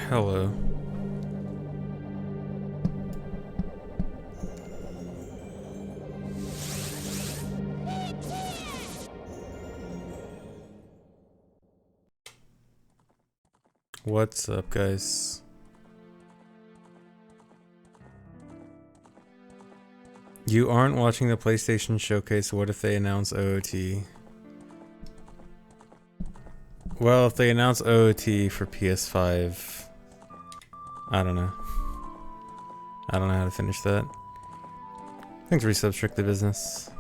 Hello. What's up, guys? You aren't watching the PlayStation Showcase. What if they announce OOT? Well, if they announce OOT for PS5, I don't know. I don't know how to finish that. Thanks, resub strictly business.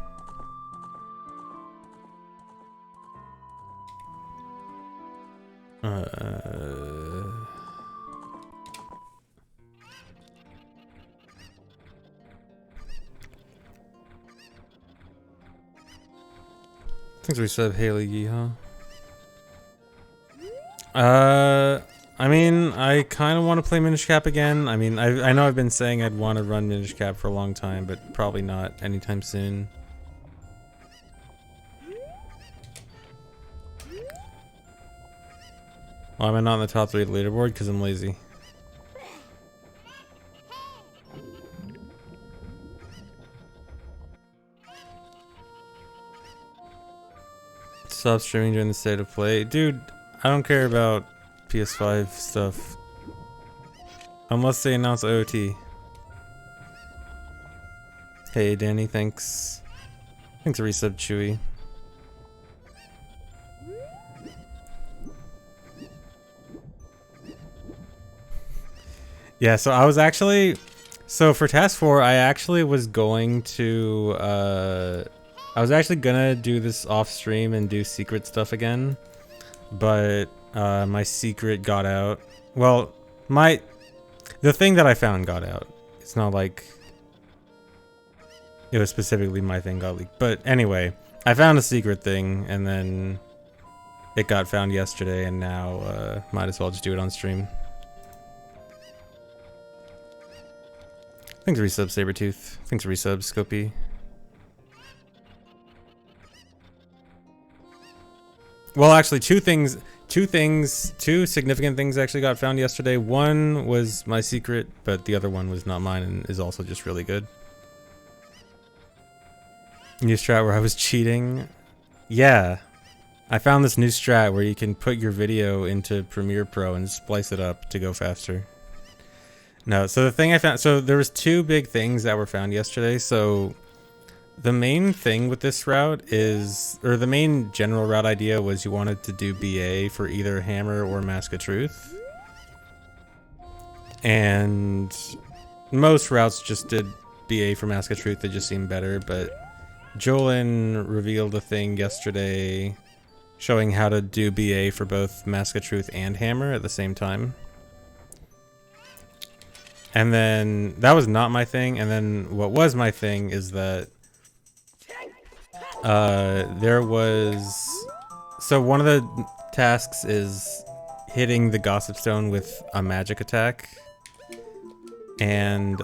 Thanks, resub Haley Yeehaw. I mean, I kind of want to play Minish Cap again. I mean, I know I've been saying I'd want to run Minish Cap for a long time, but probably not anytime soon. Why am I not on the top 3 of the leaderboard? Because I'm lazy. Stop streaming during the state of play. Dude, I don't care about PS5 stuff. Unless they announce OOT. Hey Danny, thanks. Thanks for resub Chewy. Yeah, so I was actually... So for Task 4, I actually was going to... I was actually gonna do this off stream and do secret stuff again. But my secret got out. Well, the thing that I found got out. It's not like it was specifically my thing got leaked. But anyway, I found a secret thing and then it got found yesterday and now might as well just do it on stream. Thanks resub Sabretooth. Thanks resub Scopy. Well, actually, two significant things actually got found yesterday. One was my secret, but the other one was not mine and is also just really good. New strat where I was cheating. Yeah. I found this new strat where you can put your video into Premiere Pro and splice it up to go faster. No, so the thing I found, so there was two big things that were found yesterday. So the main thing with this route is, or the main general route idea was you wanted to do BA for either Hammer or Mask of Truth. And most routes just did BA for Mask of Truth, they just seemed better, but Jolin revealed a thing yesterday showing how to do BA for both Mask of Truth and Hammer at the same time. And then, that was not my thing, and then what was my thing is that there was... So one of the tasks is hitting the Gossip Stone with a magic attack. And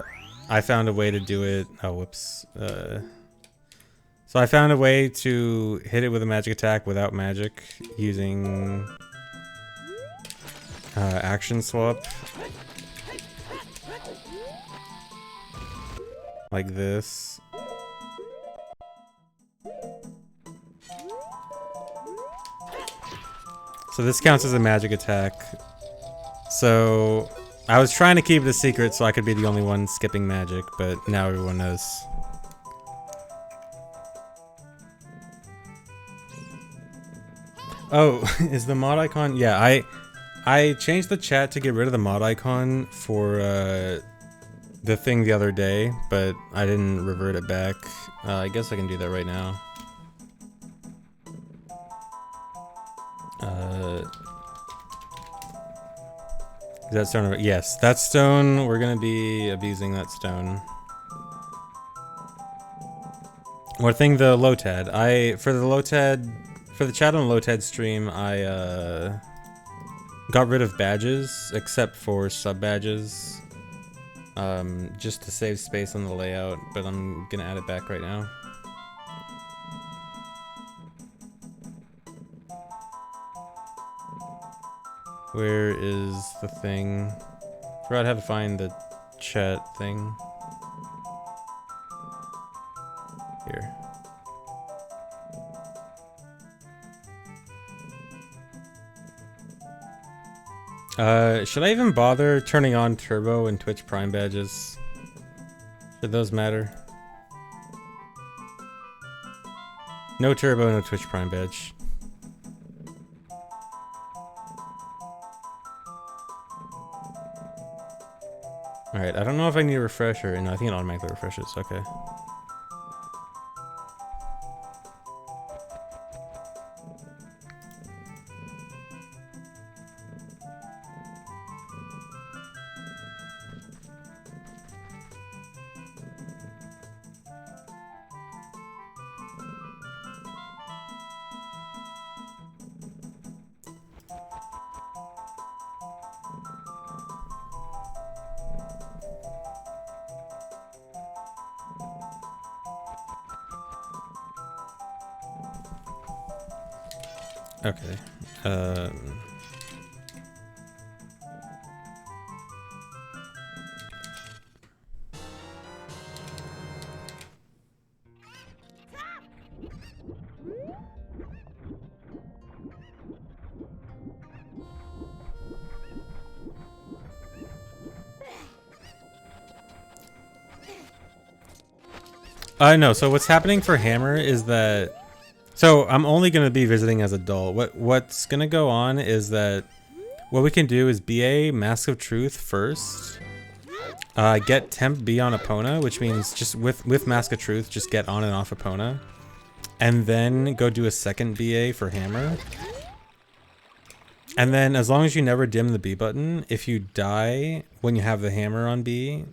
I found a way to do it... Oh, whoops. So I found a way to hit it with a magic attack without magic using action swap. Like this. So this counts as a magic attack. So I was trying to keep it a secret so I could be the only one skipping magic, but now everyone knows. Oh, is the mod icon? Yeah, I changed the chat to get rid of the mod icon for the thing the other day, but I didn't revert it back. I guess I can do that right now. Is that stone? Yes, that stone. We're gonna be abusing that stone. One thing, the Lotad. For the chat on the Lotad stream, I got rid of badges except for sub badges, just to save space on the layout. But I'm gonna add it back right now. Where is the thing? Forgot how to find the chat thing. Here. Should I even bother turning on Turbo and Twitch Prime badges? Should those matter? No Turbo, no Twitch Prime badge. Alright, I don't know if I need a refresher. No, I think it automatically refreshes. Okay. Okay. No, so what's happening for Hammer is that... So I'm only going to be visiting as adult. What's going to go on is that what we can do is BA Mask of Truth first. Get Temp B on Epona, which means just with Mask of Truth, just get on and off Epona. And then go do a second BA for Hammer. And then as long as you never dim the B button, if you die when you have the Hammer on B,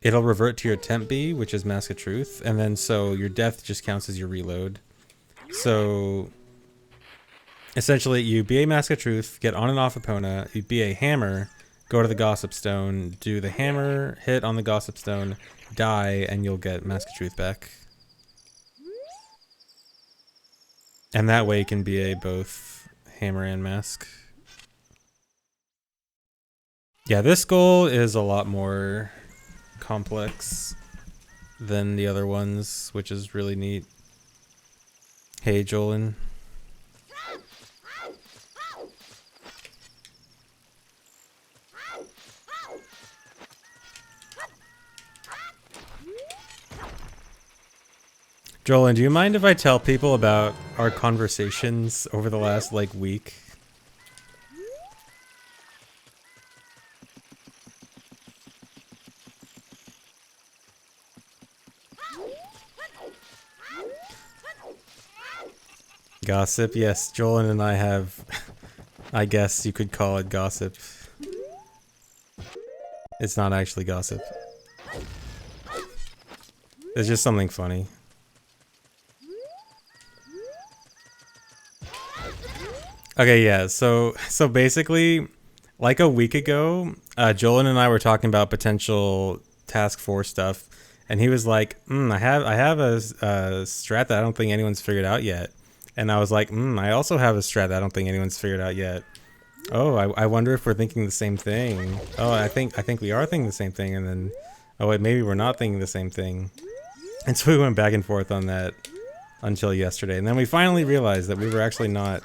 it'll revert to your Temp B, which is Mask of Truth. And then so your death just counts as your reload. So essentially you BA Mask of Truth, get on and off Epona, you BA Hammer, go to the Gossip Stone, do the Hammer, hit on the Gossip Stone, die, and you'll get Mask of Truth back. And that way you can BA both Hammer and Mask. Yeah, this goal is a lot more complex than the other ones, which is really neat. Hey, Jolin. Jolin, do you mind if I tell people about our conversations over the last, like, week? Gossip, yes, Jolin and I have, I guess you could call it gossip. It's not actually gossip. It's just something funny. Okay, yeah, so basically, like a week ago, Jolin and I were talking about potential task 4 stuff, and he was like, I have a strat that I don't think anyone's figured out yet. And I was like, I also have a strat that I don't think anyone's figured out yet. Oh, I wonder if we're thinking the same thing. Oh, I think we are thinking the same thing, and then, oh wait, maybe we're not thinking the same thing. And so we went back and forth on that until yesterday, and then we finally realized that we were actually not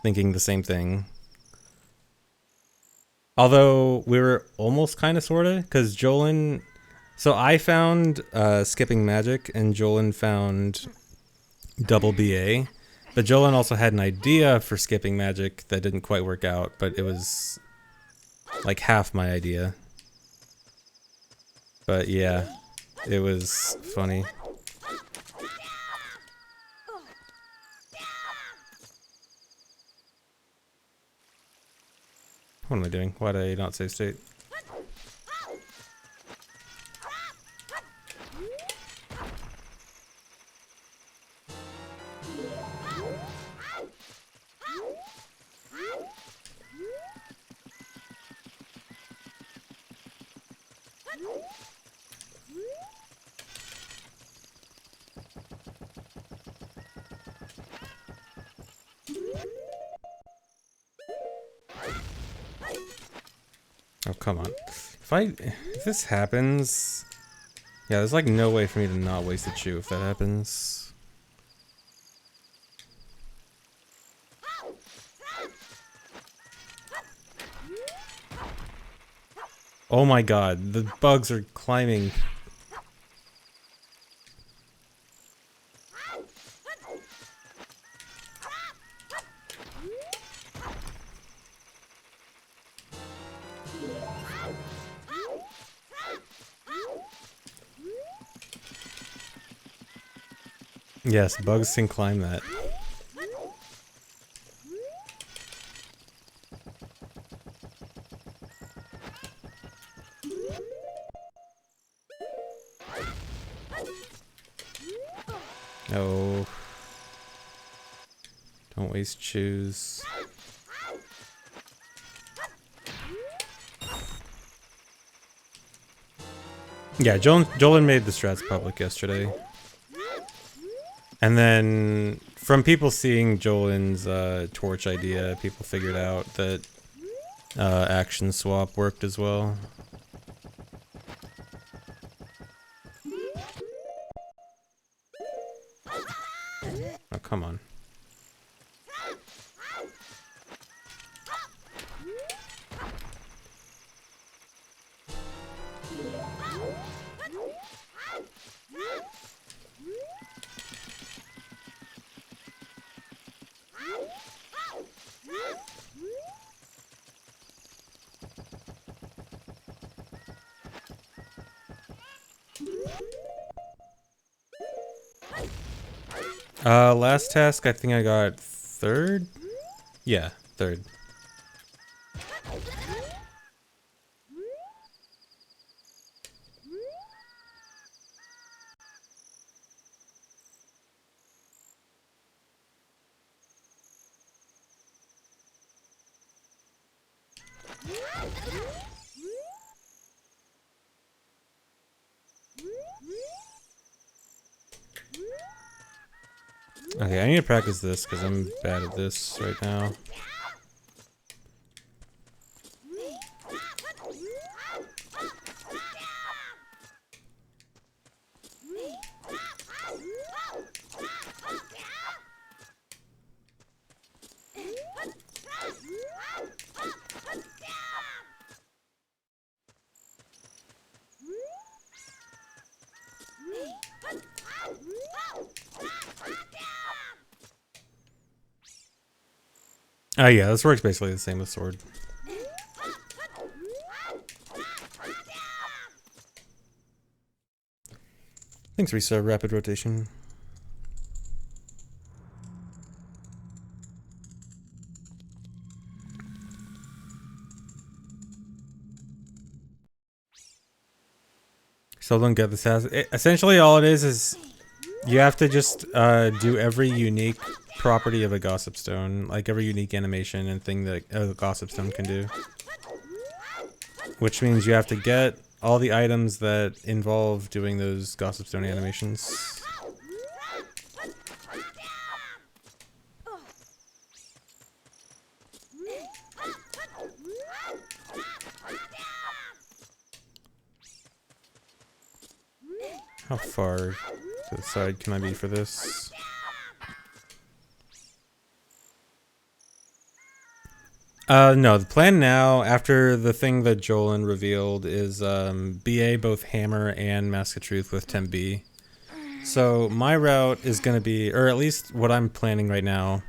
thinking the same thing. Although we were almost kind of sorta, because Jolin... So I found skipping magic, and Jolin found double BA. But Jolin also had an idea for skipping magic that didn't quite work out, but it was like half my idea. But yeah, it was funny. What am I doing? Why did I not save state? come on. If this happens... Yeah, there's like no way for me to not waste a chew if that happens. Oh my god, the bugs are climbing. Yes, bugs can climb that. Oh. Don't waste chews. Yeah, Jolin made the strats public yesterday. And then, from people seeing Jolin's torch idea, people figured out that action swap worked as well. Oh, come on. Last task, I think I got 3rd? Yeah, 3rd. Okay, I need to practice this because I'm bad at this right now. Oh yeah, this works basically the same with sword. Thanks, Risa. Rapid rotation. Still don't get this task. Essentially, all it is you have to just do every unique property of a gossip stone, like every unique animation and thing that a gossip stone can do. Which means you have to get all the items that involve doing those gossip stone animations. How far to the side can I be for this? No, the plan now, after the thing that Jolin revealed, is BA both Hammer and Mask of Truth with Temp B. So my route is going to be, or at least what I'm planning right now,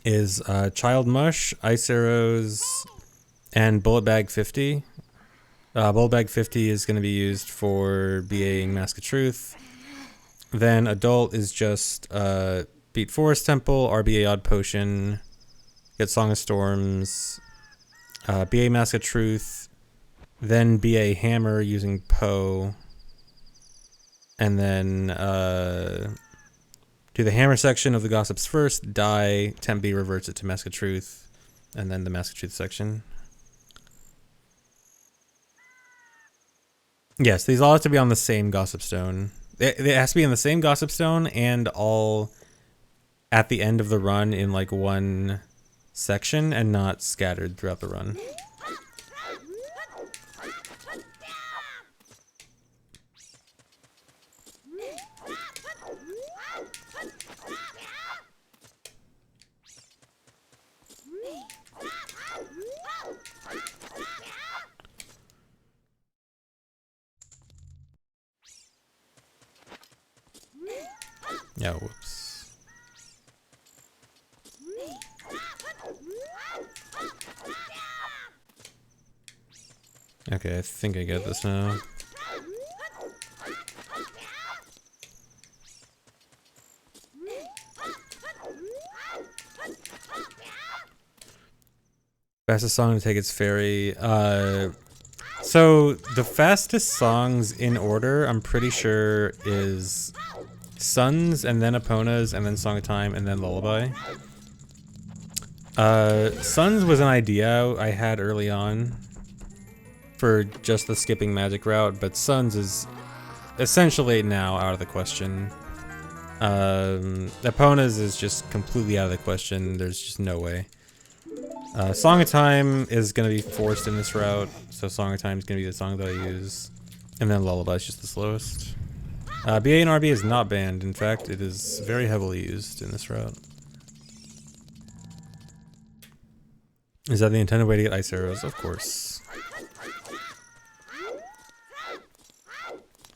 is Child Mush, Ice Arrows, and Bullet Bag 50. Bullet Bag 50 is going to be used for BAing Mask of Truth. Then Adult is just beat Forest Temple, RBA Odd Potion, get Song of Storms, BA Mask of Truth, then BA Hammer using Poe, and then do the Hammer section of the Gossips first, die, Temp B reverts it to Mask of Truth, and then the Mask of Truth section. Yes, these all have to be on the same Gossip Stone. It has to be in the same Gossip Stone and all at the end of the run in like one section and not scattered throughout the run. Yeah, whoops. Okay, I think I get this now. Fastest song to take its ferry. So the fastest songs in order, I'm pretty sure, is Suns and then Epona's and then Song of Time and then Lullaby. Suns was an idea I had early on for just the skipping magic route, but Suns is essentially now out of the question. Epona's is just completely out of the question. There's just no way. Song of Time is gonna be forced in this route, so Song of Time is gonna be the song that I use. And then Lullaby is just the slowest. BA and RB is not banned. In fact, it is very heavily used in this route. Is that the intended way to get ice arrows? Of course.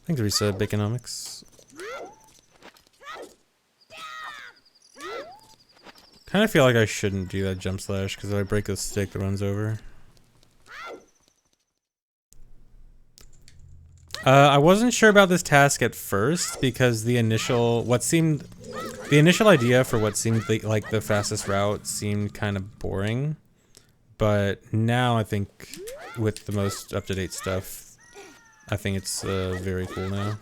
Thanks, Risa. Baconomics. Kind of feel like I shouldn't do that jump slash because if I break the stick, the run's over. I wasn't sure about this task at first because the initial idea for what seemed like the fastest route seemed kind of boring. But now I think with the most up-to-date stuff, I think it's very cool now.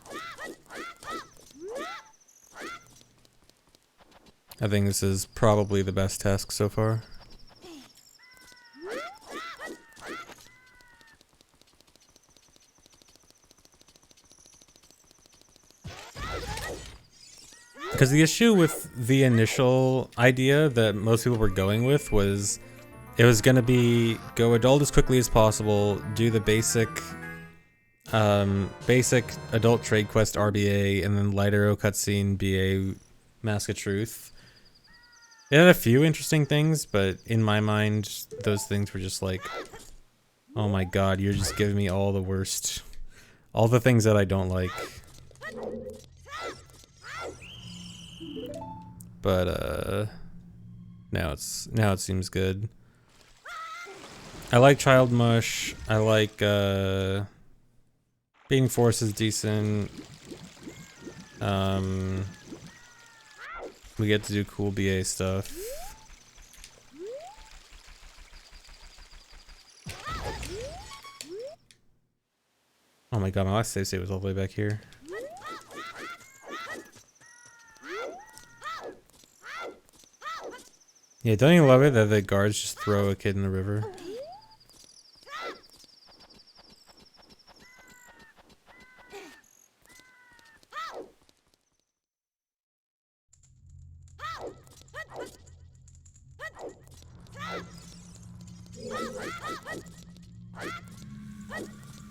I think this is probably the best task so far. Because the issue with the initial idea that most people were going with was it was going to be go adult as quickly as possible, do the basic adult trade quest RBA, and then light arrow cutscene BA Mask of Truth. It had a few interesting things, but in my mind, those things were just like, oh my god, you're just giving me all the worst, all the things that I don't like. But now it seems good. I like Child Mush. I like Being Force is decent. We get to do cool BA stuff. Oh my god, my last save was all the way back here. Yeah, don't you love it that the guards just throw a kid in the river?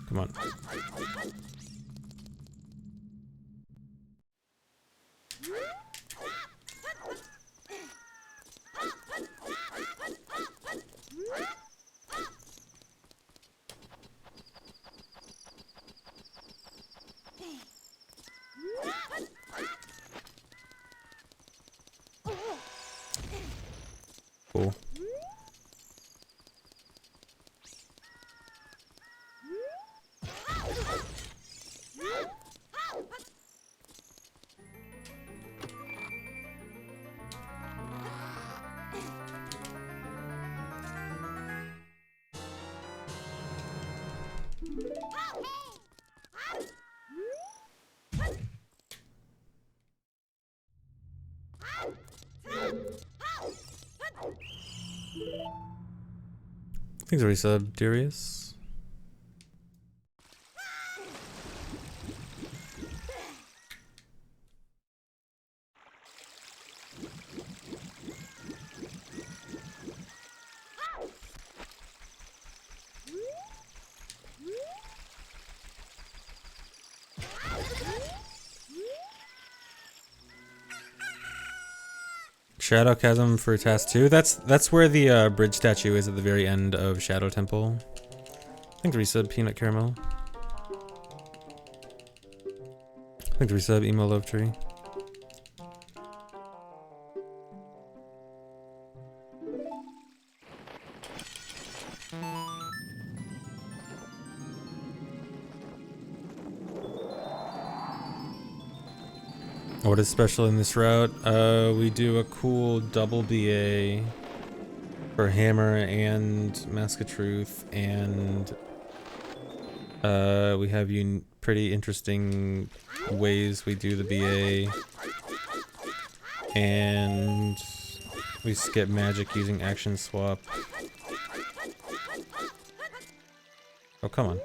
Come on. Cool. Thanks for resub, Darius. Shadow Chasm for task 2. That's where the bridge statue is at the very end of Shadow Temple. Thanks resub, Peanut Caramel. Thanks resub, Emo Love Tree. What is special in this route? We do a cool double BA for Hammer and Mask of Truth, and we have pretty interesting ways we do the BA, and we skip magic using action swap. Oh, come on.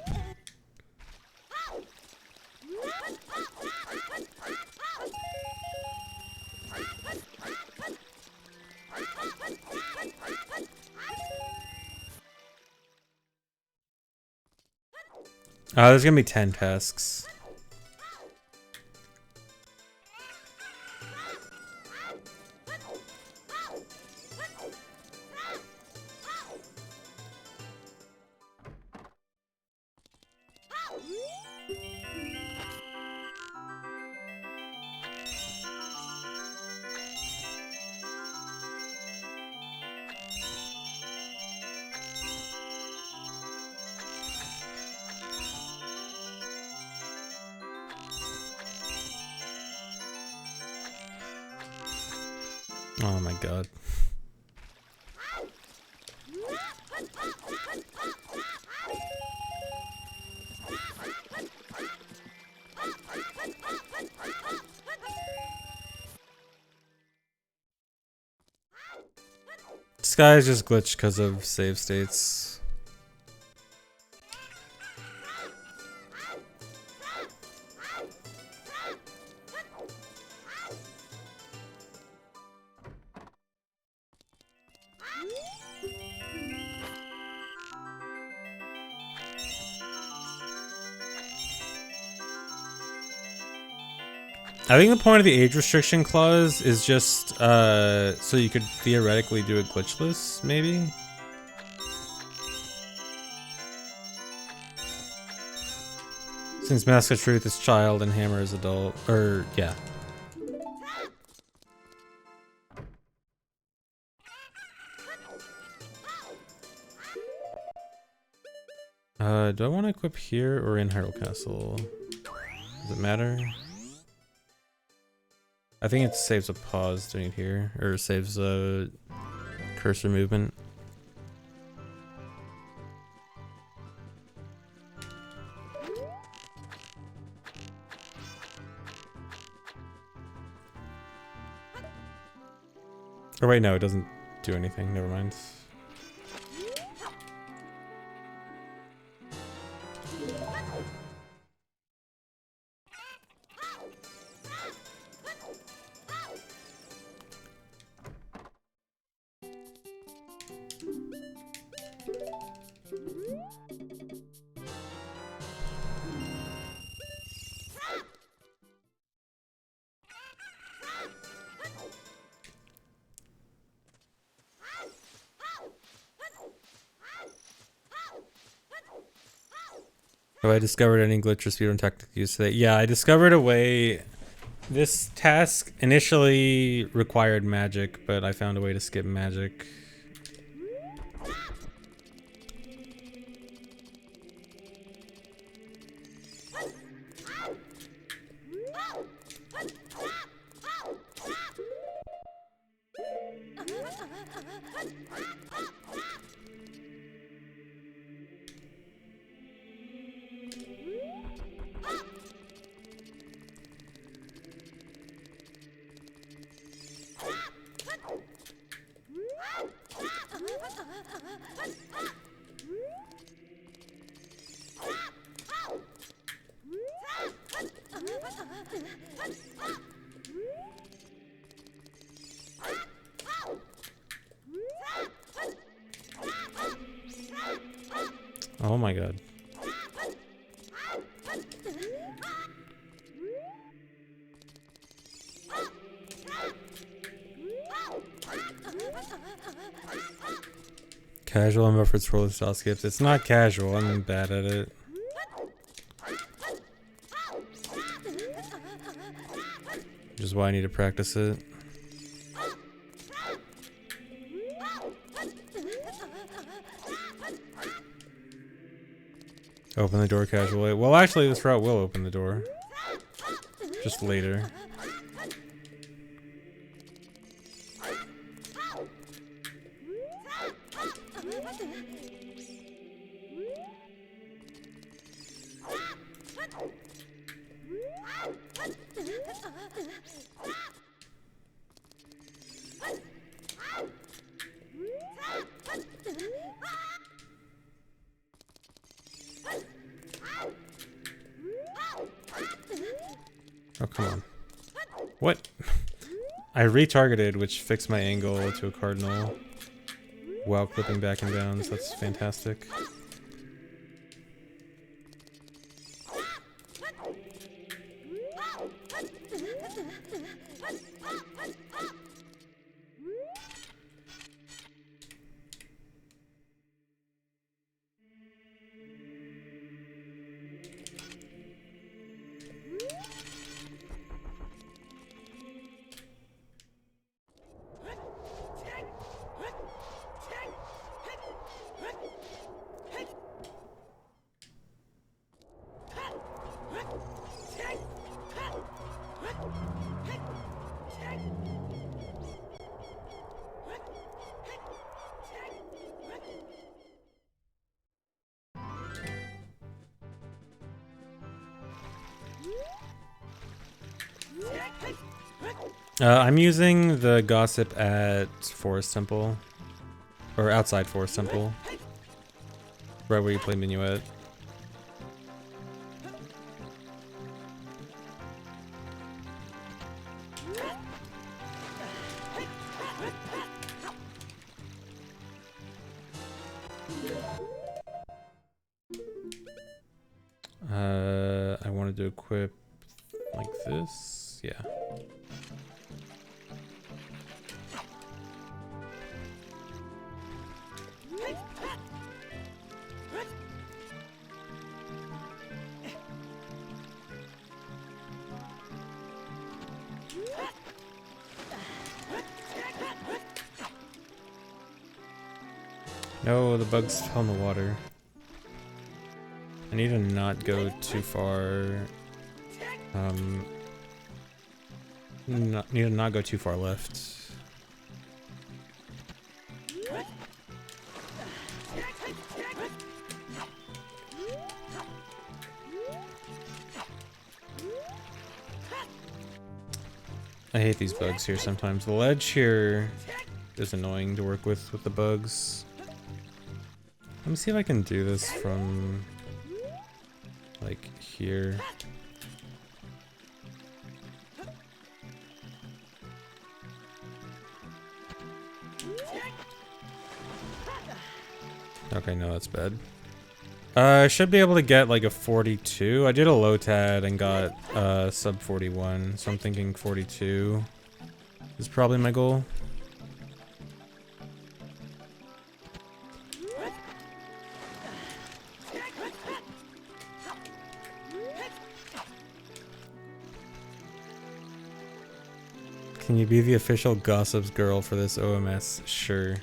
There's gonna be 10 tasks. Oh my god. This guy is just glitched because of save states. I think the point of the age restriction clause is just so you could theoretically do it glitchless, maybe? Since Mask of Truth is child and Hammer is adult. Or, yeah. Do I want to equip here or in Hyrule Castle? Does it matter? I think it saves a pause doing it here, or saves a cursor movement. Oh wait, no, it doesn't do anything, never mind. Have I discovered any glitch or speedrun tactic used today? Yeah, I discovered a way. This task initially required magic, but I found a way to skip magic. Oh my god. Casual and efforts roller style skips. It's not casual, I'm bad at it. Which is why I need to practice it. Open the door casually. Well, actually, this route will open the door. Just later. Oh, come on. What? I retargeted, which fixed my angle to a cardinal while clipping back and down, so that's fantastic. I'm using the gossip at Forest Temple. Or outside Forest Temple. Right where you play Minuet. I wanted to equip like this. Yeah. No, the bugs fell in the water. I need to not go too far. Need to not go too far left. I hate these bugs here sometimes. The ledge here is annoying to work with the bugs. Let me see if I can do this from like here. Okay, no, that's bad. I should be able to get like a 42. I did a low tad and got sub 41, so I'm thinking 42 is probably my goal. Can you be the official gossips girl for this OMS? Sure.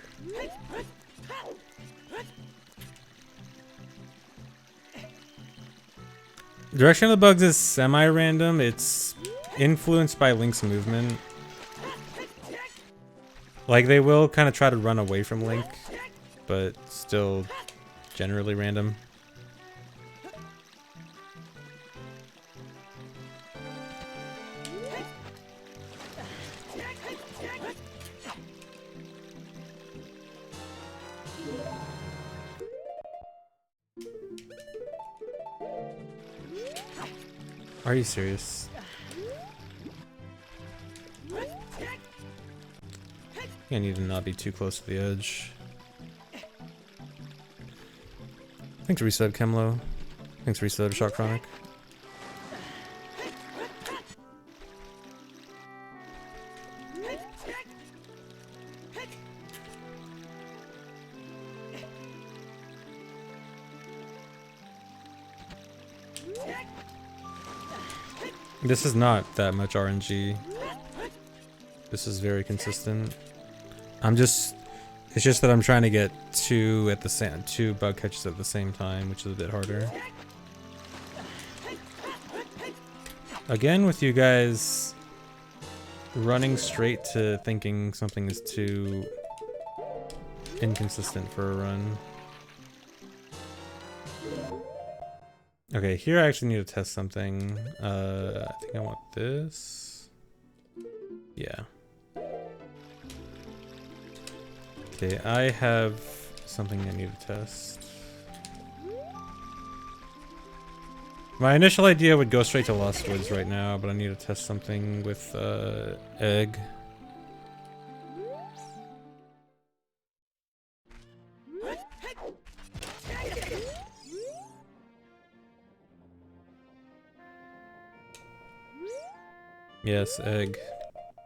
Direction of the bugs is semi-random. It's influenced by Link's movement. Like, they will kind of try to run away from Link, but still generally random. Are you serious? I need to not be too close to the edge. Thanks resub Kemlo. Thanks resub Shock Chronic. This is not that much RNG. This is very consistent. It's just that I'm trying to get two bug catches at the same time, which is a bit harder. Again, with you guys running straight to thinking something is too inconsistent for a run. Okay, here I actually need to test something. I think I want this. Yeah. Okay, I have something I need to test. My initial idea would go straight to Lost Woods right now, but I need to test something with, egg. Yes, egg.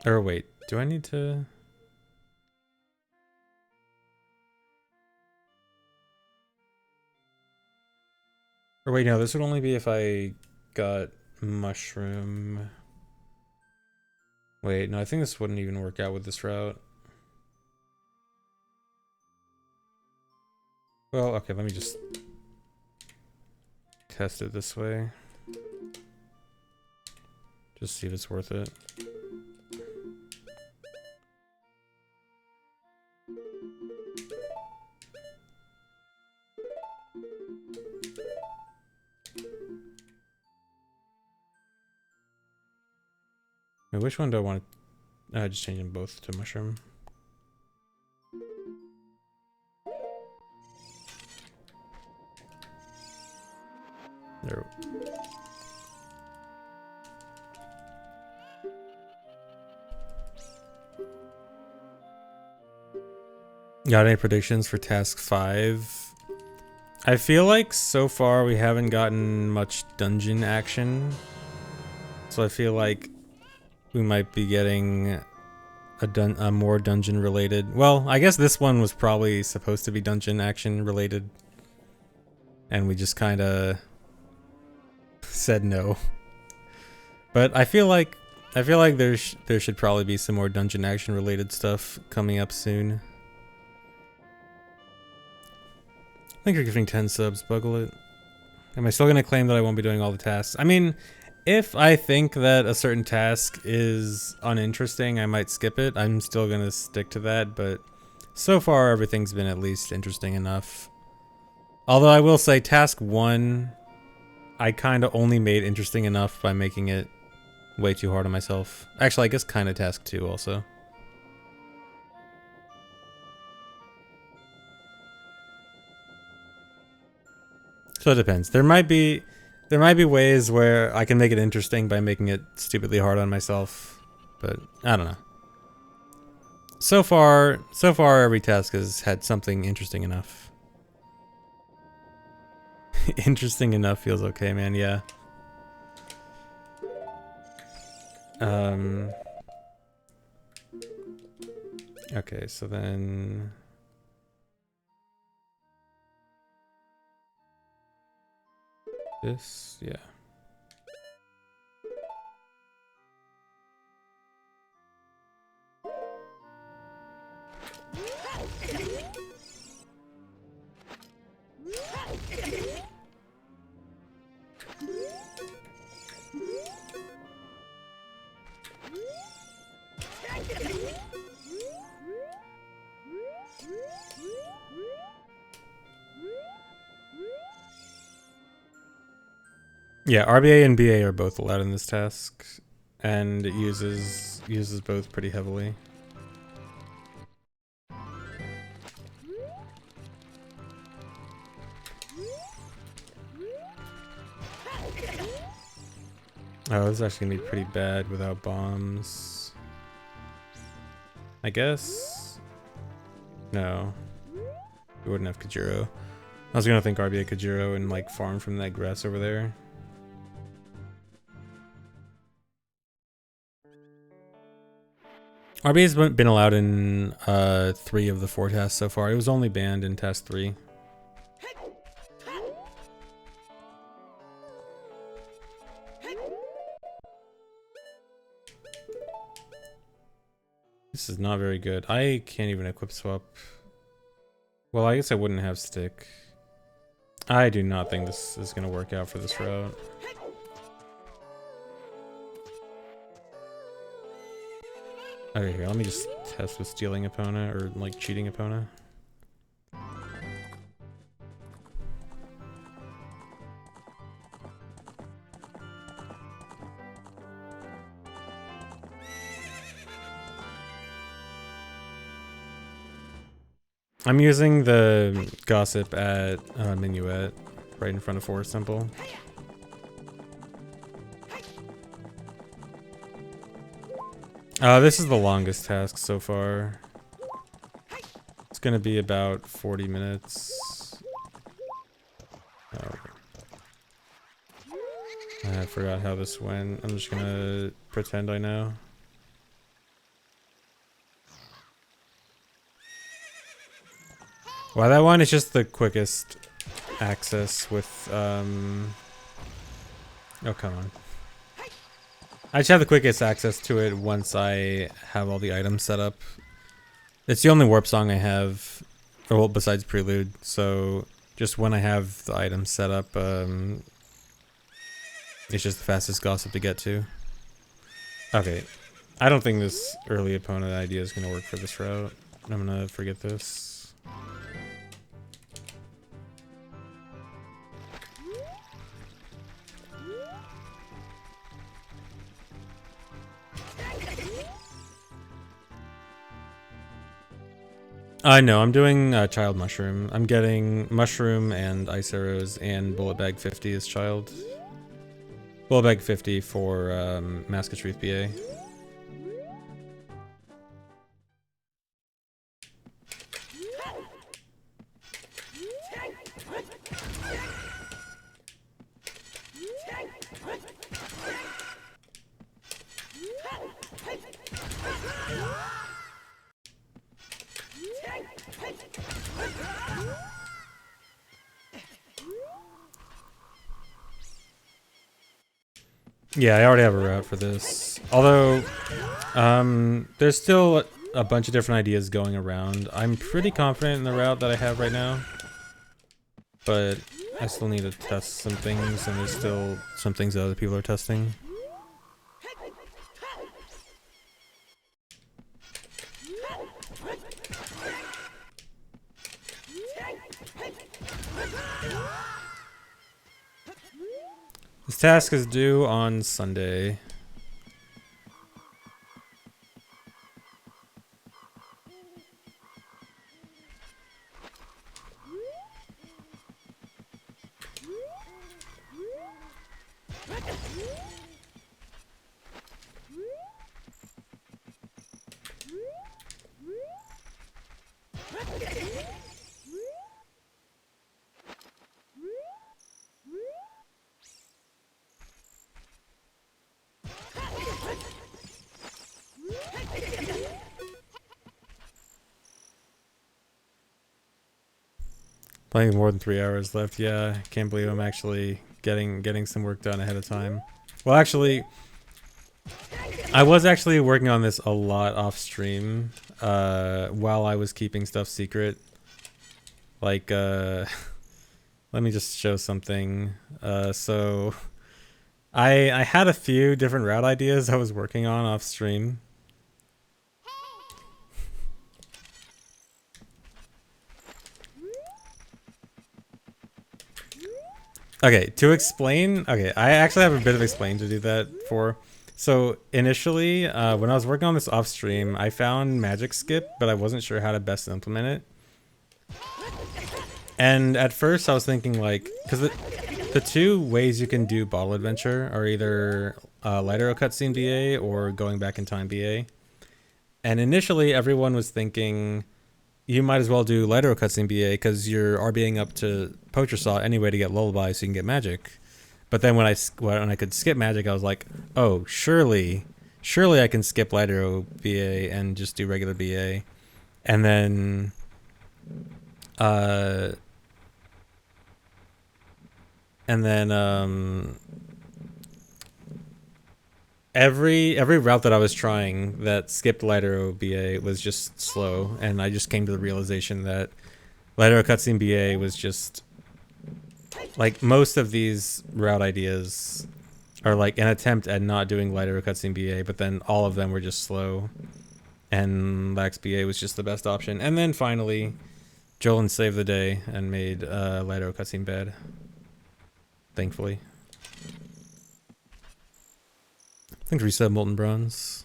Or wait, do I need to... Or wait, no, this would only be if I got mushroom. Wait, no, I think this wouldn't even work out with this route. Well, okay, let me just test it this way. Just see if it's worth it. Wait, which one do I want to... just change them both to mushroom. There. Got any predictions for task 5? I feel like so far we haven't gotten much dungeon action. So I feel like we might be getting a more dungeon related. Well, I guess this one was probably supposed to be dungeon action related. And we just kind of said no. But I feel like there should probably be some more dungeon action related stuff coming up soon. Thank you for giving 10 subs, Buggle It. Am I still gonna claim that I won't be doing all the tasks? I mean, if I think that a certain task is uninteresting, I might skip it. I'm still gonna stick to that, but so far everything's been at least interesting enough. Although I will say task 1, I kind of only made interesting enough by making it way too hard on myself. Actually, I guess kind of task 2 also. So it depends. There might be ways where I can make it interesting by making it stupidly hard on myself, but I don't know. So far every task has had something interesting enough. Interesting enough feels okay, man. Yeah. Okay, so then this, yeah. Yeah, RBA and BA are both allowed in this task, and it uses both pretty heavily. Oh, this is actually gonna be pretty bad without bombs. I guess? No. We wouldn't have Kajiro. I was gonna think RBA Kajiro and like farm from that grass over there. RBA's been allowed in 3 of the 4 tasks so far. It was only banned in task 3. This is not very good. I can't even equip swap. Well, I guess I wouldn't have stick. I do not think this is going to work out for this route. Okay, here, let me just test with stealing Epona, or like cheating Epona. I'm using the gossip at Minuet, right in front of Forest Temple. This is the longest task so far. It's gonna be about 40 minutes. Oh. I forgot how this went. I'm just gonna pretend I know. Well, that one is just the quickest access with, oh, come on. I just have the quickest access to it once I have all the items set up. It's the only warp song I have, well, besides Prelude, so just when I have the items set up, it's just the fastest gossip to get to. Okay, I don't think this early opponent idea is going to work for this route. I'm going to forget this. No, I'm doing Child Mushroom. I'm getting Mushroom and Ice Arrows and Bullet Bag 50 as Child. Bullet Bag 50 for Mask of Truth BA. Yeah, I already have a route for this. Although, there's still a bunch of different ideas going around. I'm pretty confident in the route that I have right now. But I still need to test some things, and there's still some things that other people are testing. This task is due on Sunday. Playing more than 3 hours left. Yeah, can't believe I'm actually getting some work done ahead of time. Well, actually, I was actually working on this a lot off stream while I was keeping stuff secret. Like, let me just show something. So I had a few different route ideas I was working on off stream. Okay, to explain, okay, I actually have a bit of explain to do that for. So initially, when I was working on this off stream, I found Magic Skip, but I wasn't sure how to best implement it. And at first I was thinking like, because the two ways you can do Bottle Adventure are either Light Arrow Cutscene BA or Going Back in Time BA. And initially everyone was thinking, you might as well do Light Arrow Cutscene BA because you're RBing up to Poacher Saw anyway to get Lullaby so you can get Magic. But then when I could skip Magic, I was like, oh, surely I can skip Light Arrow BA and just do regular BA. And then every route that I was trying that skipped Light Arrow BA was just slow, and I just came to the realization that Light Arrow Cutscene BA was just like most of these route ideas are like an attempt at not doing Light Arrow Cutscene BA, but then all of them were just slow, and Lax BA was just the best option. And then finally, Jolin saved the day and made Light Arrow Cutscene bad. Thankfully. Thanks for reset, Molten Bronze.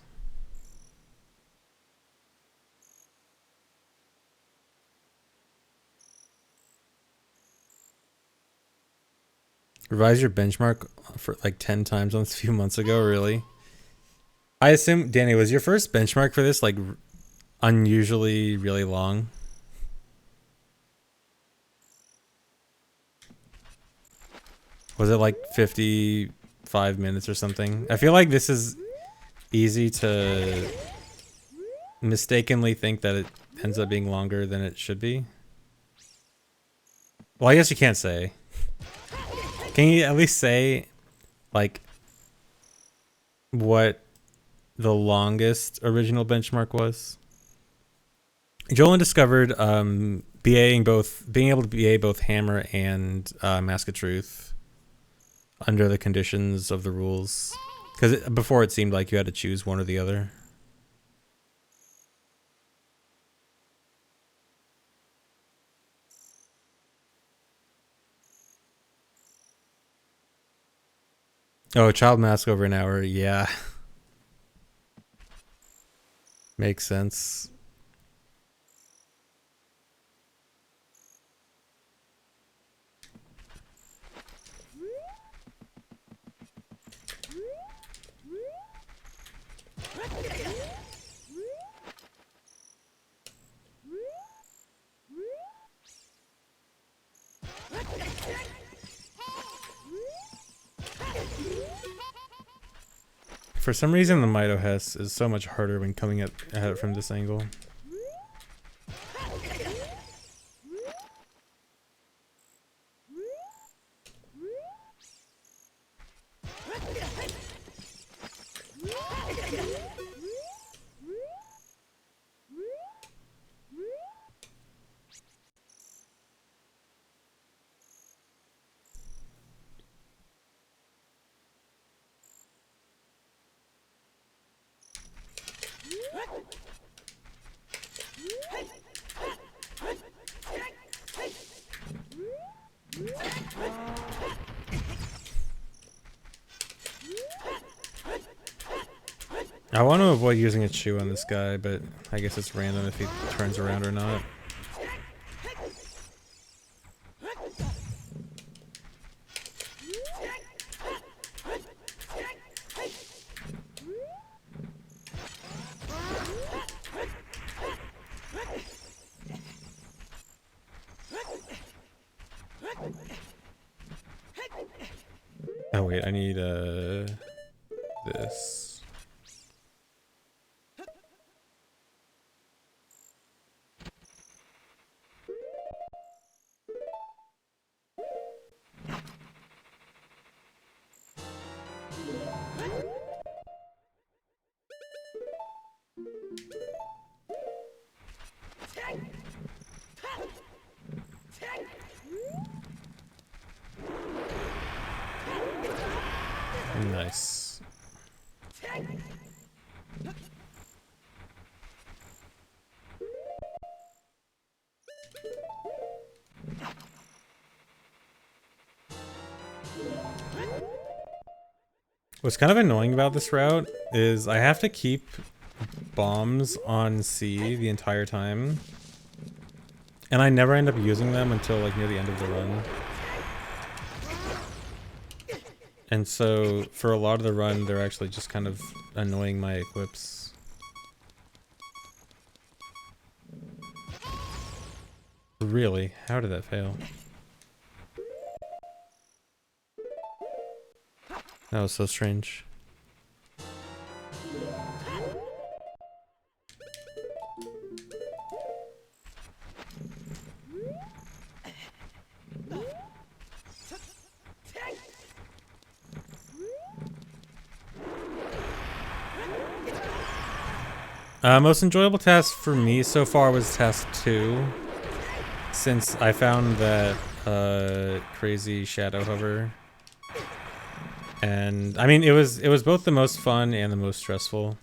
Revise your benchmark for like 10 times a few months ago, really? I assume, Danny, was your first benchmark for this like unusually really long? Was it like 55 minutes or something? I feel like this is easy to mistakenly think that it ends up being longer than it should be. Well, I guess you can't say. Can you at least say, like, what the longest original benchmark was? Jolin discovered being able to BA both Hammer and Mask of Truth under the conditions of the rules. Because before it seemed like you had to choose one or the other. Oh, child mask over an hour, yeah. Makes sense. For some reason, the Mito Hess is so much harder when coming at it from this angle. I want to avoid using a chew on this guy, but I guess it's random if he turns around or not. Oh wait, I need this. Nice. What's kind of annoying about this route is I have to keep bombs on C the entire time. And I never end up using them until like near the end of the run. And so for a lot of the run, they're actually just kind of annoying my equips. Really? How did that fail? That was so strange. Most enjoyable task for me so far was task 2, since I found that crazy shadow hover. And I mean, it was both the most fun and the most stressful.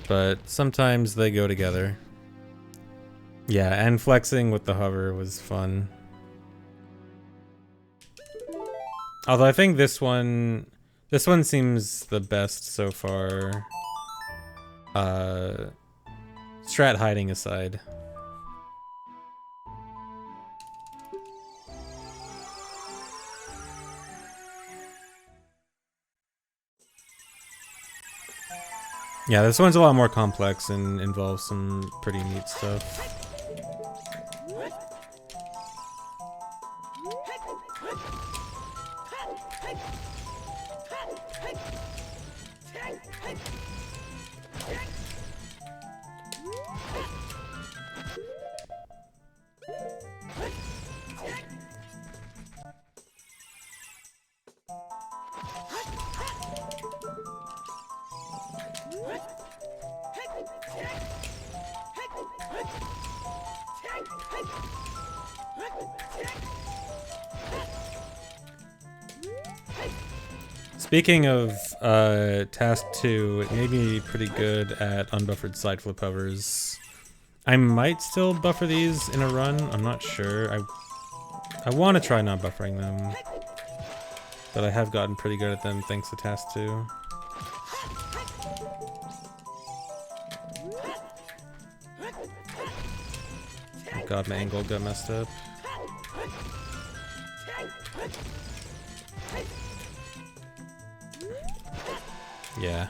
But sometimes they go together. Yeah, and flexing with the hover was fun. Although I think this one seems the best so far. Strat hiding aside. Yeah, this one's a lot more complex and involves some pretty neat stuff. Speaking of task 2, it made me pretty good at unbuffered side flip hovers. I might still buffer these in a run, I'm not sure. I want to try not buffering them, but I have gotten pretty good at them thanks to task 2. Oh god, my angle got messed up. Yeah.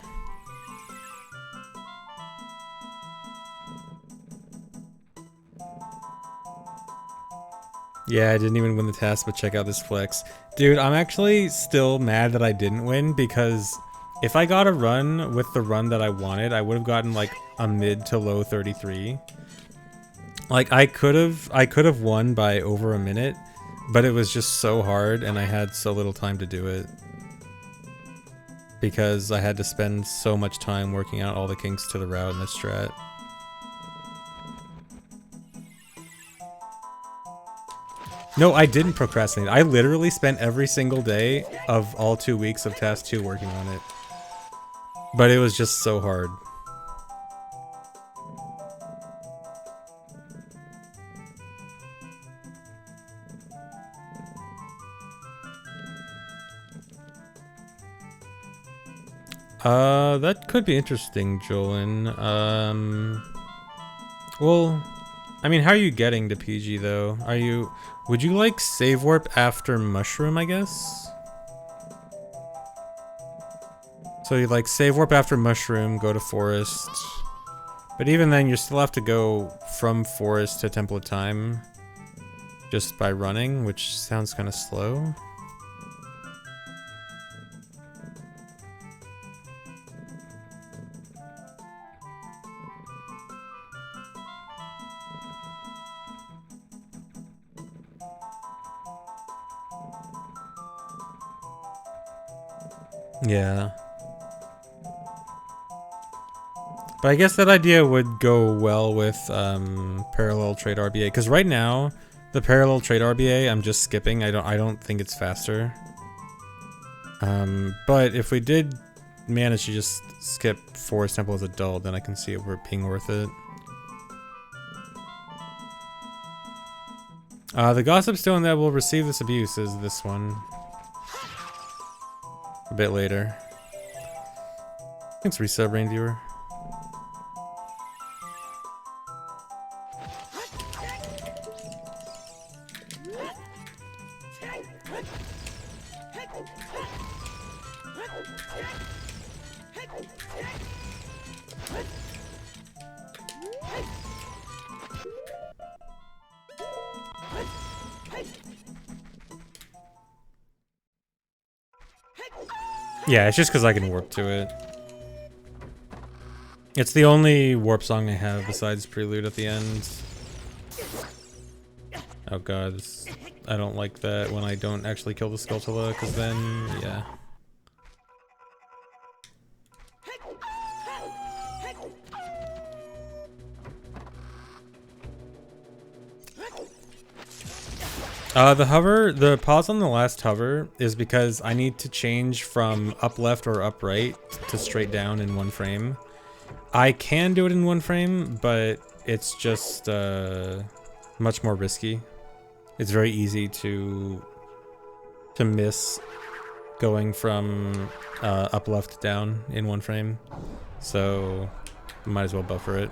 Yeah, I didn't even win the task, but check out this flex. Dude, I'm actually still mad that I didn't win, because if I got a run with the run that I wanted, I would have gotten like a mid to low 33. Like I could have won by over a minute, but it was just so hard and I had so little time to do it. Because I had to spend so much time working out all the kinks to the route in this strat. No, I didn't procrastinate. I literally spent every single day of all 2 weeks of task 2 working on it. But it was just so hard. That could be interesting, Jolin. Well, I mean, how are you getting to PG though? Would you like save warp after mushroom, I guess? So you like save warp after mushroom, go to forest. But even then, you still have to go from forest to Temple of Time just by running, which sounds kind of slow. Yeah. But I guess that idea would go well with parallel trade RBA, because right now the parallel trade RBA I'm just skipping. I don't think it's faster. But if we did manage to just skip Forest Temple as adult, then I can see it being worth it. The gossip stone that will receive this abuse is this one. A bit later. Thanks, resub reindeer. Yeah, it's just because I can warp to it. It's the only warp song I have besides Prelude at the end. Oh god, I don't like that when I don't actually kill the Skulltula, because then, yeah. The pause on the last hover is because I need to change from up left or up right to straight down in 1 frame. I can do it in 1 frame, but it's just much more risky. It's very easy to miss going from up left to down in 1 frame, so might as well buffer it.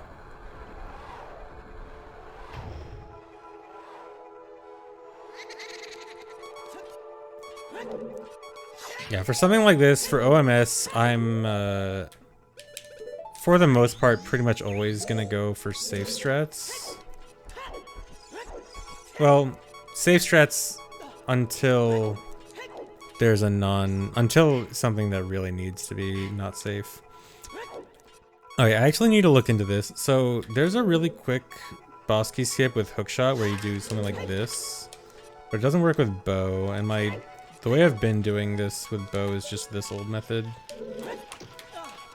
Yeah, for something like this, for OMS, I'm for the most part, pretty much always gonna go for safe strats. Well, safe strats until there's a until something that really needs to be not safe. Okay, I actually need to look into this. So there's a really quick boss key skip with hookshot where you do something like this, but it doesn't work with bow. And the way I've been doing this with bow is just this old method.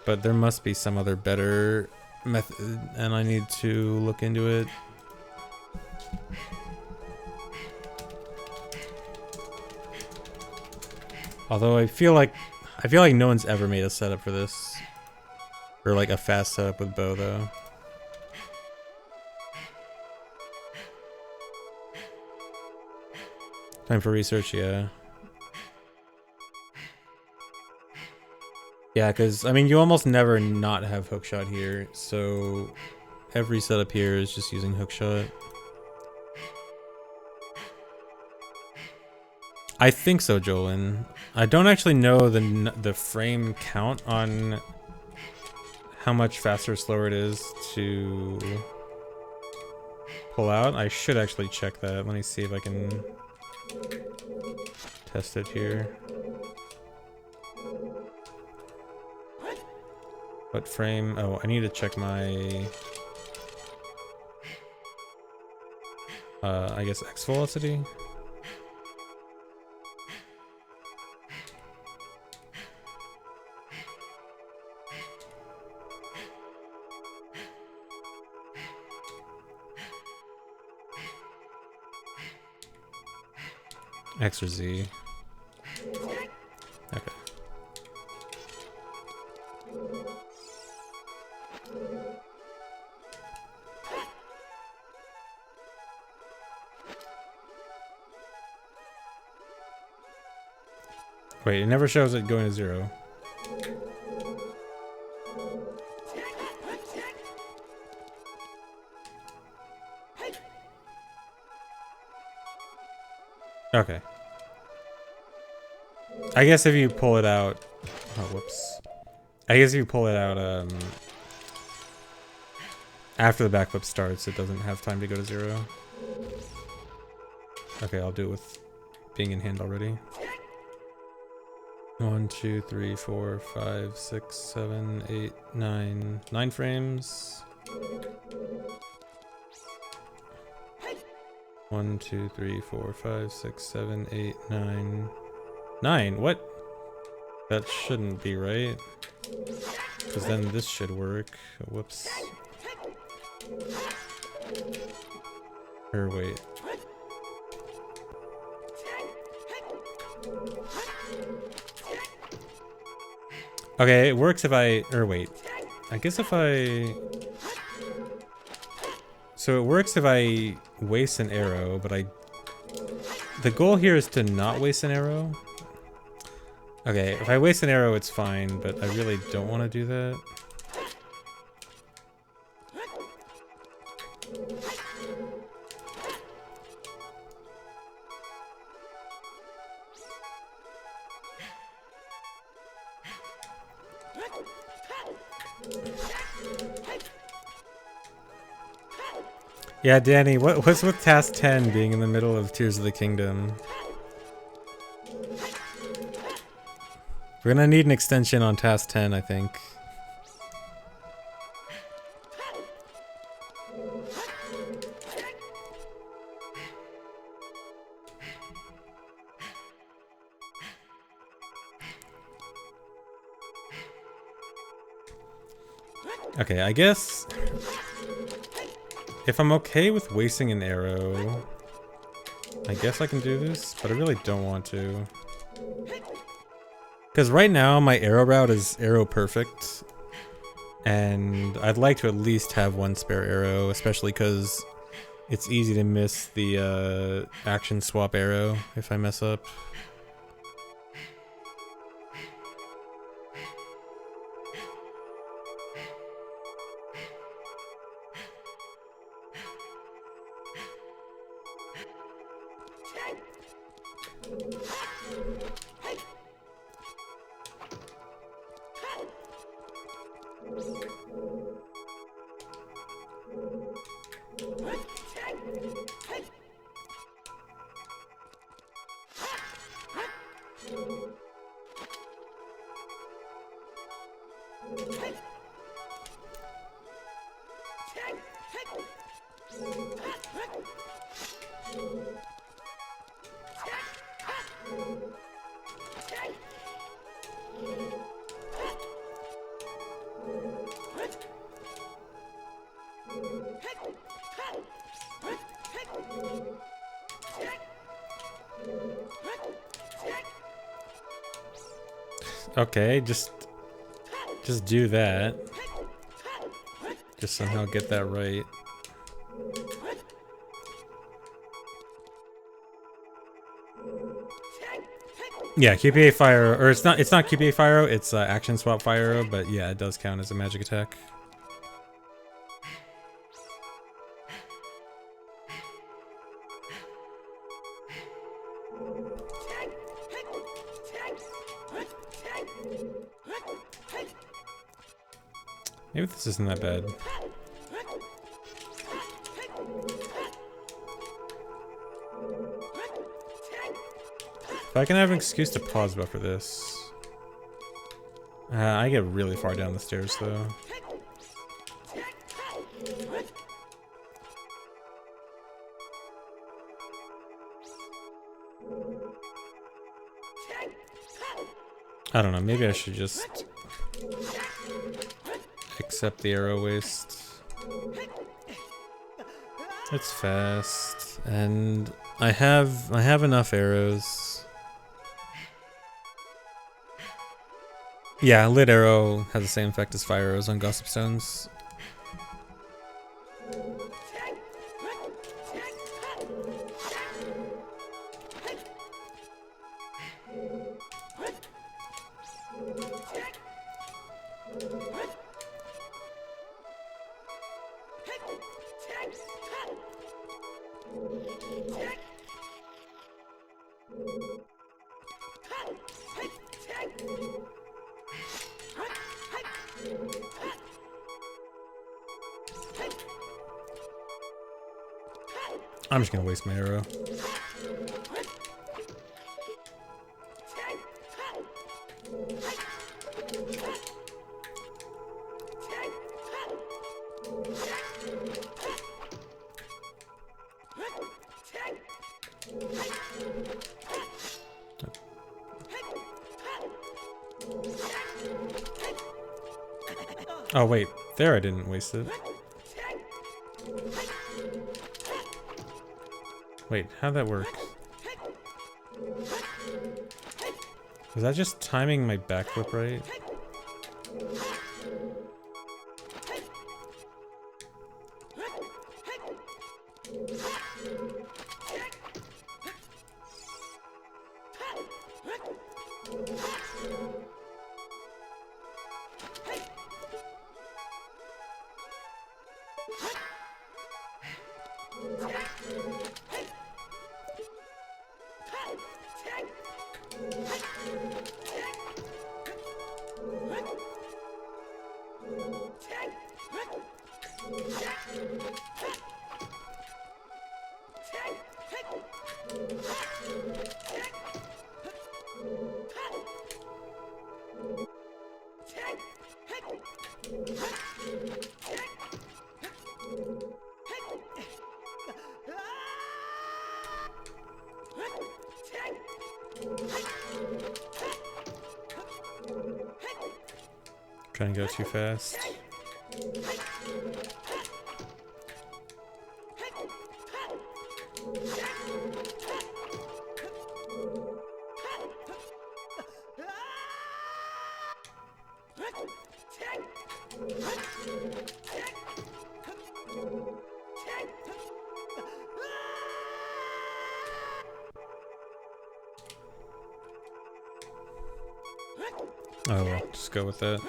But there must be some other better method, and I need to look into it. Although I feel like no one's ever made a setup for this. Or like a fast setup with bow though. Time for research, yeah. Yeah, because, I mean, you almost never not have hookshot here, so every setup here is just using hookshot. I think so, Jolin. I don't actually know the frame count on how much faster or slower it is to pull out. I should actually check that. Let me see if I can test it here. What frame? Oh, I need to check my I guess X velocity. X or Z. Okay. Wait, it never shows it going to 0. Okay. I guess if you pull it out... Oh, whoops. I guess if you pull it out, after the backflip starts, it doesn't have time to go to 0. Okay, I'll do it with being in hand already. 1, 2, 3, 4, 5, 6, 7, 8, 9. 9 frames. 1, 2, 3, 4, 5, 6, 7, 8, 9. 9? What? That shouldn't be right. Because then this should work. Whoops. Or wait. Okay, it works if I... Or wait. I guess if I... So it works if I waste an arrow, but I... The goal here is to not waste an arrow. Okay, if I waste an arrow, it's fine, but I really don't want to do that. Yeah, Danny, what's with task 10 being in the middle of Tears of the Kingdom? We're gonna need an extension on task 10, I think. Okay, I guess... If I'm okay with wasting an arrow, I guess I can do this, but I really don't want to. Because right now my arrow route is arrow perfect, and I'd like to at least have one spare arrow, especially because it's easy to miss the action swap arrow if I mess up. Okay, just do that. Just somehow get that right. Yeah, QPA fire, or it's not QPA fire, it's action swap fire, but yeah, it does count as a magic attack. Maybe this isn't that bad. If I can have an excuse to pause buffer this. I get really far down the stairs though. I don't know, maybe I should just accept the arrow waste. It's fast, and I have enough arrows. Yeah, lit arrow has the same effect as fire arrows on gossip stones. I'm just gonna waste my arrow. Oh wait, there I didn't waste it. Wait, how'd that work? Was that just timing my backflip right? Trying to go too fast. Oh well, just go with that.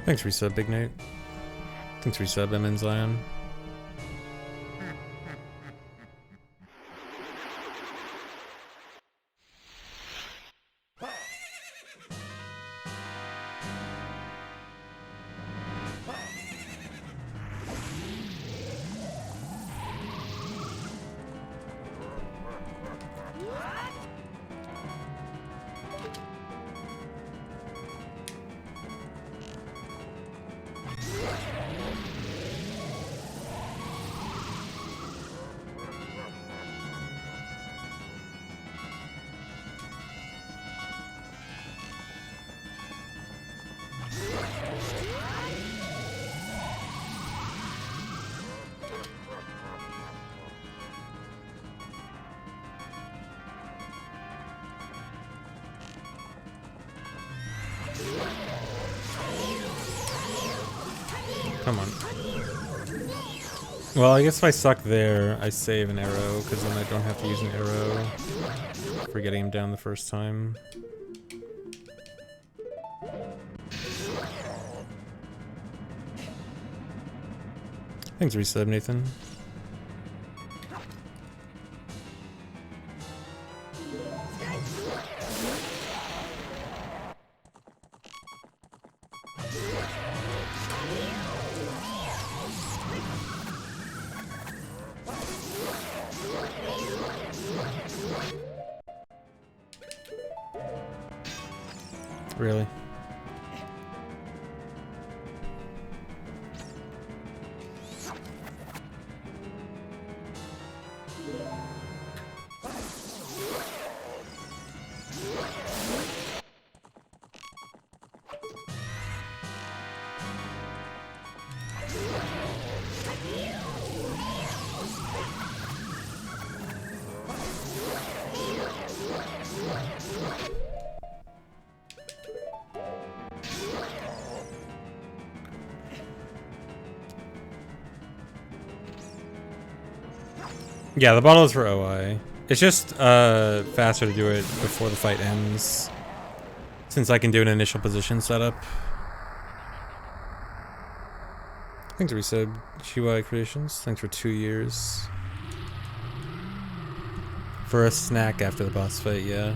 Thanks resub, Big Nate. Thanks resub, MN Zion. Come on. Well, I guess if I suck there, I save an arrow, because then I don't have to use an arrow for getting him down the first time. Thanks, resub, Nathan. Really? Yeah, the bottle is for OI. It's just faster to do it before the fight ends, since I can do an initial position setup. Thanks, resub. GY Creations. Thanks for 2 years. For a snack after the boss fight, yeah.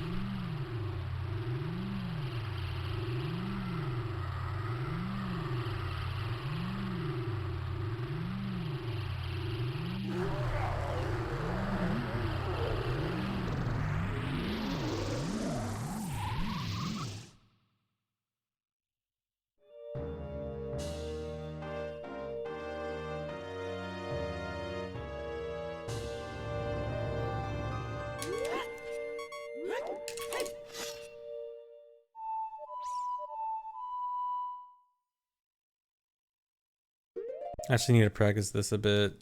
I actually need to practice this a bit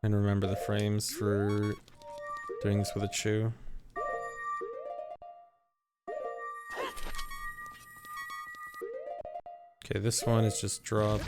and remember the frames for doing this with a chew. Okay, this one is just drop.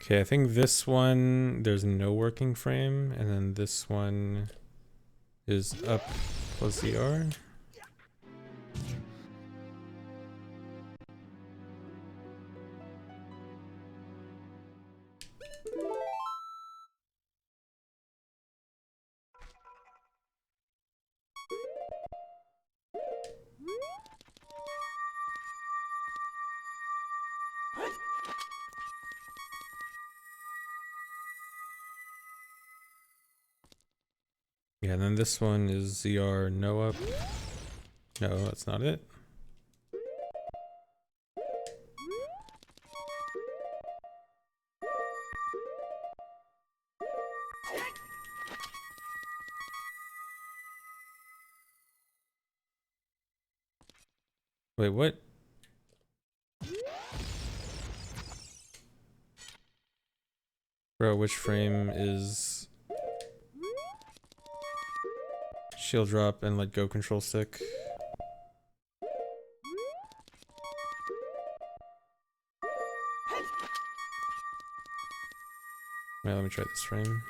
Okay, I think this one, there's no working frame, and then this one is up plus ZR. Yeah, and then this one is ZR no up. No, that's not it. Wait, what? Bro, which frame is shield drop and let go control stick? Wait, let me try this frame.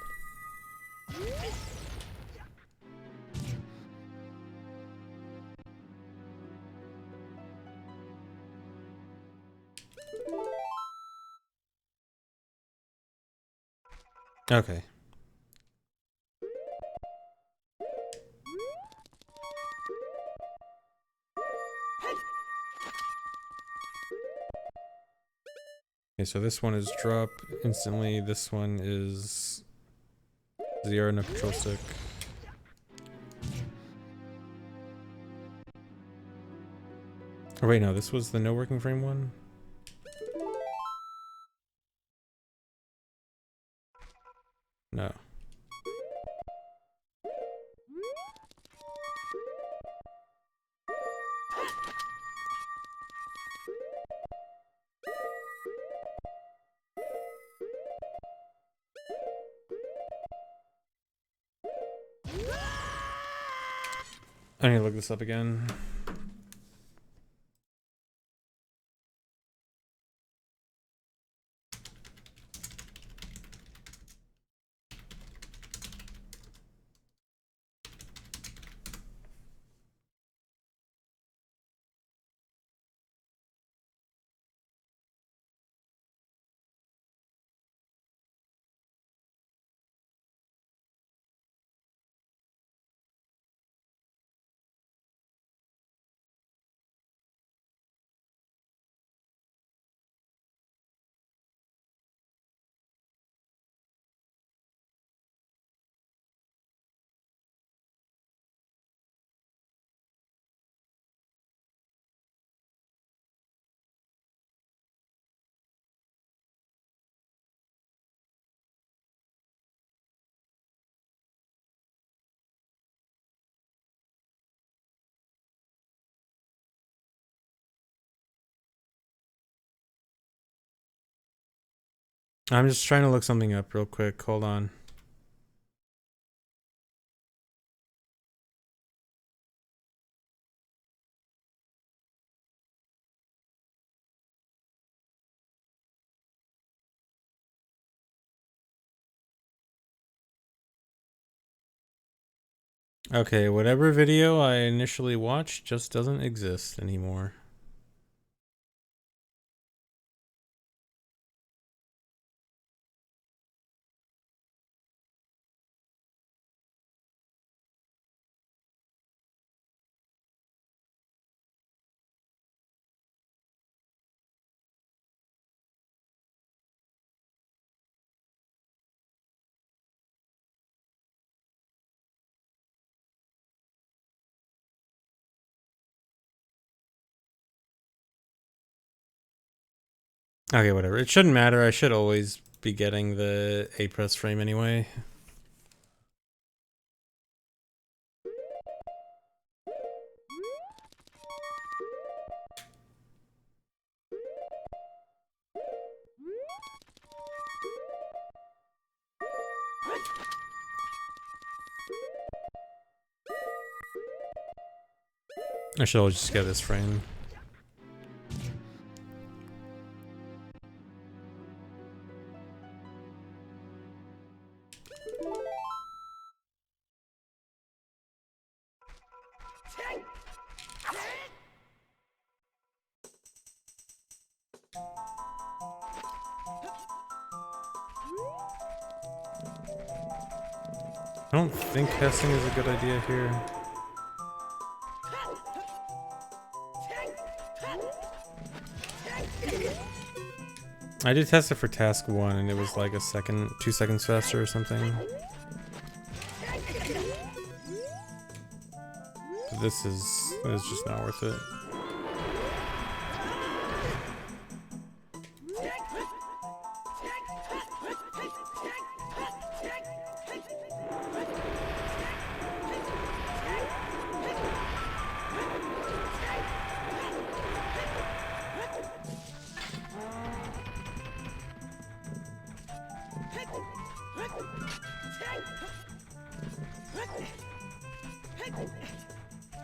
Okay. Okay, so this one is drop instantly. This one is ZR no control stick. Oh wait, no, this was the no working frame one? No. I need to look this up again. I'm just trying to look something up real quick. Hold on. Okay, whatever video I initially watched just doesn't exist anymore. Okay, whatever. It shouldn't matter. I should always be getting the A press frame anyway. I should always just get this frame. I don't think testing is a good idea here. I did test it for task 1 and it was like 2 seconds faster or something. But this is just not worth it.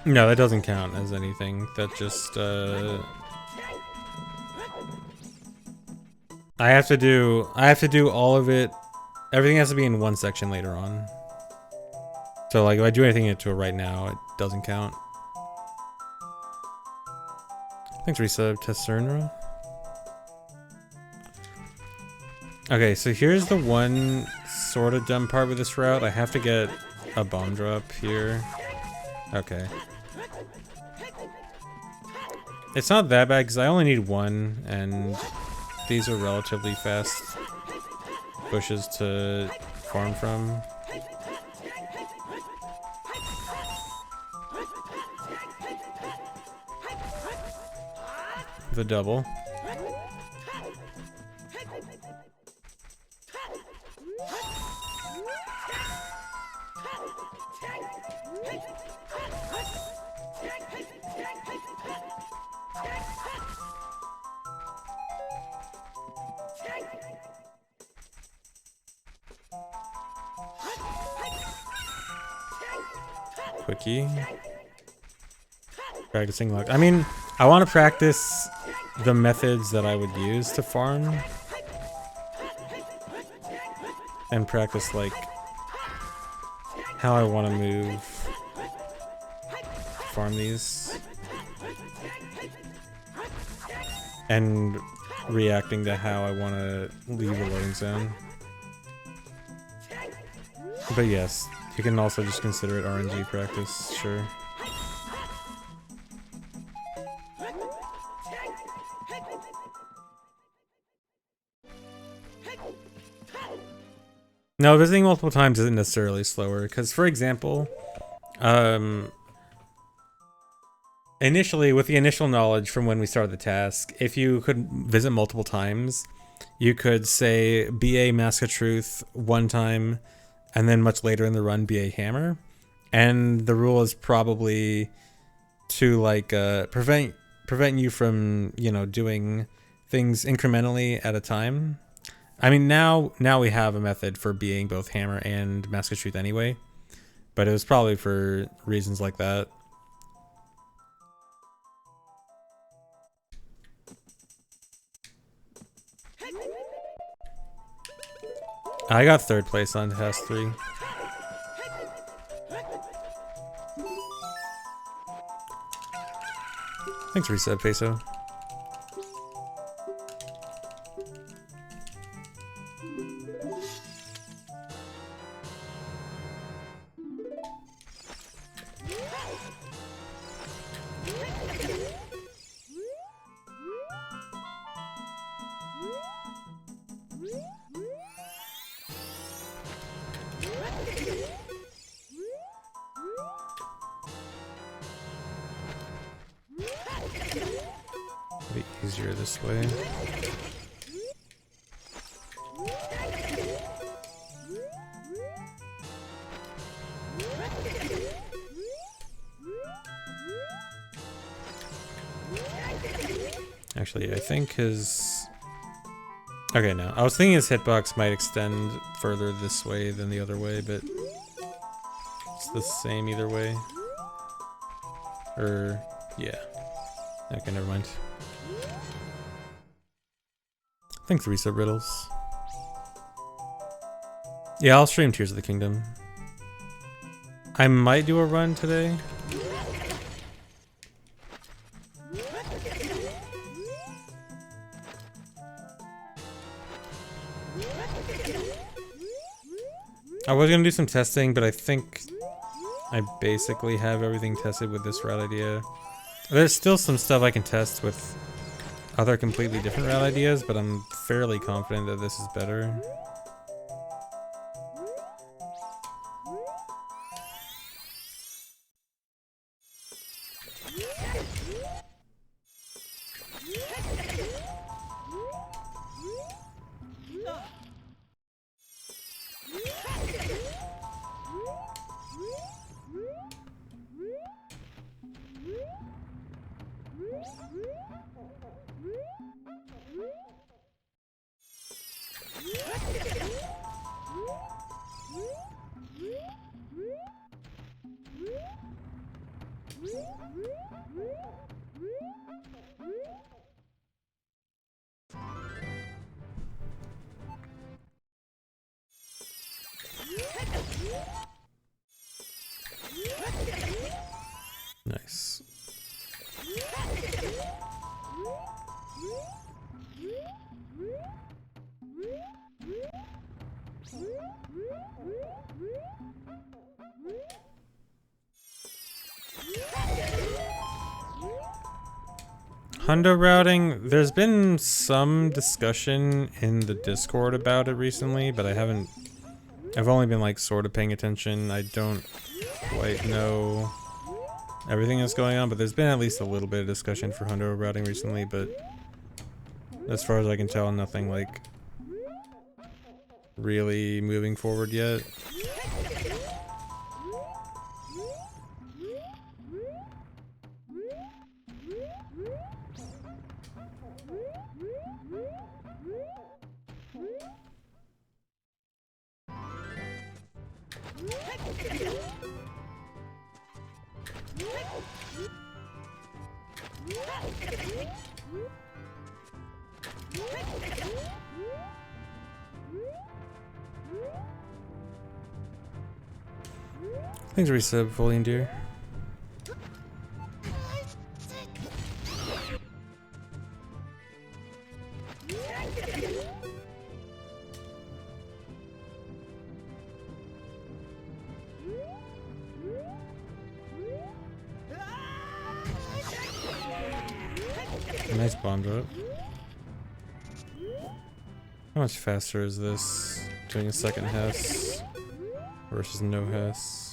No, that doesn't count as anything. That just, I have to do all of it. Everything has to be in one section later on. So like if I do anything into it right now, it doesn't count. Thanks resub, Tessernra. Okay, so here's the one sort of dumb part with this route. I have to get a bomb drop here. Okay. It's not that bad because I only need one, and these are relatively fast bushes to farm from. The double. Quickie. practicing luck. I mean, I want to practice the methods that I would use to farm. And practice, like, how I want to move. Farm these. And reacting to how I want to leave the loading zone. But yes, you can also just consider it RNG practice, sure. No, visiting multiple times isn't necessarily slower, because for example, initially, with the initial knowledge from when we started the task, if you could visit multiple times, you could say BA Mask of Truth one time, and then much later in the run BA Hammer. And the rule is probably to like prevent you from, you know, doing things incrementally at a time. I mean, now we have a method for being both Hammer and Mask of Truth anyway, but it was probably for reasons like that. I got 3rd place on Task 3. Thanks, Reset Peso. Be easier this way. Actually, I think his... Okay, no. I was thinking his hitbox might extend further this way than the other way, but it's the same either way. Or, yeah. Okay, never mind. Thanks, Reset Riddles. Yeah, I'll stream Tears of the Kingdom. I might do a run today. I was gonna do some testing, but I think I basically have everything tested with this route idea. There's still some stuff I can test with other completely different route ideas, but I'm fairly confident that this is better. Nice. Hundo routing, there's been some discussion in the Discord about it recently, but I've only been like sort of paying attention. I don't quite know everything that's going on, but there's been at least a little bit of discussion for Hundo routing recently, but as far as I can tell, nothing like really moving forward yet. Thanks, resub, Folian Deer. Nice bomb drop. How much faster is this? Doing a second Hess versus no Hess.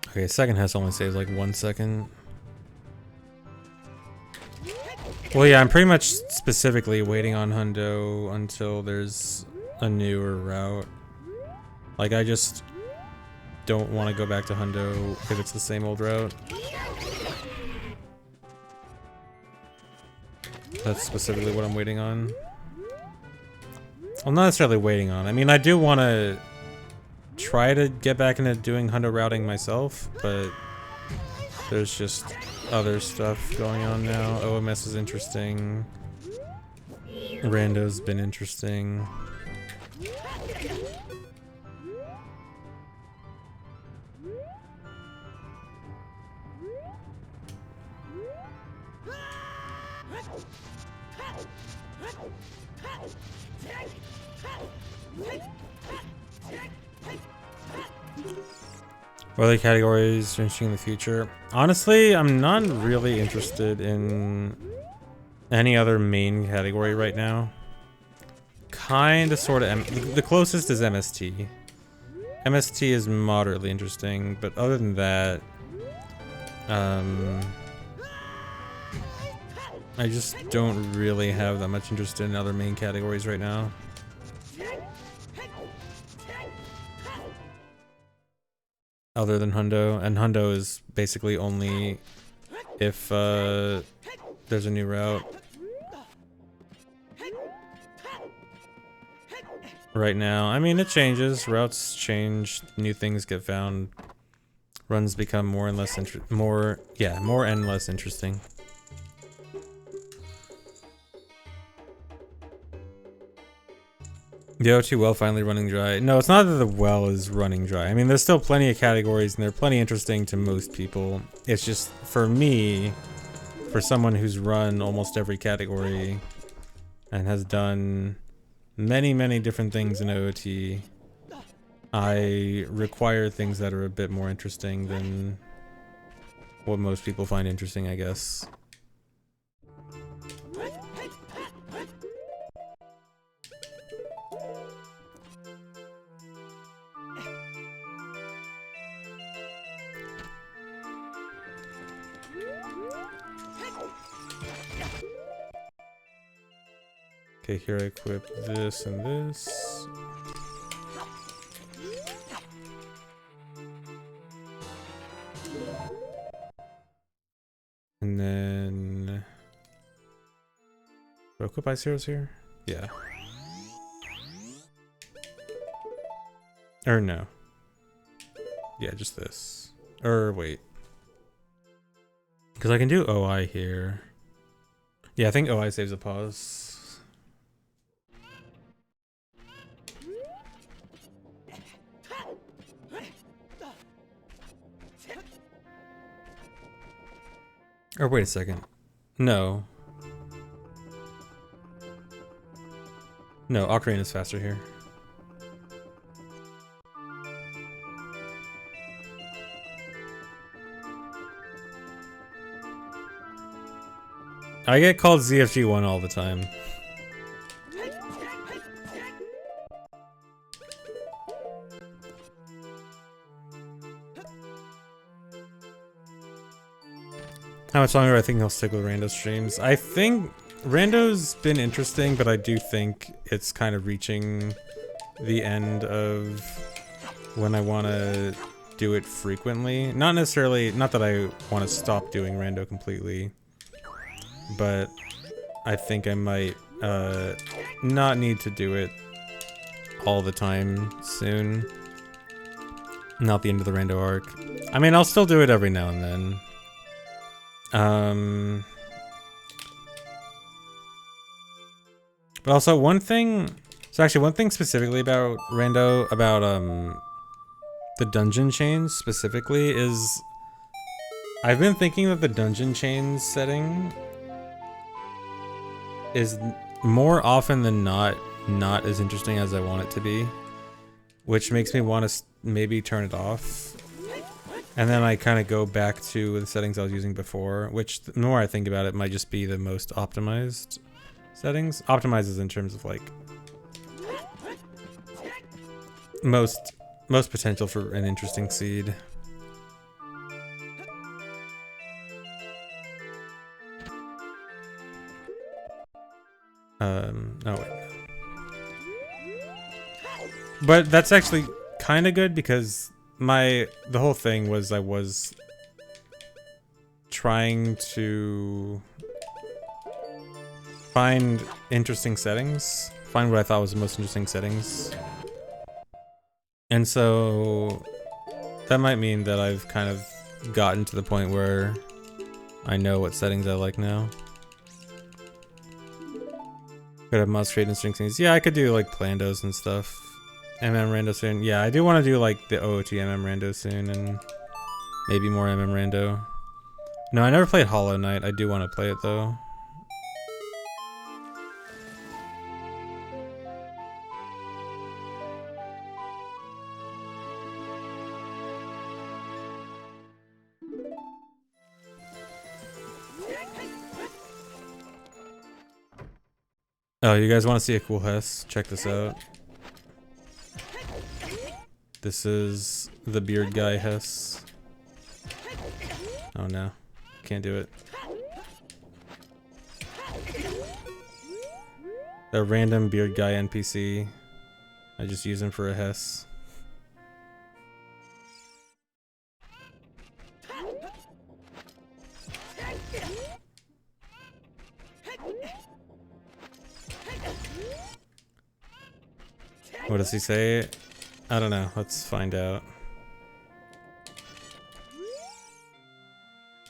Okay, second Hess only saves like 1 second. Well, yeah, I'm pretty much specifically waiting on Hundo until there's a newer route. Like, I just don't want to go back to Hundo if it's the same old route. That's specifically what I'm waiting on. I'm not necessarily waiting on. I mean, I do want to try to get back into doing Hundo routing myself, but there's just other stuff going on now. OMS is interesting. Rando's been interesting. What other categories are interesting in the future? Honestly, I'm not really interested in any other main category right now. Kinda, sorta, the closest is MST. MST is moderately interesting, but other than that, I just don't really have that much interest in other main categories right now. Other than Hundo, and Hundo is basically only if there's a new route. Right now, I mean, it changes. Routes change, new things get found, runs become more and less more and less interesting. The O2 well finally running dry. No, it's not that the well is running dry. I mean, there's still plenty of categories and they're plenty interesting to most people. It's just, for me, for someone who's run almost every category and has done many, many different things in OOT, I require things that are a bit more interesting than what most people find interesting, I guess. Okay, here I equip this and this. And then... do I equip ice heroes here? Yeah. Or no. Yeah, just this. Or wait. Because I can do OI here. Yeah, I think OI saves a pause. Or wait a second. No. No, Ocarina is faster here. I get called ZFG1 all the time. How much longer I think I'll stick with Rando streams? I think Rando's been interesting, but I do think it's kind of reaching the end of when I want to do it frequently. Not necessarily, not that I want to stop doing Rando completely, but I think I might not need to do it all the time soon. Not the end of the rando arc. I mean, I'll still do it every now and then. But also one thing specifically about rando, about the dungeon chains specifically, is I've been thinking that the dungeon chains setting is more often than not as interesting as I want it to be, which makes me want to maybe turn it off. And then I kind of go back to the settings I was using before, which the more I think about it might just be the most optimized settings. Optimizes in terms of like most potential for an interesting seed. Oh wait. But that's actually kind of good because the whole thing was I was trying to find interesting settings, find what I thought was the most interesting settings. And so that might mean that I've kind of gotten to the point where I know what settings I like now. Could have mouse create interesting things. Yeah, I could do like Plandos and stuff. Rando soon. Yeah, I do want to do like the OOT Rando soon and maybe more Rando. No, I never played Hollow Knight. I do want to play it though. Oh, you guys want to see a cool Hess? Check this out. This is the beard guy Hess. Oh no, can't do it. A random beard guy NPC. I just use him for a Hess. What does he say? I don't know. Let's find out.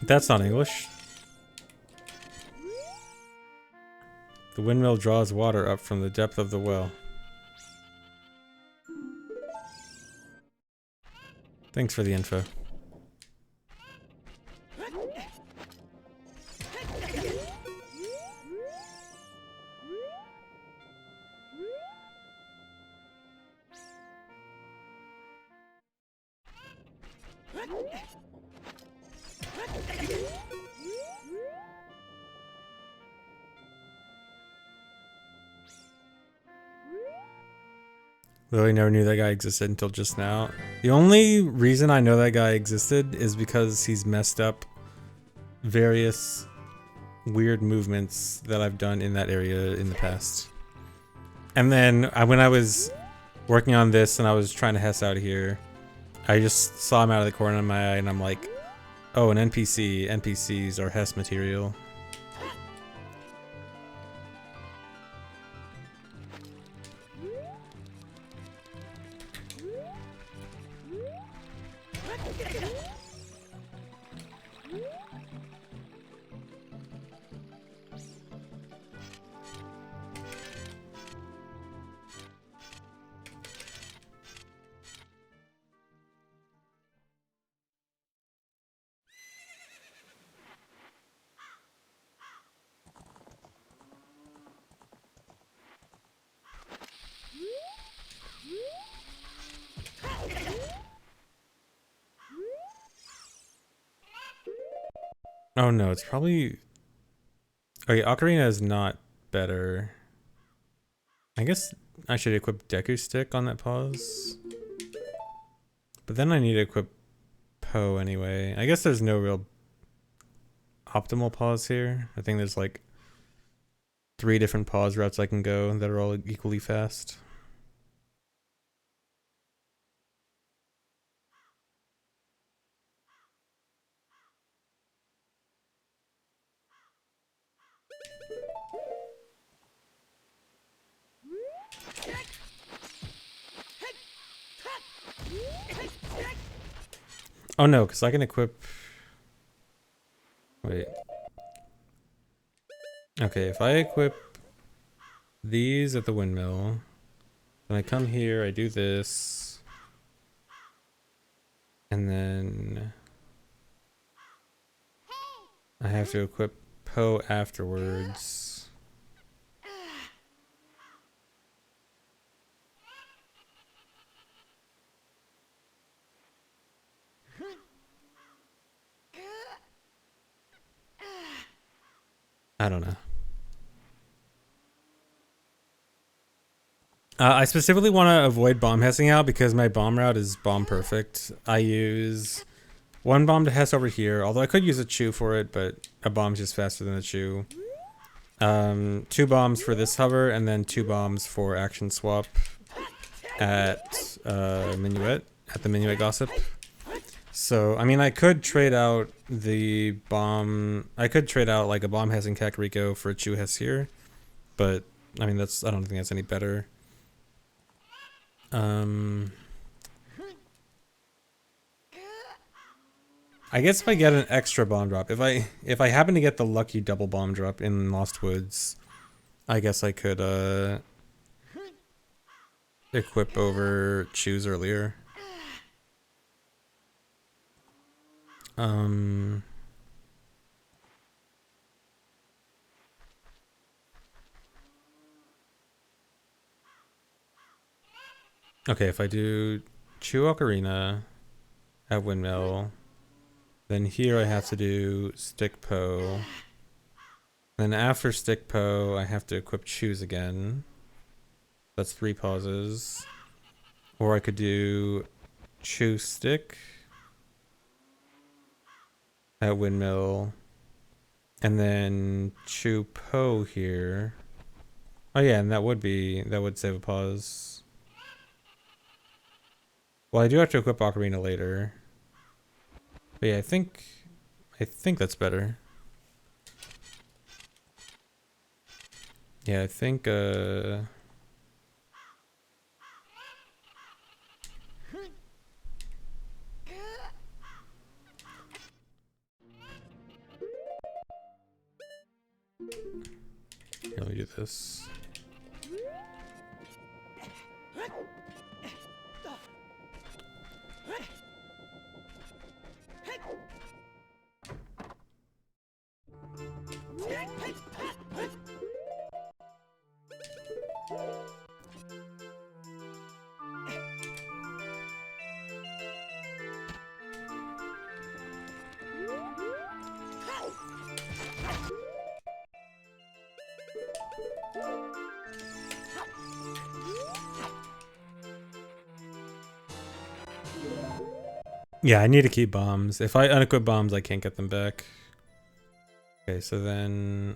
That's not English. The windmill draws water up from the depth of the well. Thanks for the info. Literally never knew that guy existed until just now. The only reason I know that guy existed is because he's messed up various weird movements that I've done in that area in the past. And then when I was working on this and I was trying to Hess out here, I just saw him out of the corner of my eye and I'm like, oh, an NPC. NPCs are Hess material. Oh no, it's probably... Okay, Ocarina is not better. I guess I should equip Deku Stick on that pause. But then I need to equip Poe anyway. I guess there's no real optimal pause here. I think there's like 3 different pause routes I can go that are all equally fast. Oh no, because I can equip... Wait. Okay, if I equip these at the windmill, then I come here, I do this, and then I have to equip Poe afterwards. I don't know. I specifically want to avoid bomb hessing out because my bomb route is bomb perfect. I use one bomb to hess over here, although I could use a chew for it, but a bomb's just faster than a chew. 2 bombs for this hover, and then 2 bombs for action swap at Minuet, at the Minuet Gossip. So, I mean, I could trade out the bomb. I could trade out like a bomb hess in Kakariko for a chew hess here, but I mean, I don't think that's any better. I guess if I get an extra bomb drop, if I happen to get the lucky double bomb drop in Lost Woods, I guess I could equip over choose earlier. Okay, if I do Chew Ocarina at Windmill, then here I have to do Stick Poe. Then after Stick Poe, I have to equip Choose again. That's 3 pauses. Or I could do Chew Stick at Windmill, and then Chew Poe here. Oh yeah, and that would save a pause. Well, I do have to equip Ocarina later. But yeah, I think that's better. Yeah, I think here, let me do this. Yeah, I need to keep bombs. If I unequip bombs, I can't get them back. Okay, so then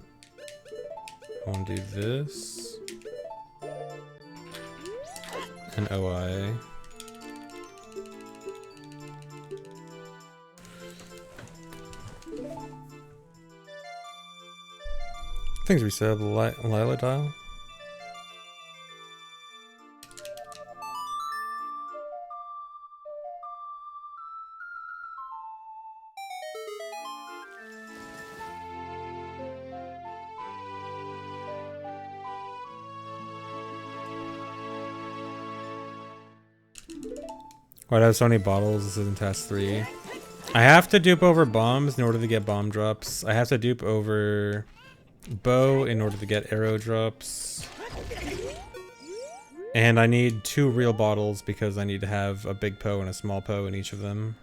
I want to do this. And OI. Things reset Lila dial. Why do I have so many bottles? This is in task 3. I have to dupe over bombs in order to get bomb drops. I have to dupe over bow in order to get arrow drops. And I need 2 real bottles because I need to have a big Poe and a small Poe in each of them.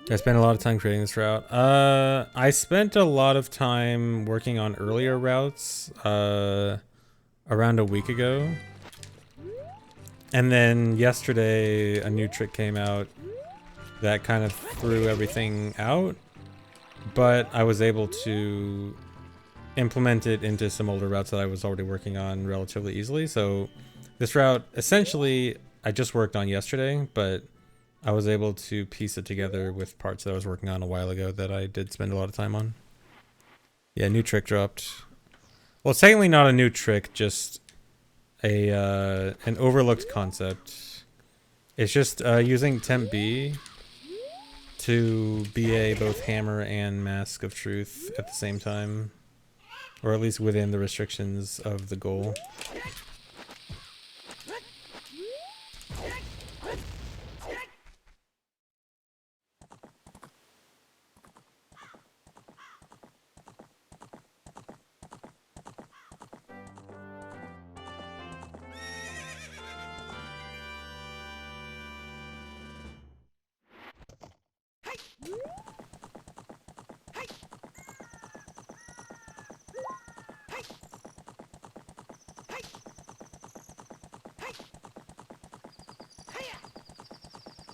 I spent a lot of time creating this route. I spent a lot of time working on earlier routes around a week ago. And then yesterday a new trick came out that kind of threw everything out. But I was able to implement it into some older routes that I was already working on relatively easily. So this route, essentially, I just worked on yesterday, but I was able to piece it together with parts that I was working on a while ago that I did spend a lot of time on. Yeah, new trick dropped. Well, it's technically not a new trick, just an overlooked concept. It's just using temp B to BA both hammer and mask of truth at the same time, or at least within the restrictions of the goal.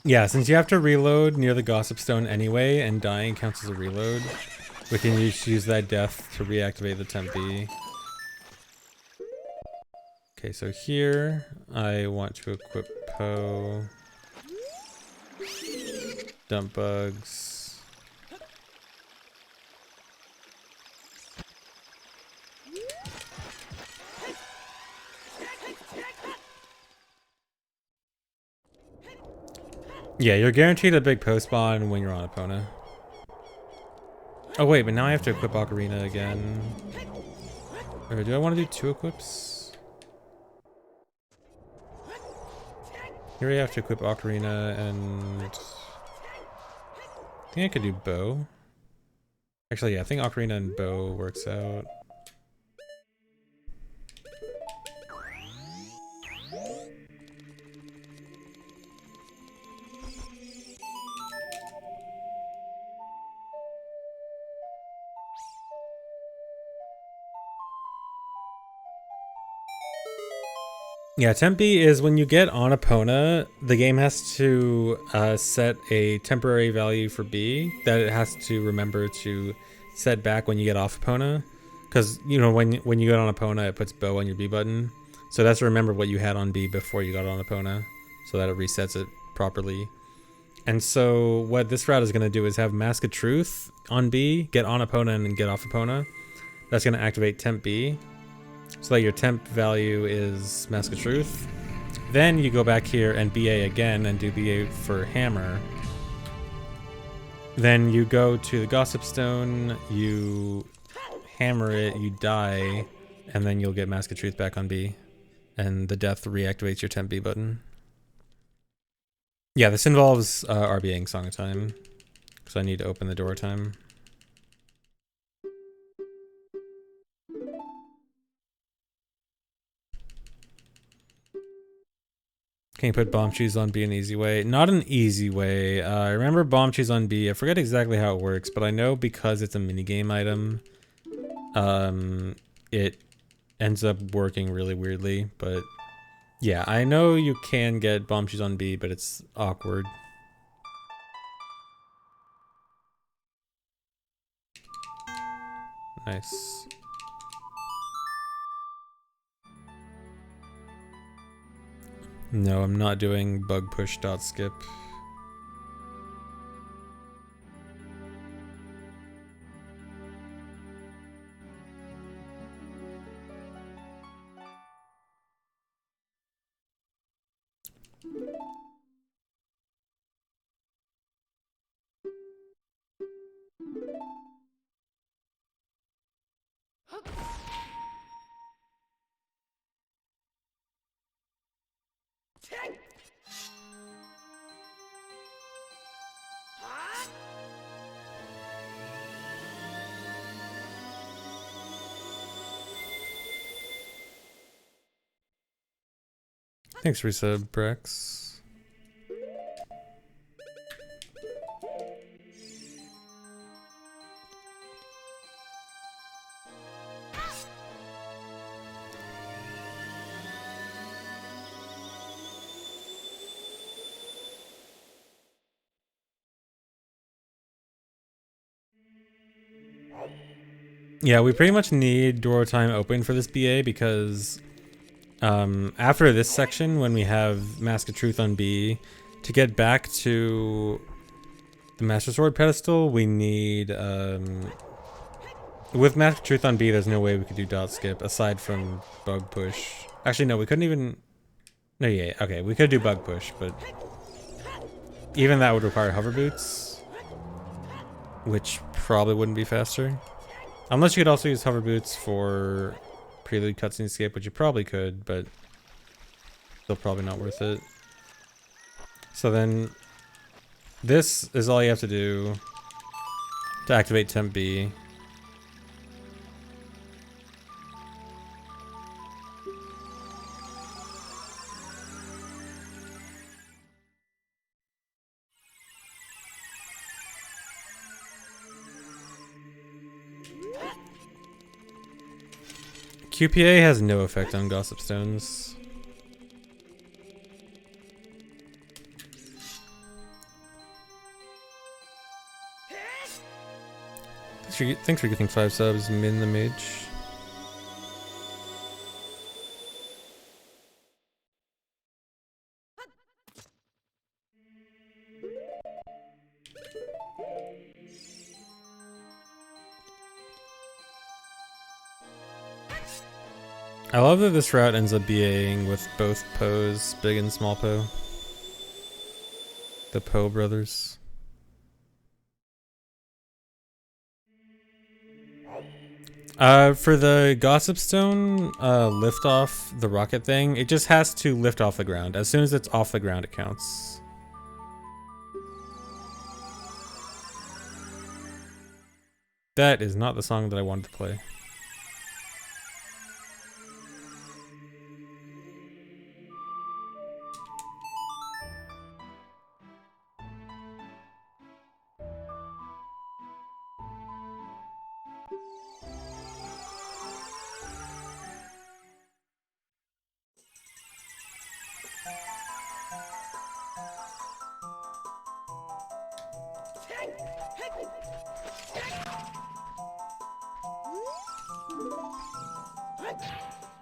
Yeah, since you have to reload near the Gossip Stone anyway, and dying counts as a reload, we can use that death to reactivate the temp B. Okay, so here I want to equip Poe, dump bugs. Yeah, you're guaranteed a big Poe spawn when you're on Epona. Oh wait, but now I have to equip Ocarina again. Or do I want to do 2 equips? Here we have to equip Ocarina and... I think I could do Bow. Actually, yeah, I think Ocarina and Bow works out. Yeah, Tempe is when you get on Epona, the game has to set a temporary value for B that it has to remember to set back when you get off Epona. Because, you know, when you get on Epona, it puts Bow on your B button. So that's to remember what you had on B before you got on Epona, so that it resets it properly. And so what this route is going to do is have Mask of Truth on B, get on Epona, and get off Epona. That's going to activate Temp B, so that your temp value is Mask of Truth. Then you go back here and BA again and do BA for hammer. Then you go to the Gossip Stone, you hammer it, you die, and then you'll get Mask of Truth back on B. And the death reactivates your temp B button. Yeah, this involves RBing Song of Time, because I need to open the door time. Can you put bomb cheese on B an easy way? Not an easy way. I remember bomb cheese on B. I forget exactly how it works, but I know because it's a minigame item, it ends up working really weirdly. But yeah, I know you can get bomb cheese on B, but it's awkward. Nice. No, I'm not doing bug push dot skip. Thanks, resub, Brex. Yeah, we pretty much need door time open for this BA because after this section, when we have Mask of Truth on B, to get back to the Master Sword pedestal, we need with Mask of Truth on B, there's no way we could do dot skip aside from bug push. Actually, no, we couldn't even. No, yeah, okay, we could do bug push, but even that would require hover boots, which probably wouldn't be faster. Unless you could also use hover boots for prelude cutscene escape, which you probably could, but still probably not worth it. So then, this is all you have to do to activate Temp B. QPA has no effect on Gossip Stones. Thanks for getting 5 subs, Min the Mage. I love that this route ends up BAing with both Poes, Big and Small Poe. The Poe brothers. For the Gossip Stone, lift off the rocket thing, it just has to lift off the ground. As soon as it's off the ground, it counts. That is not the song that I wanted to play.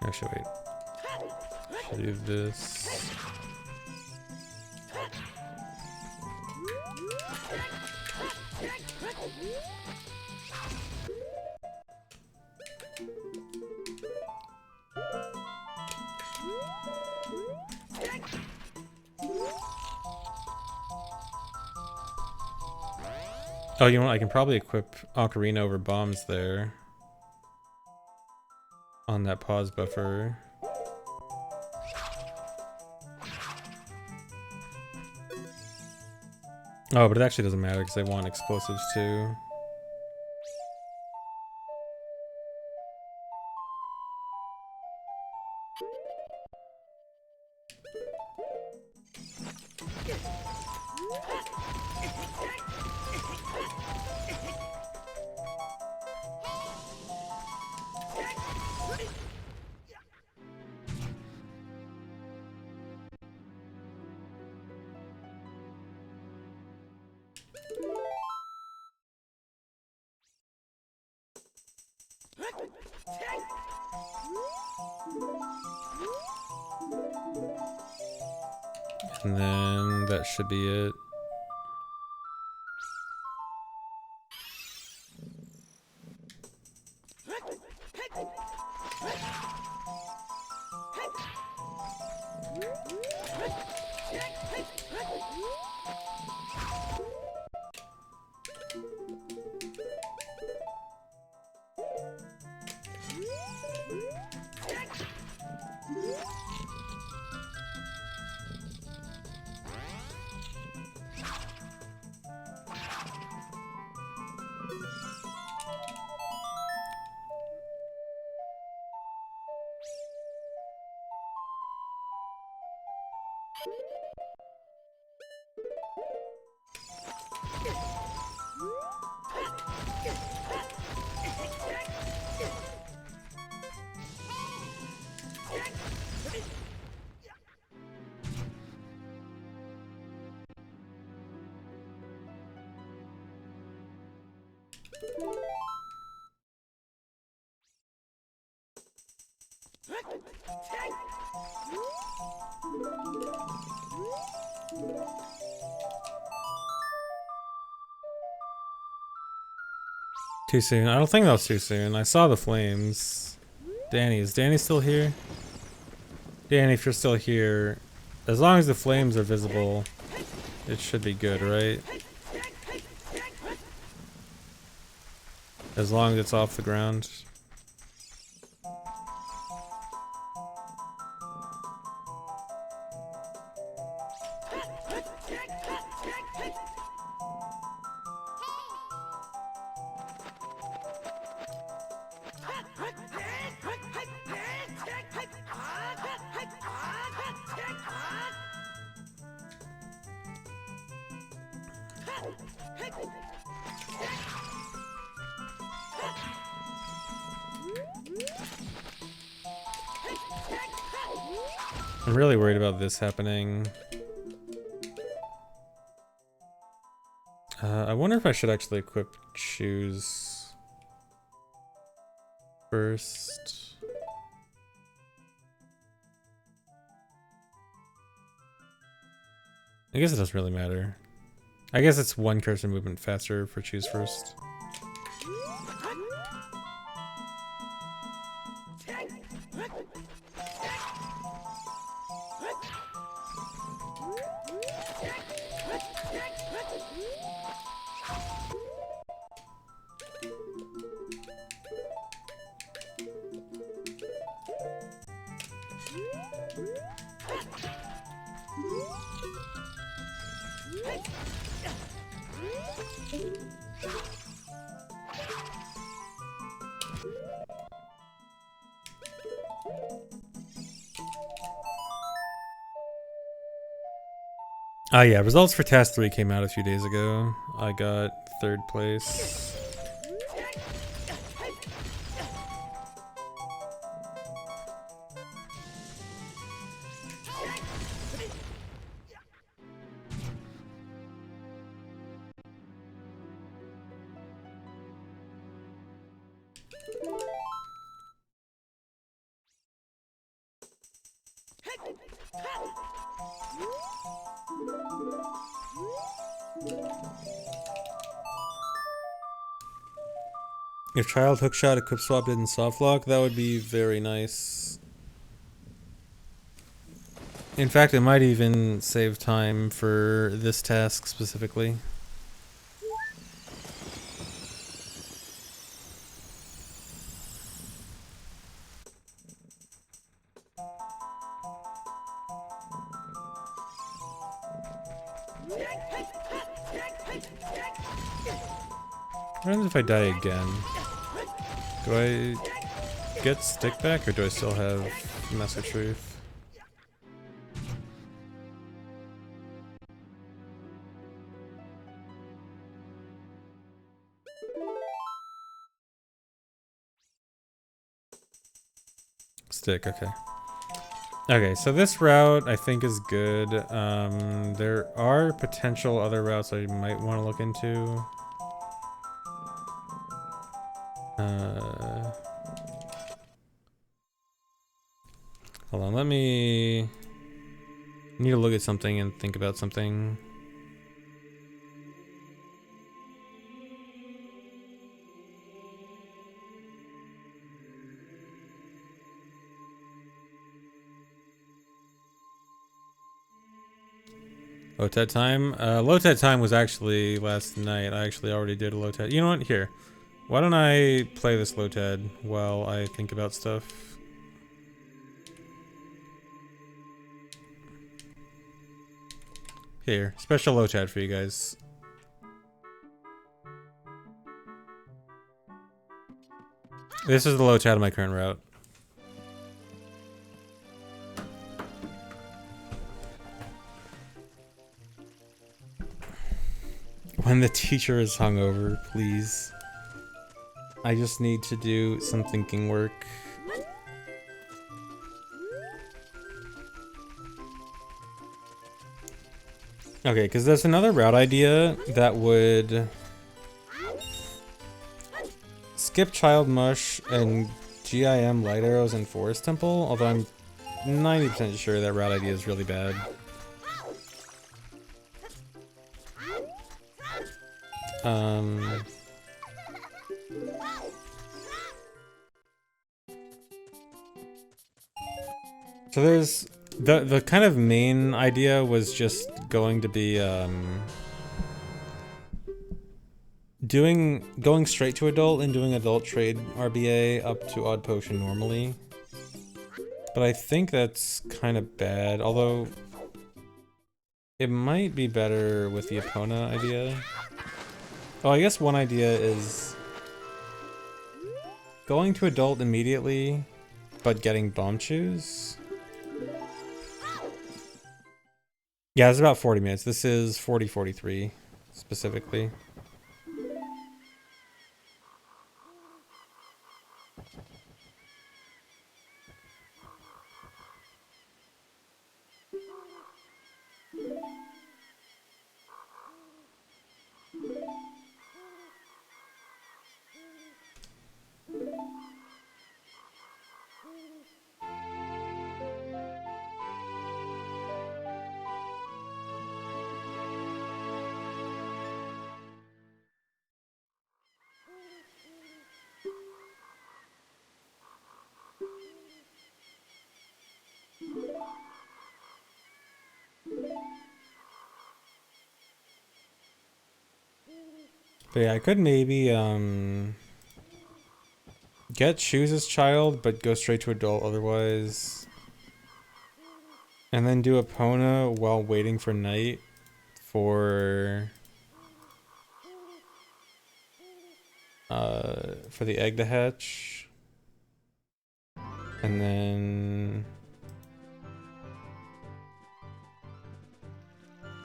Actually, wait. Should do this. Oh, you know what? I can probably equip Ocarina over bombs there. On that pause buffer. Oh, but it actually doesn't matter because I want explosives too. And then that should be it. Too soon? I don't think that was too soon. I saw the flames. Danny, is Danny still here? Danny, if you're still here, as long as the flames are visible, it should be good, right? As long as it's off the ground. I'm really worried about this happening. I wonder if I should actually equip shoes first. I guess it doesn't really matter. I guess it's one cursor movement faster for choose first. Yeah, results for task 3 came out a few days ago. I got 3rd place. If child hookshot equip swap didn't soft lock, that would be very nice. In fact, it might even save time for this task specifically. What happens if I die again? Do I get stick back or do I still have Mask of Truth? Stick, okay. Okay, so this route I think is good. There are potential other routes I might want to look into. Hold on, let me... need to look at something and think about something. Low tide time? Low tide time was actually last night. I actually already did a low tide. You know what? Here. Why don't I play this low tide while I think about stuff? Here. Special low tide for you guys. This is the low tide of my current route. When the teacher is hungover, please. I just need to do some thinking work. Okay, because there's another route idea that would skip Child Mush and GIM light arrows in Forest Temple, although I'm 90% sure that route idea is really bad. So there's the kind of main idea was just going to be going straight to adult and doing adult trade RBA up to odd potion normally. But I think that's kind of bad, although it might be better with the Epona idea. Oh, I guess one idea is going to adult immediately, but getting bomb chews. Yeah, it's about 40 minutes. This is 40-43 specifically. But yeah, I could maybe get choose as child, but go straight to adult otherwise. And then do Epona while waiting for night for the egg to hatch. And then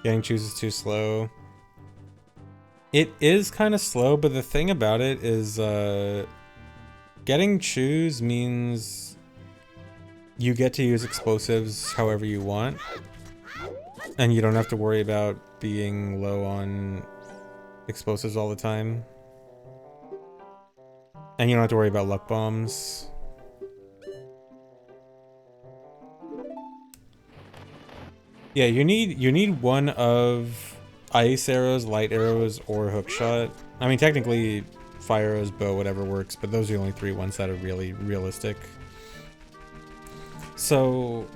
getting choose is too slow. It is kind of slow, but the thing about it is getting choose means you get to use explosives however you want. And you don't have to worry about being low on explosives all the time. And you don't have to worry about luck bombs. Yeah, you need one of ice arrows, light arrows, or hook shot. I mean, technically, fire arrows, bow, whatever works, but those are the only 3 ones that are really realistic. So,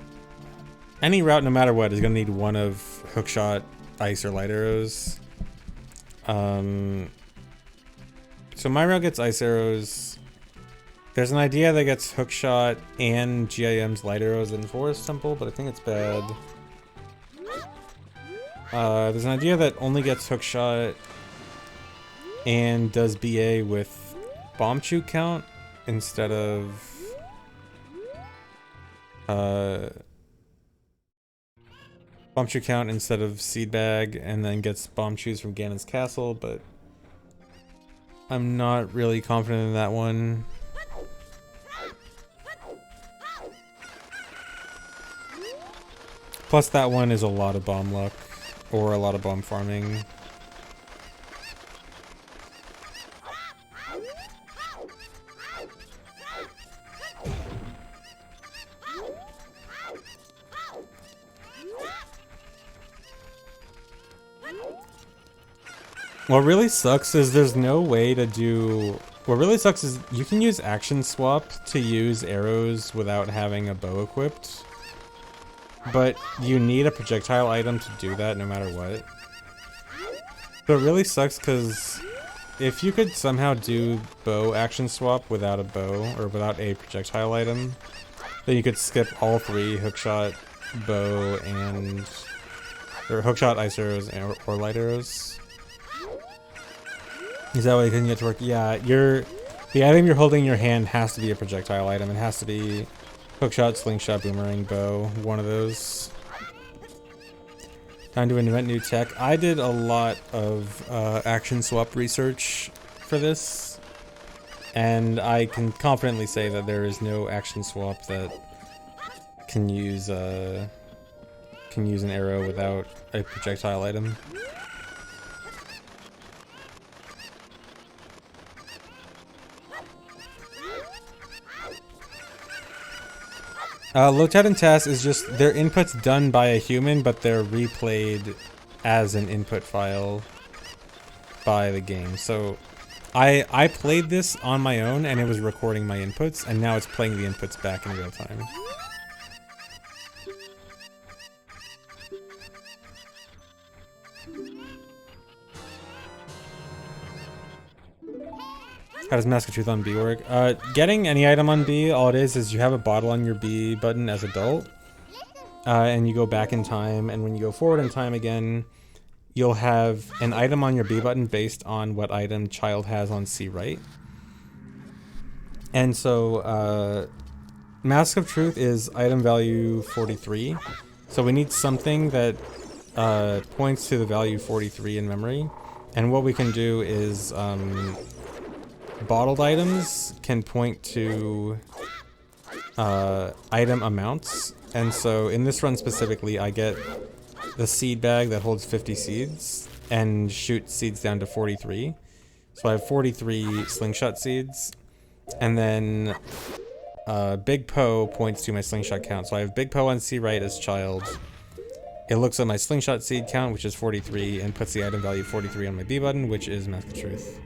any route, no matter what, is gonna need one of hook shot, ice, or light arrows. So my route gets ice arrows. There's an idea that gets hook shot and GIM's light arrows in Forest Temple, but I think it's bad. There's an idea that only gets hook shot and does BA with bomb chew count instead of bomb chew count instead of seed bag, and then gets bomb chews from Ganon's castle, but I'm not really confident in that one. Plus that one is a lot of bomb luck. Or a lot of bomb farming. What really sucks is there's no way to do... What really sucks is you can use action swap to use arrows without having a bow equipped. But you need a projectile item to do that no matter what. So it really sucks because if you could somehow do bow action swap without a bow or without a projectile item, then you could skip all 3 hookshot, bow, and... or hookshot, ice arrows, or light arrows. Is that why you couldn't get to work? Yeah, the item you're holding in your hand has to be a projectile item. It has to be hookshot, slingshot, boomerang, bow, one of those. Time to invent new tech. I did a lot of action swap research for this, and I can confidently say that there is no action swap that can use an arrow without a projectile item. Lotet and TAS is just their inputs done by a human, but they're replayed as an input file by the game. So I played this on my own and it was recording my inputs, and now it's playing the inputs back in real time. How does Mask of Truth on B work? Getting any item on B, all it is you have a bottle on your B button as adult, and you go back in time, and when you go forward in time again, you'll have an item on your B button based on what item child has on C right. And so, Mask of Truth is item value 43. So we need something that points to the value 43 in memory. And what we can do is bottled items can point to item amounts. And so in this run specifically, I get the seed bag that holds 50 seeds and shoot seeds down to 43. So I have 43 slingshot seeds. And then Big Poe points to my slingshot count. So I have Big Poe on C right as child. It looks at my slingshot seed count, which is 43, and puts the item value 43 on my B button, which is Mask of Truth.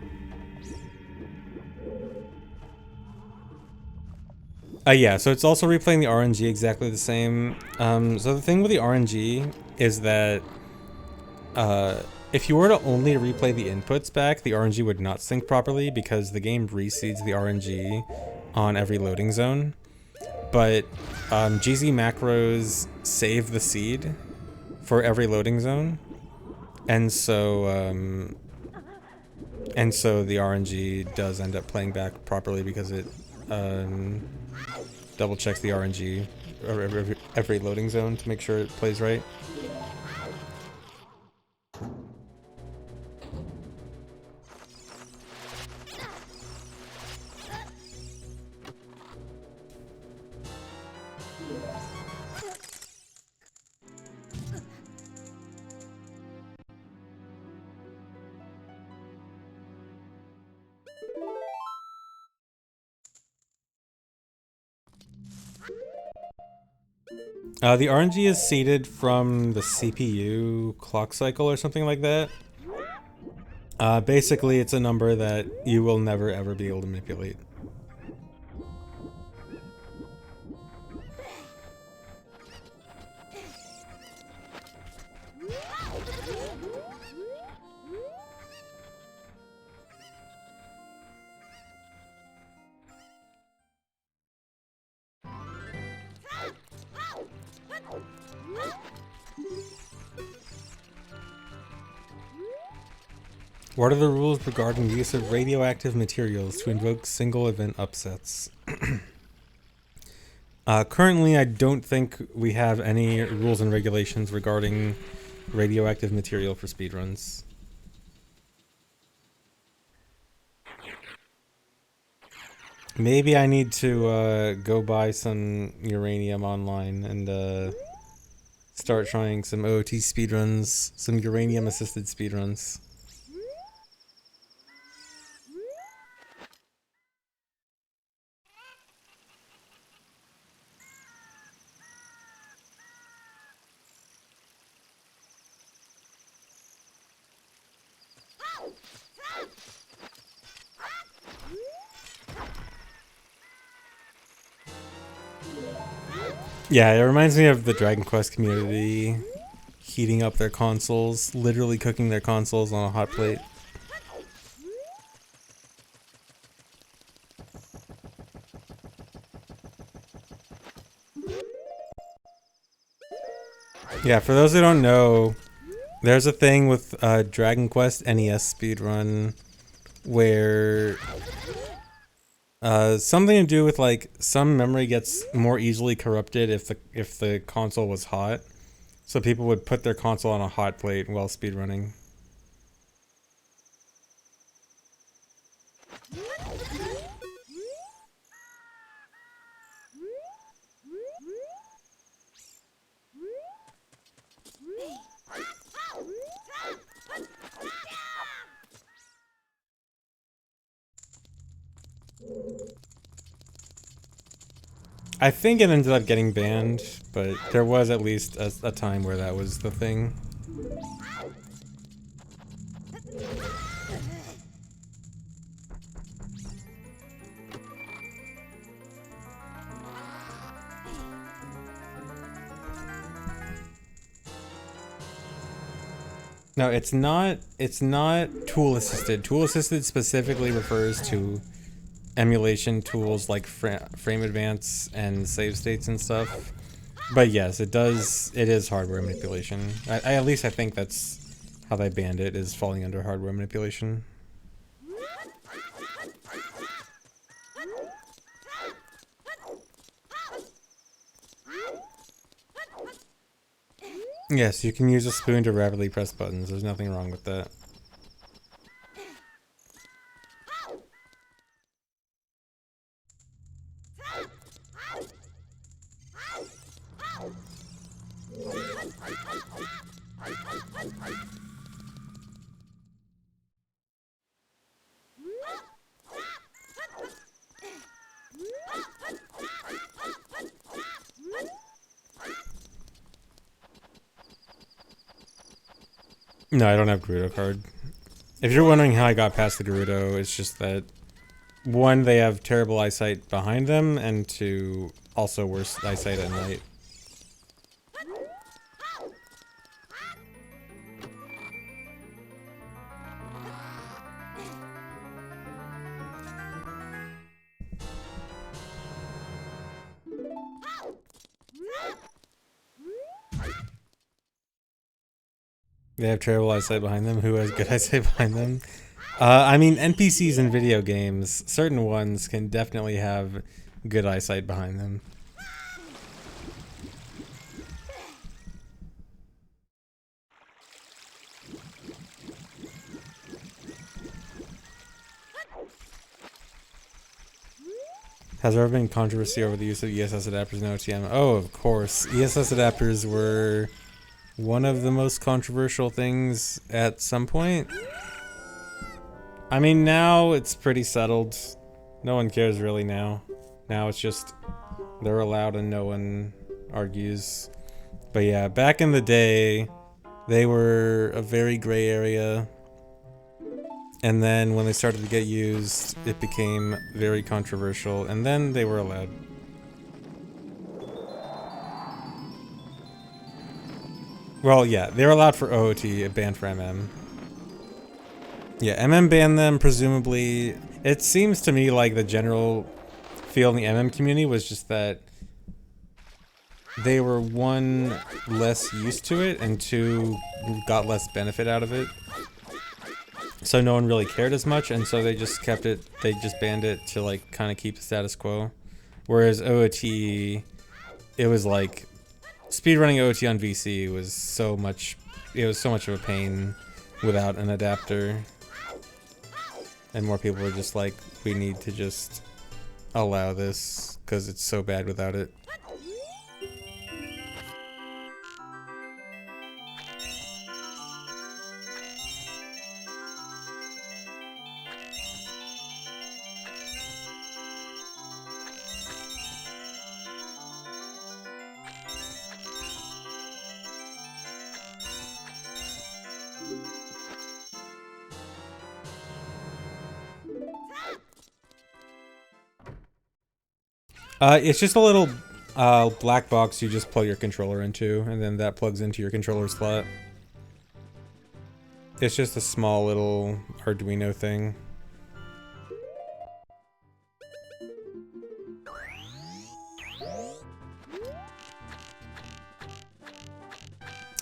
Yeah, so it's also replaying the RNG exactly the same. So the thing with the RNG is that if you were to only replay the inputs back, the RNG would not sync properly because the game reseeds the RNG on every loading zone. But GZ macros save the seed for every loading zone, and so the RNG does end up playing back properly because it double checks the RNG every loading zone to make sure it plays right. The RNG is seeded from the CPU clock cycle or something like that. Basically, it's a number that you will never ever be able to manipulate. What are the rules regarding use of radioactive materials to invoke single event upsets? Currently, I don't think we have any rules and regulations regarding radioactive material for speedruns. Maybe I need to go buy some uranium online and start trying some OOT speedruns, some uranium assisted speedruns. Yeah, it reminds me of the Dragon Quest community heating up their consoles, literally cooking their consoles on a hot plate. Yeah, for those who don't know, there's a thing with Dragon Quest NES speedrun where something to do with like some memory gets more easily corrupted if the console was hot. So people would put their console on a hot plate while speedrunning. I think it ended up getting banned, but there was at least a time where that was the thing. No, it's not. It's not tool assisted. Tool assisted specifically refers to emulation tools like frame advance and save states and stuff. But yes, it does. It is hardware manipulation. At least I think that's how they banned it, is falling under hardware manipulation. Yes, you can use a spoon to rapidly press buttons. There's nothing wrong with that. No, I don't have Gerudo card. If you're wondering how I got past the Gerudo, it's just that, one, they have terrible eyesight behind them, and two, also worse eyesight at night. They have terrible eyesight behind them. Who has good eyesight behind them? I mean, NPCs in video games, certain ones can definitely have good eyesight behind them. Has there ever been controversy over the use of ESS adapters in OTM? Oh, of course. ESS adapters were one of the most controversial things at some point. I mean, now it's pretty settled. No one cares really now. Now it's just they're allowed and no one argues. But yeah, back in the day, they were a very gray area. And then when they started to get used, it became very controversial, and then they were allowed. Well, yeah, they were allowed for OOT, banned for MM. Yeah, MM banned them, presumably. It seems to me like the general feel in the MM community was just that they were, one, less used to it, and two, got less benefit out of it. So no one really cared as much, and so they just kept it, they just banned it to like kind of keep the status quo. Whereas OOT, it was like, speedrunning OOT on VC was so much, it was so much of a pain without an adapter. And more people were just like, we need to just allow this because it's so bad without it. It's just a little black box you just plug your controller into, and then that plugs into your controller slot. It's just a small little Arduino thing.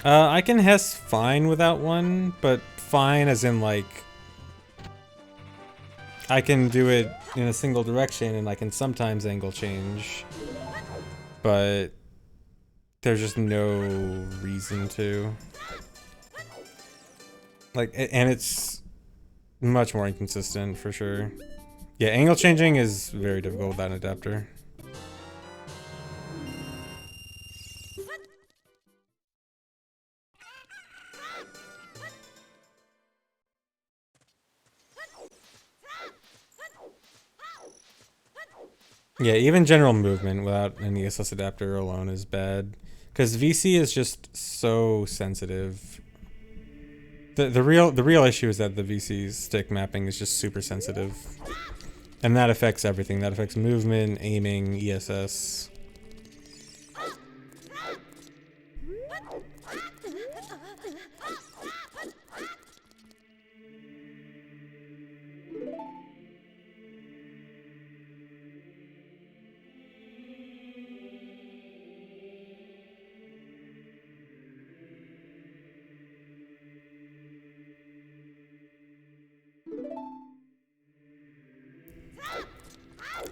I can Hess fine without one, but fine as in like, I can do it in a single direction and I can sometimes angle change, but there's just no reason to. Like, and it's much more inconsistent for sure. Yeah, angle changing is very difficult without an adapter. Yeah, even general movement without an ESS adapter alone is bad. Because VC is just so sensitive. The real issue is that the VC stick mapping is just super sensitive. And that affects everything. That affects movement, aiming, ESS.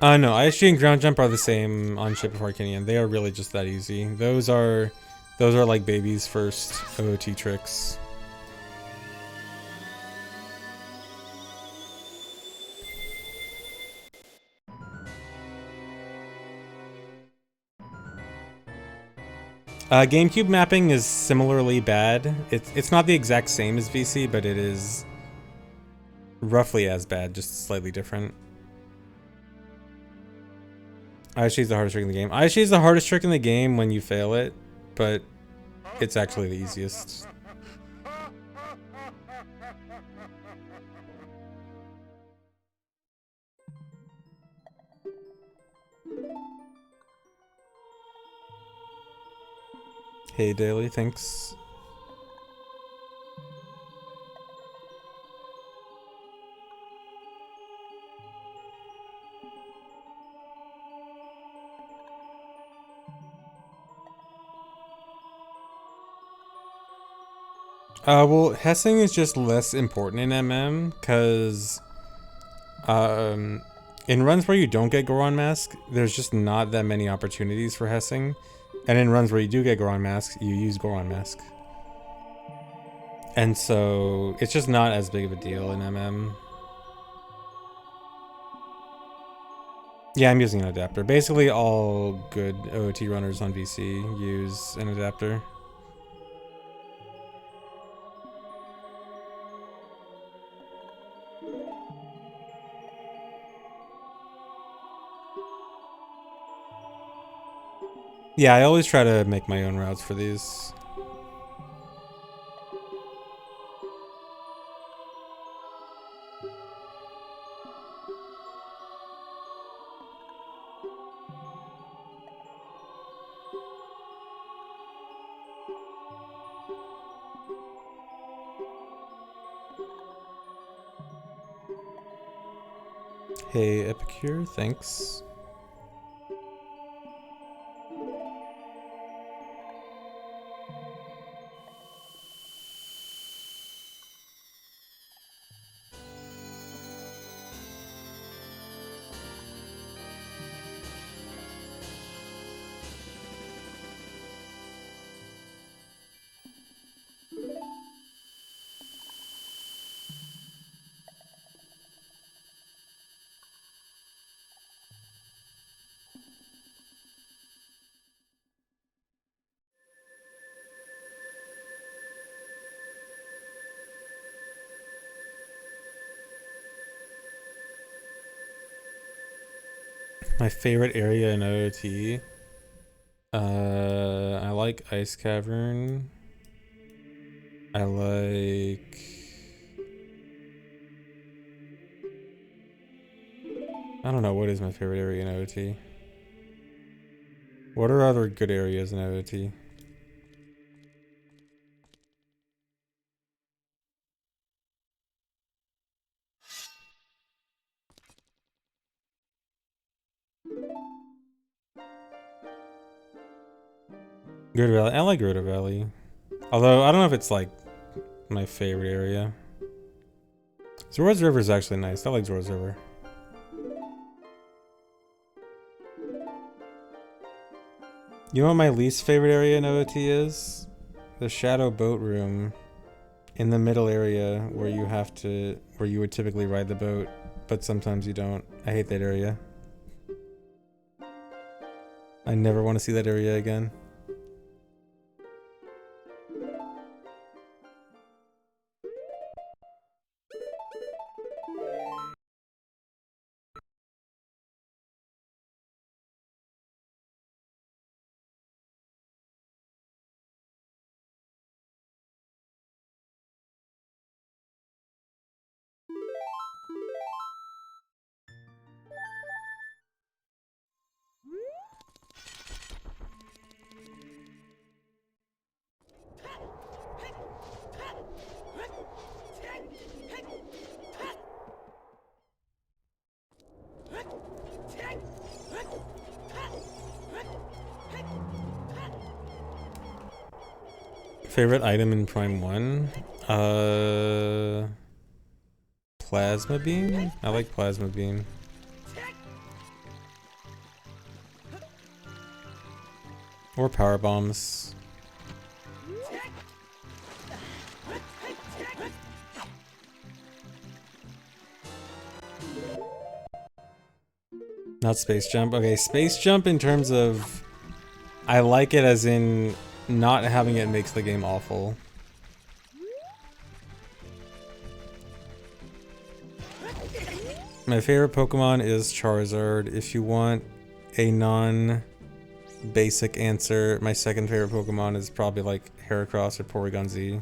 No, ISG and ground jump are the same on Ship of Arcanian. They are really just that easy. Those are like baby's first OOT tricks. GameCube mapping is similarly bad. It's not the exact same as VC, but it is roughly as bad, just slightly different. ISG is the hardest trick in the game. ISG is the hardest trick in the game when you fail it, but it's actually the easiest. Hey Daily, thanks. Well, Hessing is just less important in MM, because in runs where you don't get Goron Mask, there's just not that many opportunities for Hessing. And in runs where you do get Goron Mask, you use Goron Mask. And so, it's just not as big of a deal in MM. Yeah, I'm using an adapter. Basically, all good OOT runners on VC use an adapter. Yeah, I always try to make my own routes for these. Hey, Epicure, thanks. My favorite area in OOT. I like Ice Cavern. I like... I don't know, what is my favorite area in OOT? What are other good areas in OOT? Greater Valley. I like Greater Valley. Although, I don't know if it's like my favorite area. Zora's River is actually nice. I like Zora's River. You know what my least favorite area in OOT is? The Shadow Boat Room. In the middle area where you would typically ride the boat, but sometimes you don't. I hate that area. I never want to see that area again. Favorite item in Prime 1? Plasma Beam? I like Plasma Beam. Or Power Bombs. Not Space Jump. Okay, Space Jump in terms of... I like it as in not having it makes the game awful. My favorite Pokemon is Charizard. If you want a non-basic answer, my second favorite Pokemon is probably like Heracross or Porygon Z.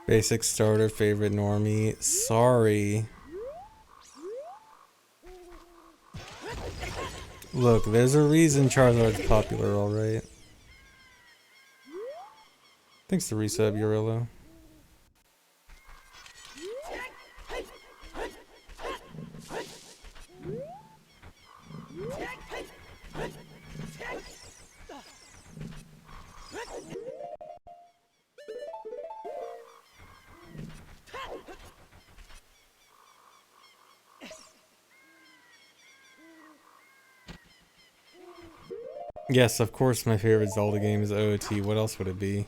Basic starter, favorite normie. Sorry. Look, there's a reason Charizard's popular, alright. Thanks to resub, Urilla. Yes, of course my favorite Zelda game is OOT. What else would it be?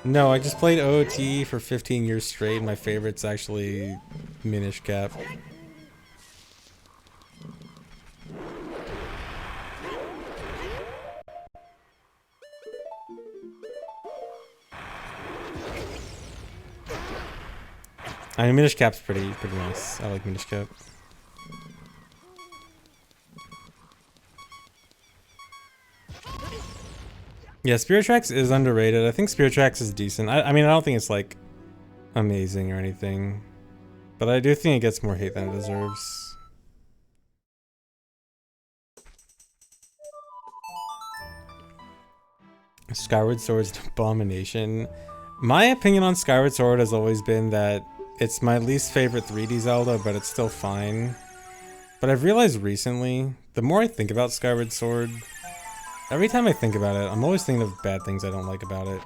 No, I just played OOT for 15 years straight and my favorite's actually Minish Cap. I mean, Minish Cap's pretty nice. I like Minish Cap. Yeah, Spirit Tracks is underrated. I think Spirit Tracks is decent. I mean, I don't think it's like amazing or anything, but I do think it gets more hate than it deserves. Skyward Sword's abomination. My opinion on Skyward Sword has always been that it's my least favorite 3D Zelda, but it's still fine. But I've realized recently, the more I think about Skyward Sword, every time I think about it, I'm always thinking of bad things I don't like about it.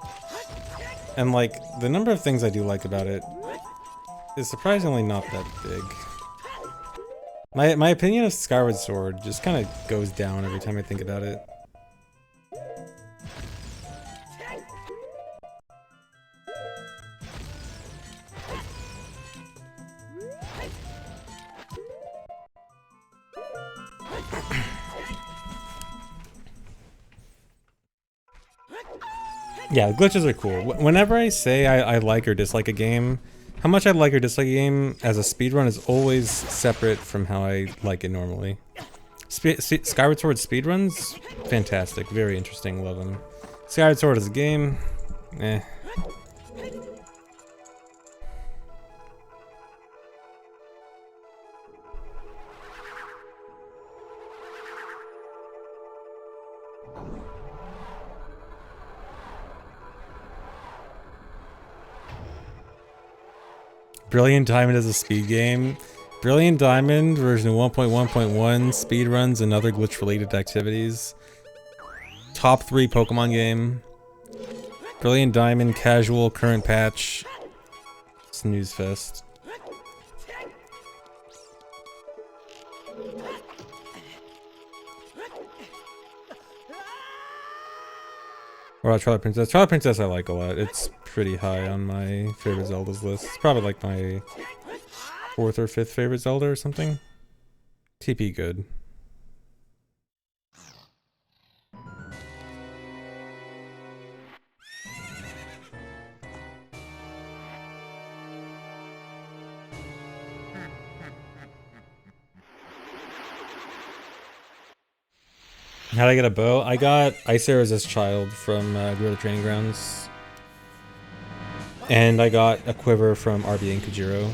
And like, the number of things I do like about it is surprisingly not that big. My opinion of Skyward Sword just kind of goes down every time I think about it. Yeah, glitches are cool. Whenever I say I like or dislike a game, how much I like or dislike a game as a speedrun is always separate from how I like it normally. Skyward Sword speedruns? Fantastic. Very interesting. Love them. Skyward Sword as a game? Eh. Brilliant Diamond is a speed game. Brilliant Diamond version 1.1.1 speedruns and other glitch-related activities. Top 3 Pokemon game. Brilliant Diamond casual current patch. Snooze fest. Or Twilight Princess. Twilight Princess I like a lot. It's pretty high on my favorite Zeldas list. It's probably like my 4th or 5th favorite Zelda or something. TP good. How'd I get a bow? I got Ice Arrows as child from Guerrilla Training Grounds. And I got a quiver from RB and Kujiro.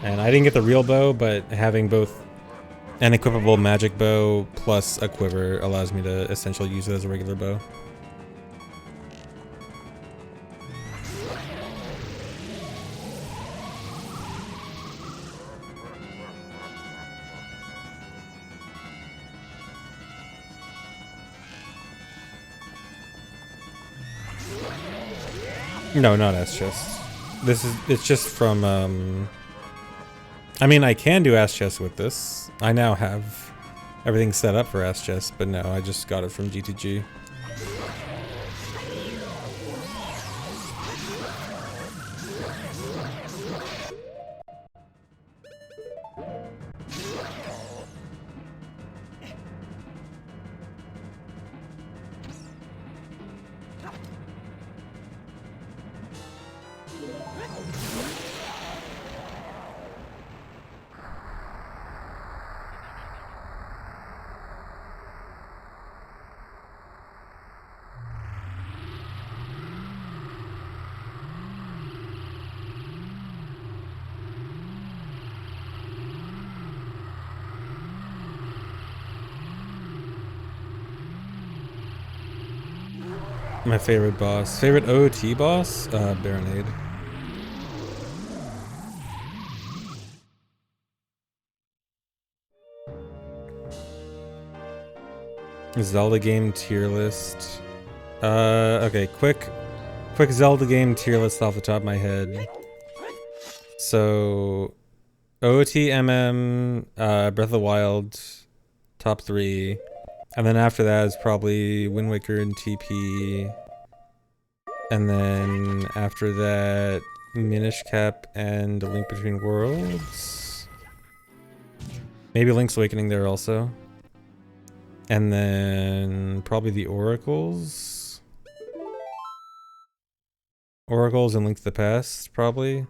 And I didn't get the real bow, but having both an equipable magic bow plus a quiver allows me to essentially use it as a regular bow. No, not S chest. It's just from, I mean, I can do ass chest with this. I now have everything set up for ass chest, but no, I just got it from GTG. My favorite boss. Favorite OOT boss? Baronade. Zelda game tier list. Okay, quick Zelda game tier list off the top of my head. So, OOT, MM, Breath of the Wild, top 3. And then after that is probably Wind Waker and TP. And then after that, Minish Cap and A Link Between Worlds. Maybe Link's Awakening there also. And then probably the Oracles. Oracles and Link to the Past, probably.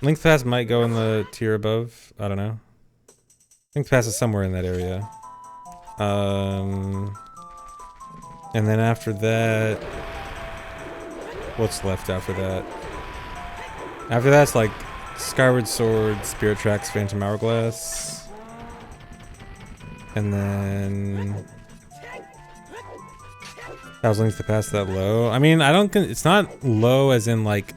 Link to the Past might go in the tier above. I don't know. Link to the Past is somewhere in that area. And then after that, what's left after that? After that's like Skyward Sword, Spirit Tracks, Phantom Hourglass. And then that was Link to the Past that low. I mean, I don't think it's not low as in like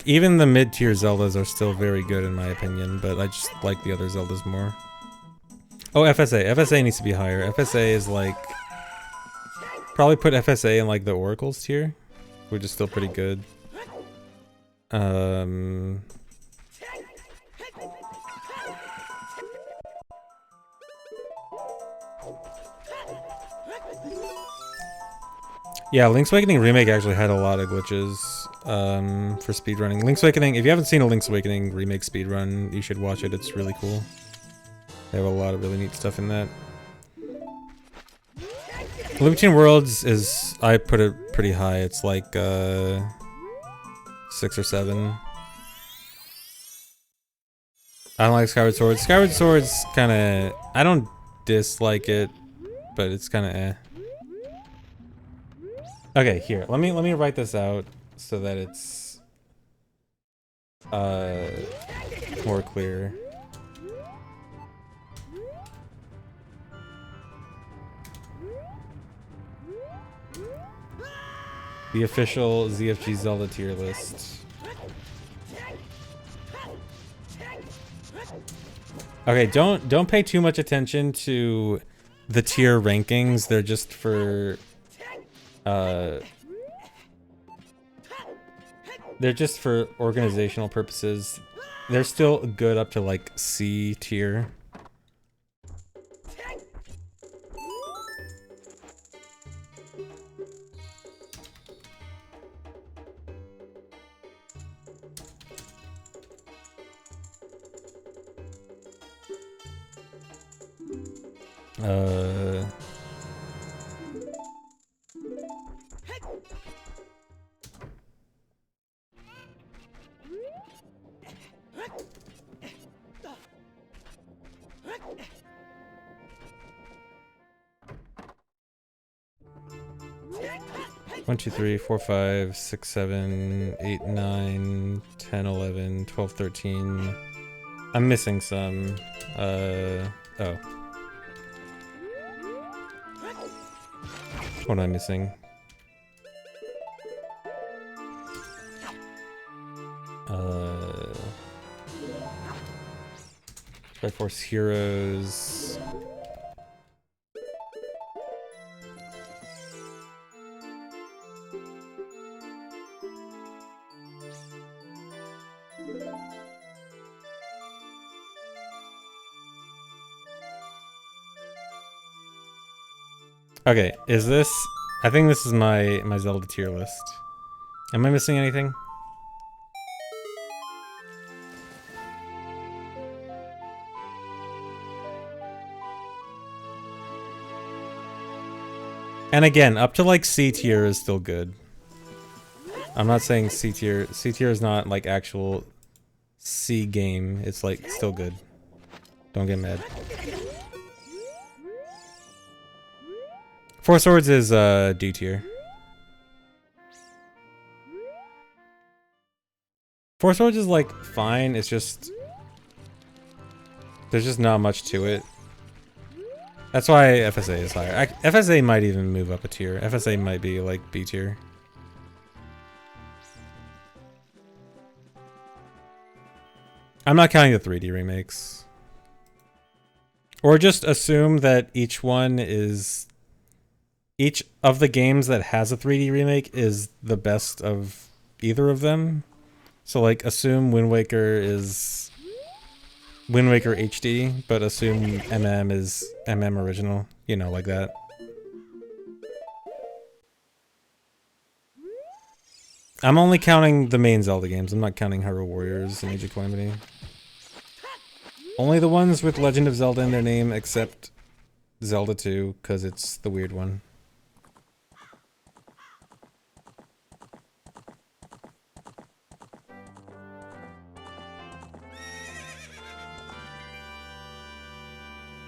even the mid-tier Zeldas are still very good in my opinion, but I just like the other Zeldas more. Oh, FSA. FSA needs to be higher. FSA is like... Probably put FSA in like the Oracles tier, which is still pretty good. Yeah, Link's Awakening Remake actually had a lot of glitches for speedrunning. Link's Awakening, if you haven't seen a Link's Awakening Remake speedrun, you should watch it. It's really cool. They have a lot of really neat stuff in that. Link Between Worlds is, I put it pretty high. It's like 6 or 7. I don't like Skyward Sword. Skyward Sword's kind of, I don't dislike it, but it's kind of eh. Okay, here. Let me write this out so that it's more clear. The official ZFG Zelda tier list. Okay, don't pay too much attention to the tier rankings. They're just for organizational purposes. They're still good up to like C tier. 1, 2, 3, 4, 5, 6, 7, 8, 9, 10, 11, 12, 13. I'm missing some. Oh. What am I missing? Triforce Heroes. Okay, is this... I think this is my Zelda tier list. Am I missing anything? And again, up to like C tier is still good. I'm not saying C tier. C tier is not like actual C game. It's like still good. Don't get mad. Four Swords is D tier. Four Swords is like fine. It's just there's just not much to it. That's why FSA is higher. FSA might even move up a tier. FSA might be like B tier. I'm not counting the 3D remakes. Or just assume that each of the games that has a 3D remake is the best of either of them. So like assume Wind Waker is Wind Waker HD, but assume MM is MM original, you know, like that. I'm only counting the main Zelda games. I'm not counting Hyrule Warriors and Age of Calamity. Only the ones with Legend of Zelda in their name, except Zelda 2, because it's the weird one.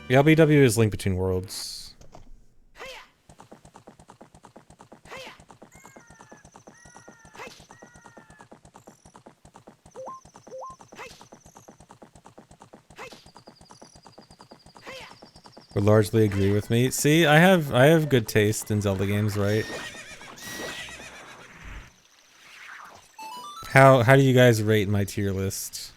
The LBW is Link Between Worlds. Would largely agree with me. See, I have good taste in Zelda games, right? How do you guys rate my tier list?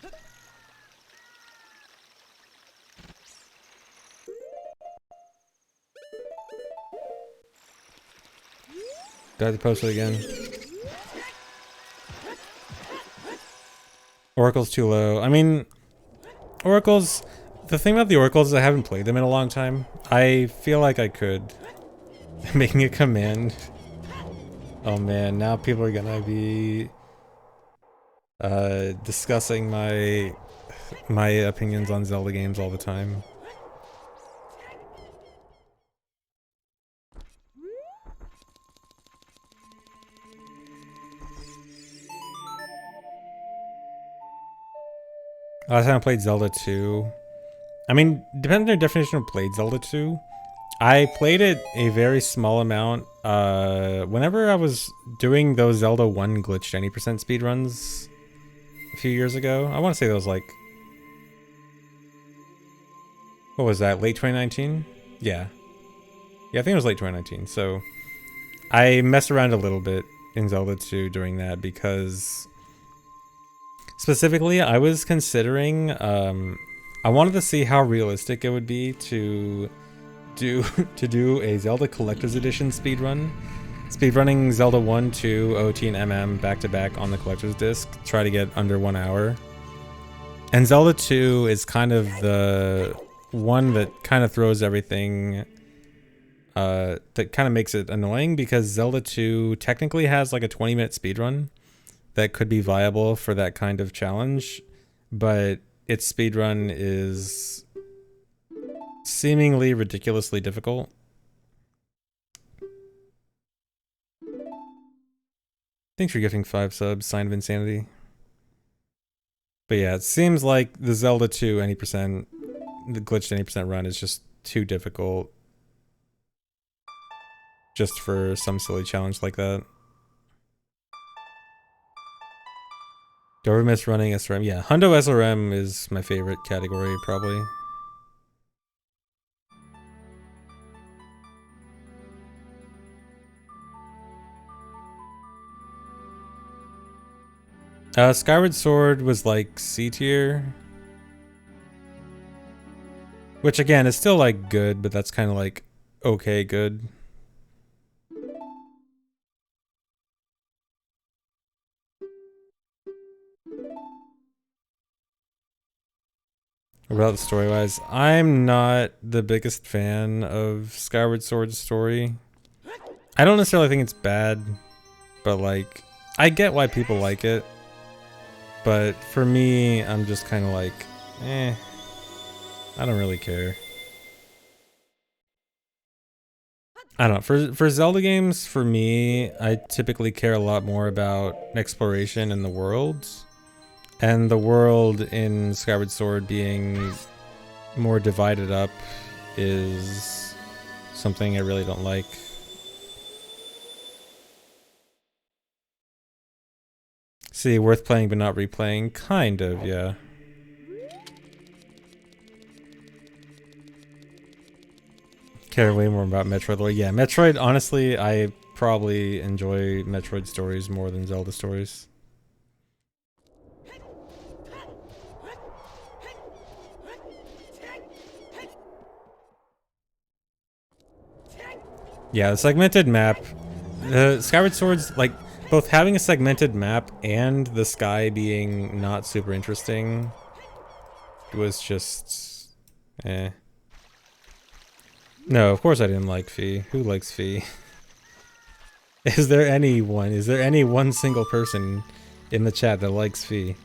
Do I have to post it again? Oracle's too low. I mean, Oracle's... The thing about the Oracles is I haven't played them in a long time. I feel like I could. Making a command. Oh man, now people are gonna be... discussing my opinions on Zelda games all the time. Last time I played Zelda 2. I mean, depending on your definition of played Zelda 2, I played it a very small amount. Whenever I was doing those Zelda 1 glitched 90% speedruns a few years ago, I want to say that was like... What was that, late 2019? Yeah. Yeah, I think it was late 2019, so... I messed around a little bit in Zelda 2 during that because... Specifically, I was considering, I wanted to see how realistic it would be to do a Zelda Collector's Edition speedrun. Speedrunning Zelda 1, 2, OT, and MM back to back on the Collector's Disc, try to get under 1 hour. And Zelda 2 is kind of the one that kind of throws everything, that kind of makes it annoying because Zelda 2 technically has like a 20-minute speedrun that could be viable for that kind of challenge, but its speedrun is seemingly ridiculously difficult. Thanks for gifting 5 subs, Sign of Insanity. But yeah, it seems like the Zelda 2 90%, the glitched 90% run is just too difficult. just for some silly challenge like that. Do I ever miss running SRM? Yeah, Hundo SRM is my favorite category, probably. Skyward Sword was like C tier. Which again is still like good, but that's kind of like okay good. About story-wise, I'm not the biggest fan of Skyward Sword's story. I don't necessarily think it's bad, but like, I get why people like it. But for me, I'm just kind of like, I don't really care. I don't know, for Zelda games, for me, I typically care a lot more about exploration in the world. And the world in Skyward Sword being more divided up is something I really don't like. See, worth playing but not replaying? Kind of, yeah. Care way more about Metroid lore. Yeah, Metroid, honestly, I probably enjoy Metroid stories more than Zelda stories. Yeah, the segmented map. The Skyward Sword's, like, both having a segmented map and the sky being not super interesting was just... eh. No, of course I didn't like Fee. Who likes Fee? Is there any one single person in the chat that likes Fee?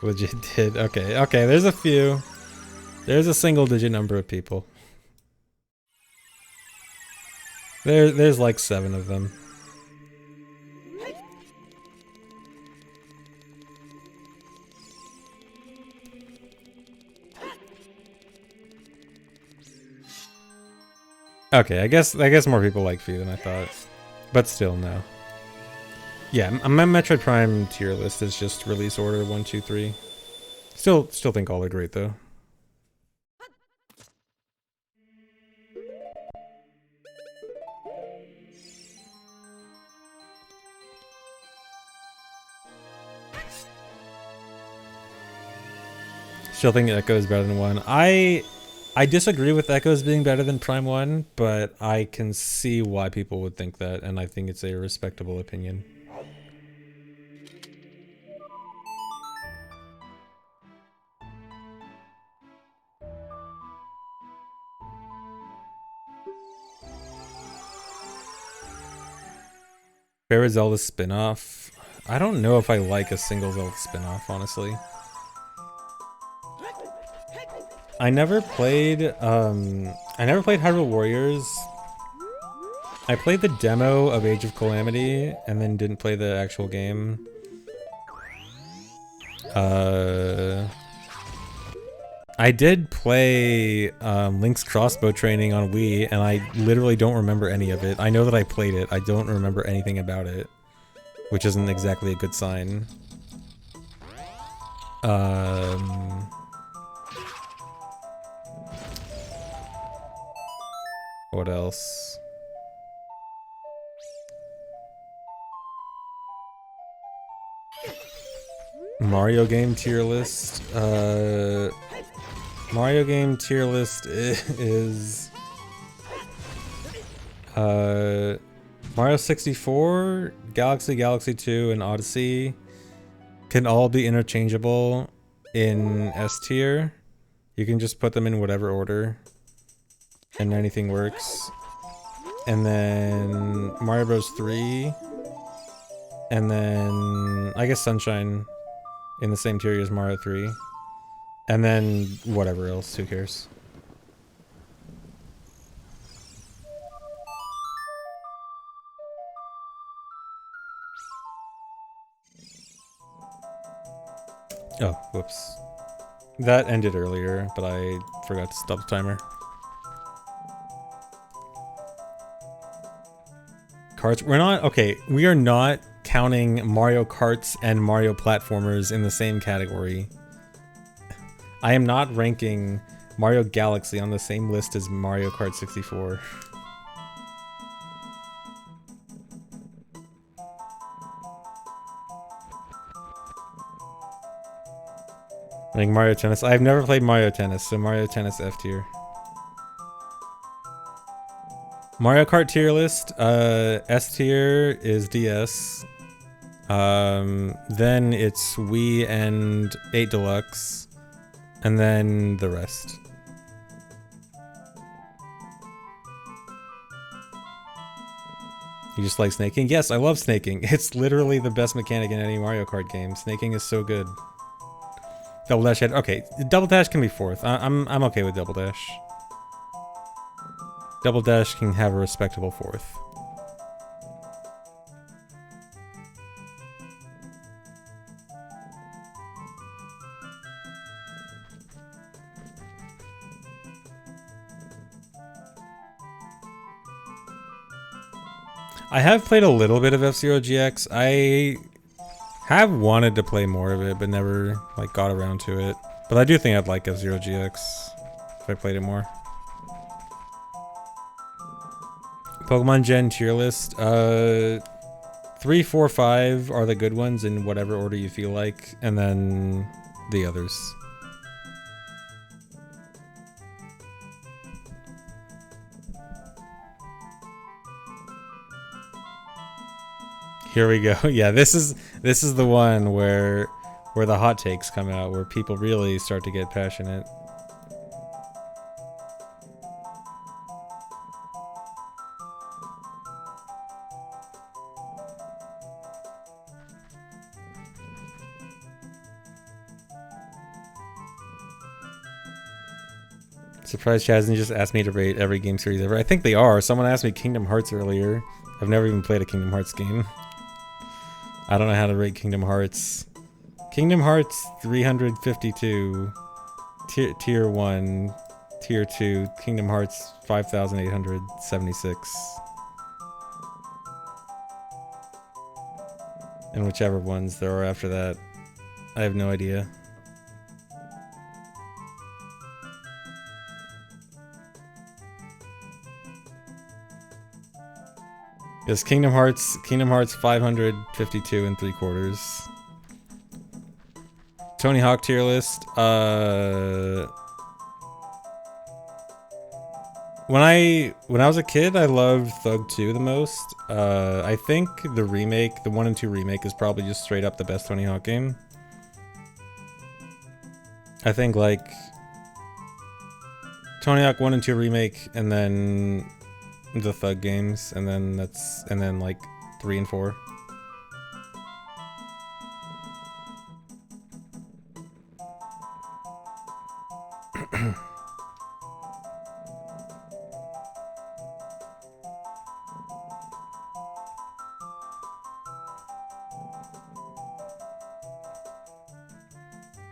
Legit did. Okay, okay, there's a few. There's a single digit number of people. There's like 7 of them. Okay, I guess more people like Fee than I thought. But still, no. Yeah, my Metroid Prime tier list is just release order 1, 2, 3. Still think all are great though. Still think Echo is better than 1. I disagree with Echoes being better than Prime 1, but I can see why people would think that, and I think it's a respectable opinion. Favorite Zelda spin-off? I don't know if I like a single Zelda spin-off, honestly. I never played Hyrule Warriors. I played the demo of Age of Calamity and then didn't play the actual game. I did play Link's Crossbow Training on Wii, and I literally don't remember any of it. I know that I played it, I don't remember anything about it, which isn't exactly a good sign. What else? Mario game tier list. Mario game tier list is Mario 64, Galaxy 2, and Odyssey can all be interchangeable in S tier. You can just put them in whatever order and anything works. And then Mario Bros 3, and then I guess Sunshine in the same tier as Mario 3. And then whatever else, who cares? Oh, whoops. That ended earlier, but I forgot to stop the timer. Karts. We're not okay. We are not counting Mario Karts and Mario platformers in the same category. I am not ranking Mario Galaxy on the same list as Mario Kart 64. I think Mario Tennis. I've never played Mario Tennis, so Mario Tennis F tier. Mario Kart tier list. S tier is DS. Then it's Wii and 8 Deluxe, and then the rest. You just like snaking? Yes, I love snaking. It's literally the best mechanic in any Mario Kart game. Snaking is so good. Double dash head. Okay, double dash can be fourth. I'm okay with double dash. Double dash can have a respectable fourth. I have played a little bit of F-Zero GX. I have wanted to play more of it, but never like got around to it. But I do think I'd like F-Zero GX if I played it more. Pokemon Gen tier list. 3, 4, 5 are the good ones in whatever order you feel like, and then the others. Here we go. Yeah, this is the one where the hot takes come out, where people really start to get passionate. Surprised Chaz hasn't just asked me to rate every game series ever. I think they are. Someone asked me Kingdom Hearts earlier. I've never even played a Kingdom Hearts game. I don't know how to rate Kingdom Hearts. Kingdom Hearts 352. Tier 1. Tier 2. Kingdom Hearts 5876. And whichever ones there are after that. I have no idea. Yes, Kingdom Hearts 552 and 3/4. Tony Hawk tier list. When I was a kid, I loved Thug 2 the most. I think the remake, the 1 and 2 remake, is probably just straight up the best Tony Hawk game. I think like Tony Hawk 1 and 2 remake, and then the Thug games, and then like 3 and 4.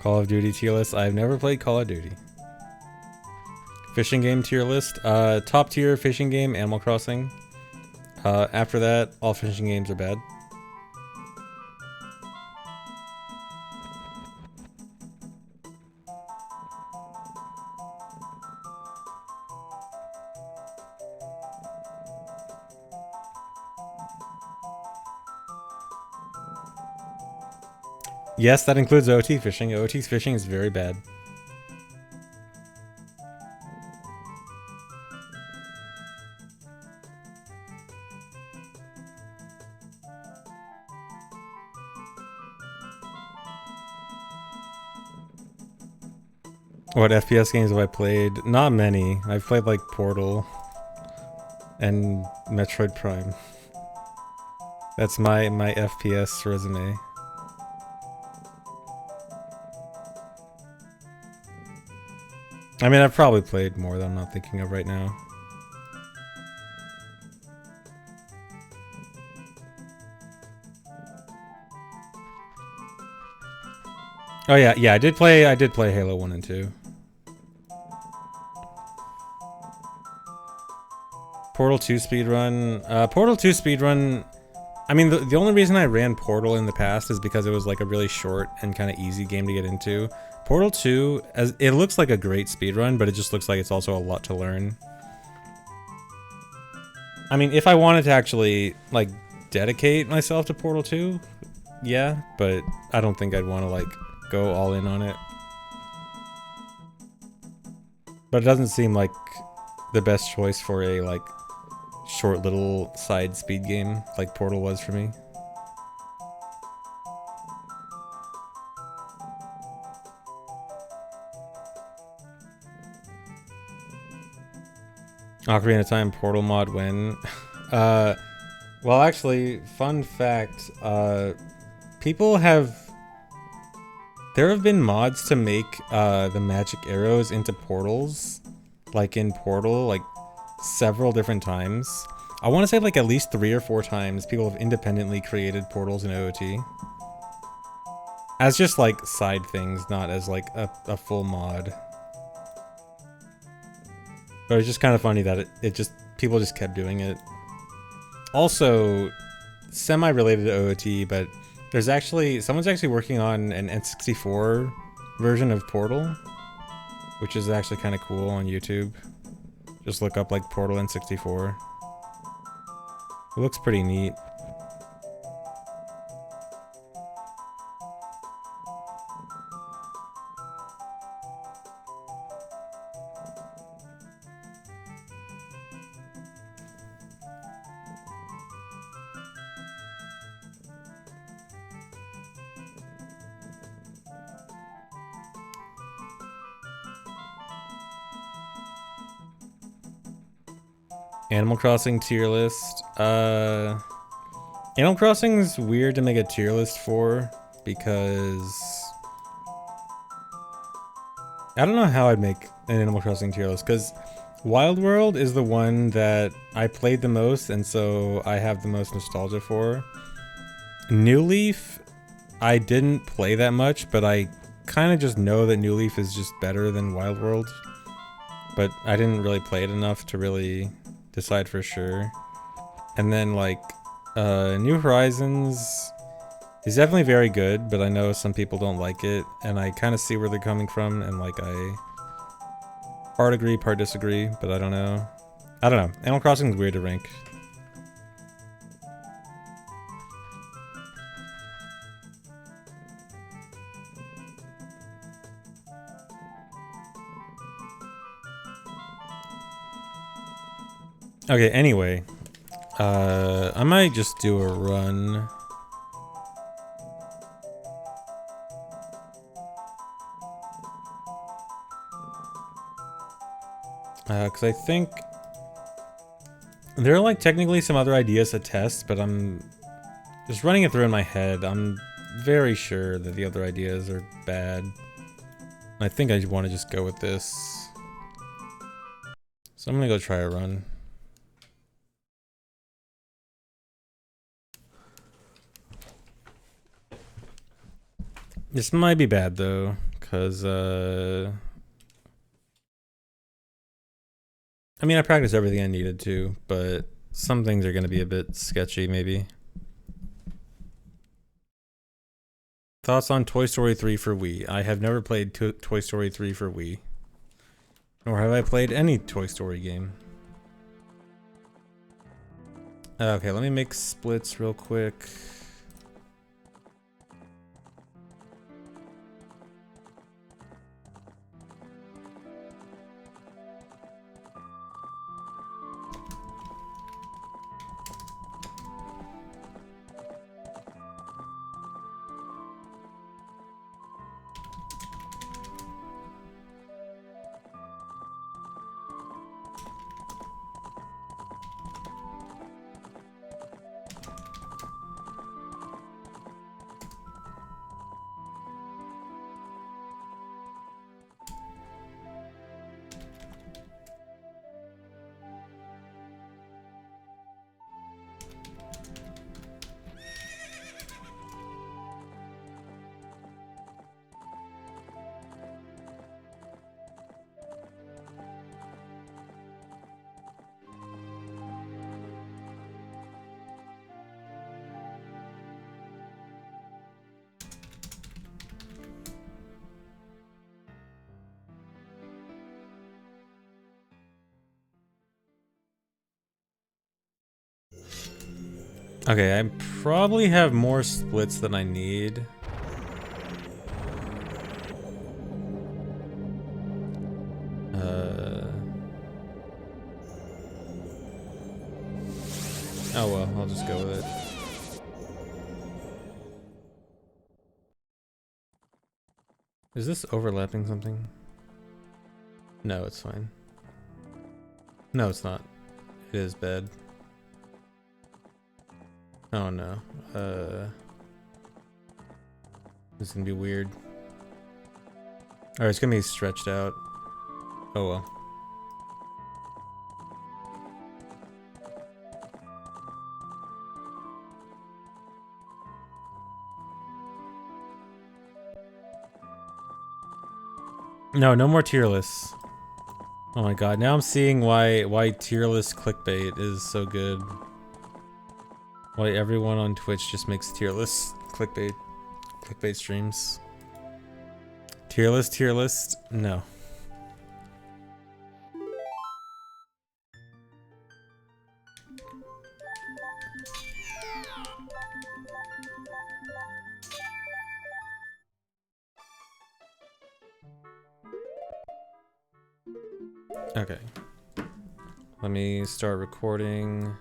Call of Duty tier list. I've never played Call of Duty. Fishing game tier list. Top tier fishing game, Animal Crossing. After that, all fishing games are bad. Yes, that includes OT fishing. OT fishing is very bad. What FPS games have I played? Not many. I've played like Portal and Metroid Prime. That's my FPS resume. I mean, I've probably played more that I'm not thinking of right now. Oh yeah, I did play Halo 1 and 2. Portal 2 speedrun. Portal 2 speedrun. I mean, the only reason I ran Portal in the past is because it was like a really short and kind of easy game to get into. Portal 2, as it looks like a great speedrun, but it just looks like it's also a lot to learn. I mean, if I wanted to actually like dedicate myself to Portal 2, yeah, but I don't think I'd want to like go all in on it. But it doesn't seem like the best choice for a like short little side speed game like Portal was for me. Ocarina of Time Portal mod win. Well, actually, fun fact, people have... There have been mods to make the magic arrows into portals, like in Portal, like several different times. I want to say like at least 3 or 4 times people have independently created portals in OOT. As just like side things, not as like a full mod. But it's just kind of funny that people just kept doing it. Also, semi-related to OOT, but there's actually, someone's actually working on an N64 version of Portal, which is actually kind of cool on YouTube. Just look up like Portal N64. It looks pretty neat. Animal Crossing tier list. Animal Crossing is weird to make a tier list for because I don't know how I'd make an Animal Crossing tier list because Wild World is the one that I played the most and so I have the most nostalgia for. New Leaf, I didn't play that much, but I kind of just know that New Leaf is just better than Wild World. But I didn't really play it enough to really decide for sure. And then like New Horizons is definitely very good, but I know some people don't like it and I kind of see where they're coming from and like I part agree, part disagree, but I don't know. Animal Crossing is weird to rank. Okay, anyway, I might just do a run. Because I think there are like technically some other ideas to test, but I'm just running it through in my head. I'm very sure that the other ideas are bad. I think I want to just go with this. So I'm gonna go try a run. This might be bad though, because I mean I practiced everything I needed to, but some things are gonna be a bit sketchy maybe. Thoughts on Toy Story 3 for Wii? I have never played Toy Story 3 for Wii. Nor have I played any Toy Story game. Okay, let me make splits real quick. Okay, I probably have more splits than I need. Oh well, I'll just go with it. Is this overlapping something? No, it's fine. No, it's not. It is bad. Oh no. This is gonna be weird. Alright, it's gonna be stretched out. Oh well. No, no more tier lists. Oh my god, now I'm seeing why tier list clickbait is so good. Why everyone on Twitch just makes tier list clickbait streams. Tier list? No. Okay. Let me start recording.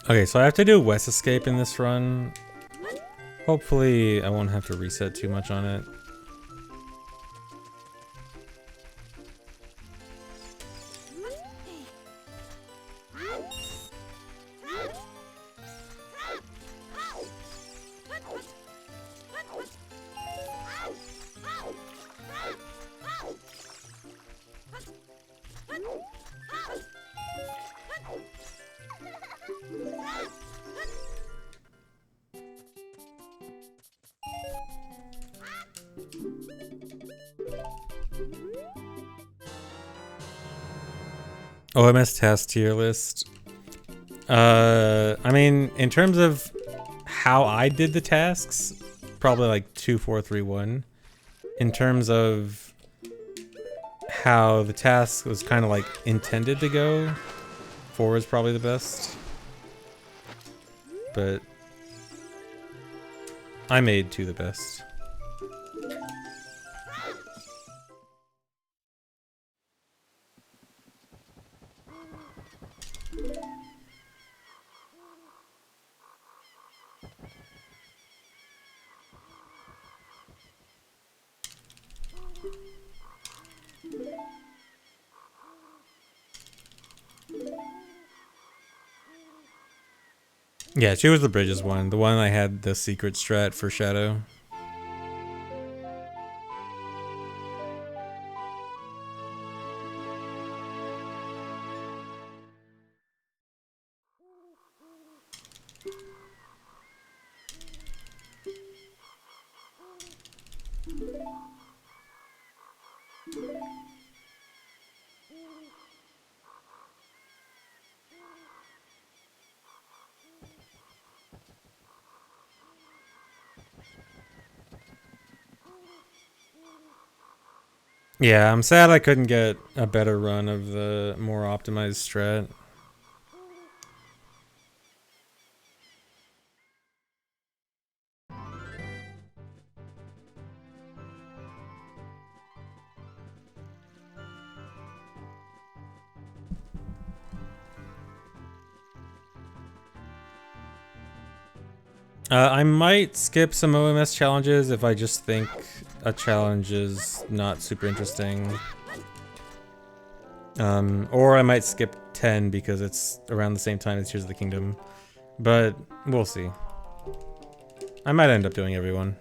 Okay, so I have to do West Escape in this run. Hopefully I won't have to reset too much on it. OMS task tier list. I mean, in terms of how I did the tasks, probably like 2, 4, 3, 1. In terms of how the task was kind of like intended to go, 4 is probably the best. But I made 2 the best. Yeah, she was the Bridges one. The one I had the secret strat for Shadow. Yeah, I'm sad I couldn't get a better run of the more optimized strat. I might skip some OMS challenges if I just think a challenge is not super interesting. Or I might skip 10 because it's around the same time as Tears of the Kingdom. But we'll see. I might end up doing everyone.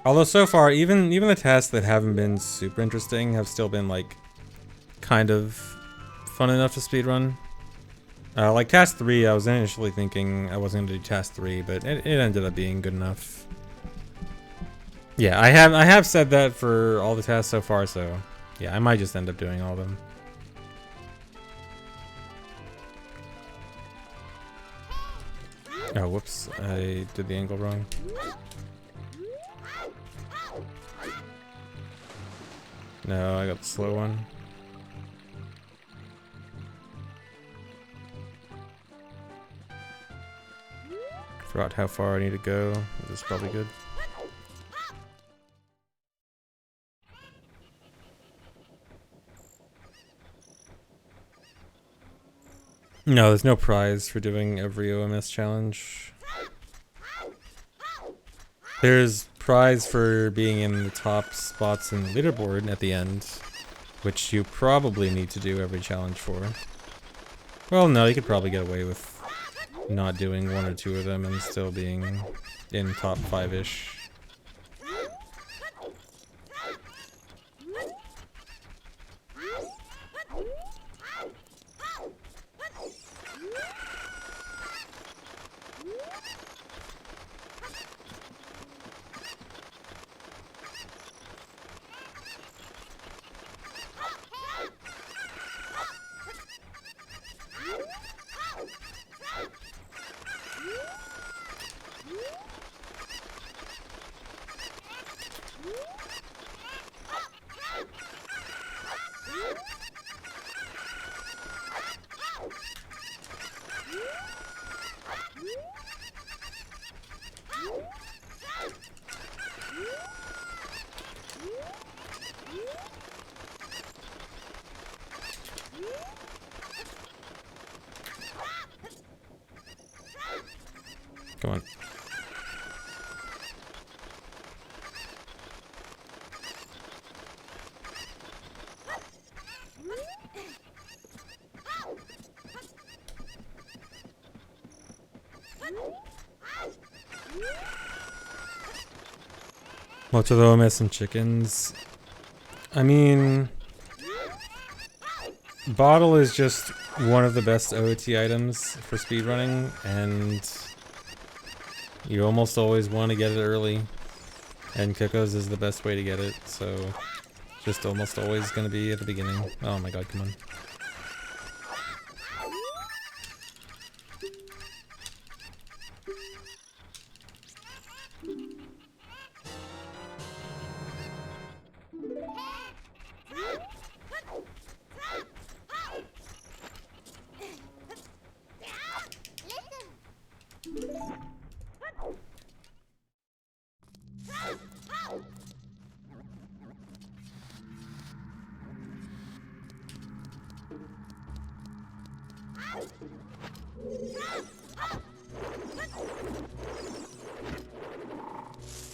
Although so far, even the tasks that haven't been super interesting have still been like kind of fun enough to speedrun. Like task 3, I was initially thinking I wasn't gonna do task 3, but it ended up being good enough. Yeah, I have said that for all the tasks so far, so yeah, I might just end up doing all of them. Oh, whoops, I did the angle wrong. No, I got the slow one. Forgot how far I need to go. This is probably good. No, there's no prize for doing every OMS challenge. There's prize for being in the top spots in the leaderboard at the end, which you probably need to do every challenge for. Well, no, you could probably get away with not doing 1 or 2 of them and still being in top 5-ish. Come on. Lots of OMS and chickens. I mean, bottle is just one of the best OOT items for speedrunning, and you almost always want to get it early, and Coco's is the best way to get it, so just almost always going to be at the beginning. Oh my god, come on.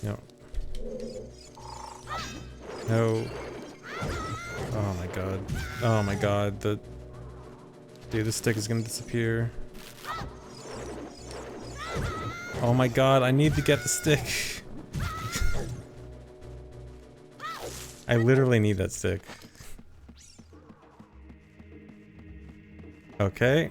No. No. Oh my god. Oh my god. Dude, the stick is gonna disappear. Oh my god, I need to get the stick. I literally need that stick. Okay.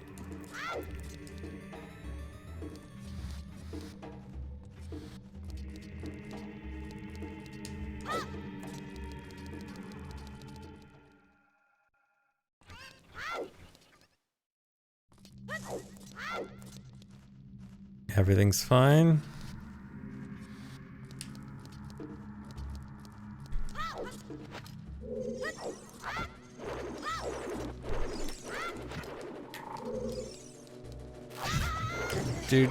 Everything's fine. Dude.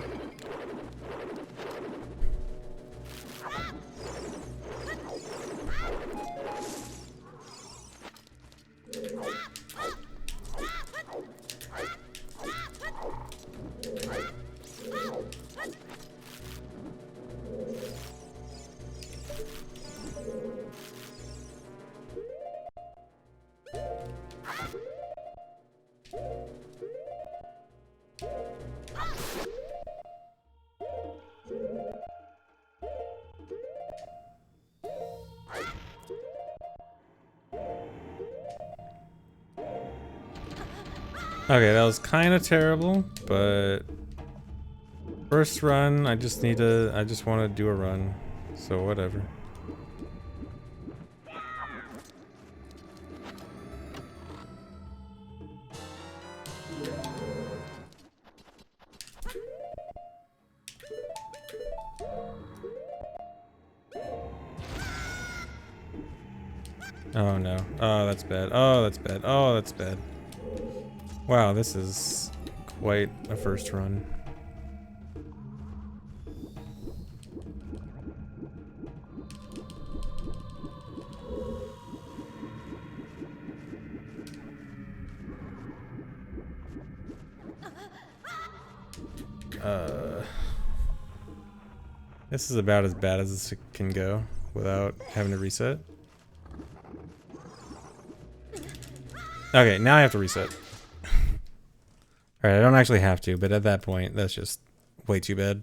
Okay, that was kind of terrible, but first run, I just want to do a run, so whatever. Oh no. Oh, that's bad. Oh, that's bad. Oh, that's bad. Wow, this is quite a first run. This is about as bad as this can go without having to reset. Okay, now I have to reset. Alright, I don't actually have to, but at that point, that's just way too bad.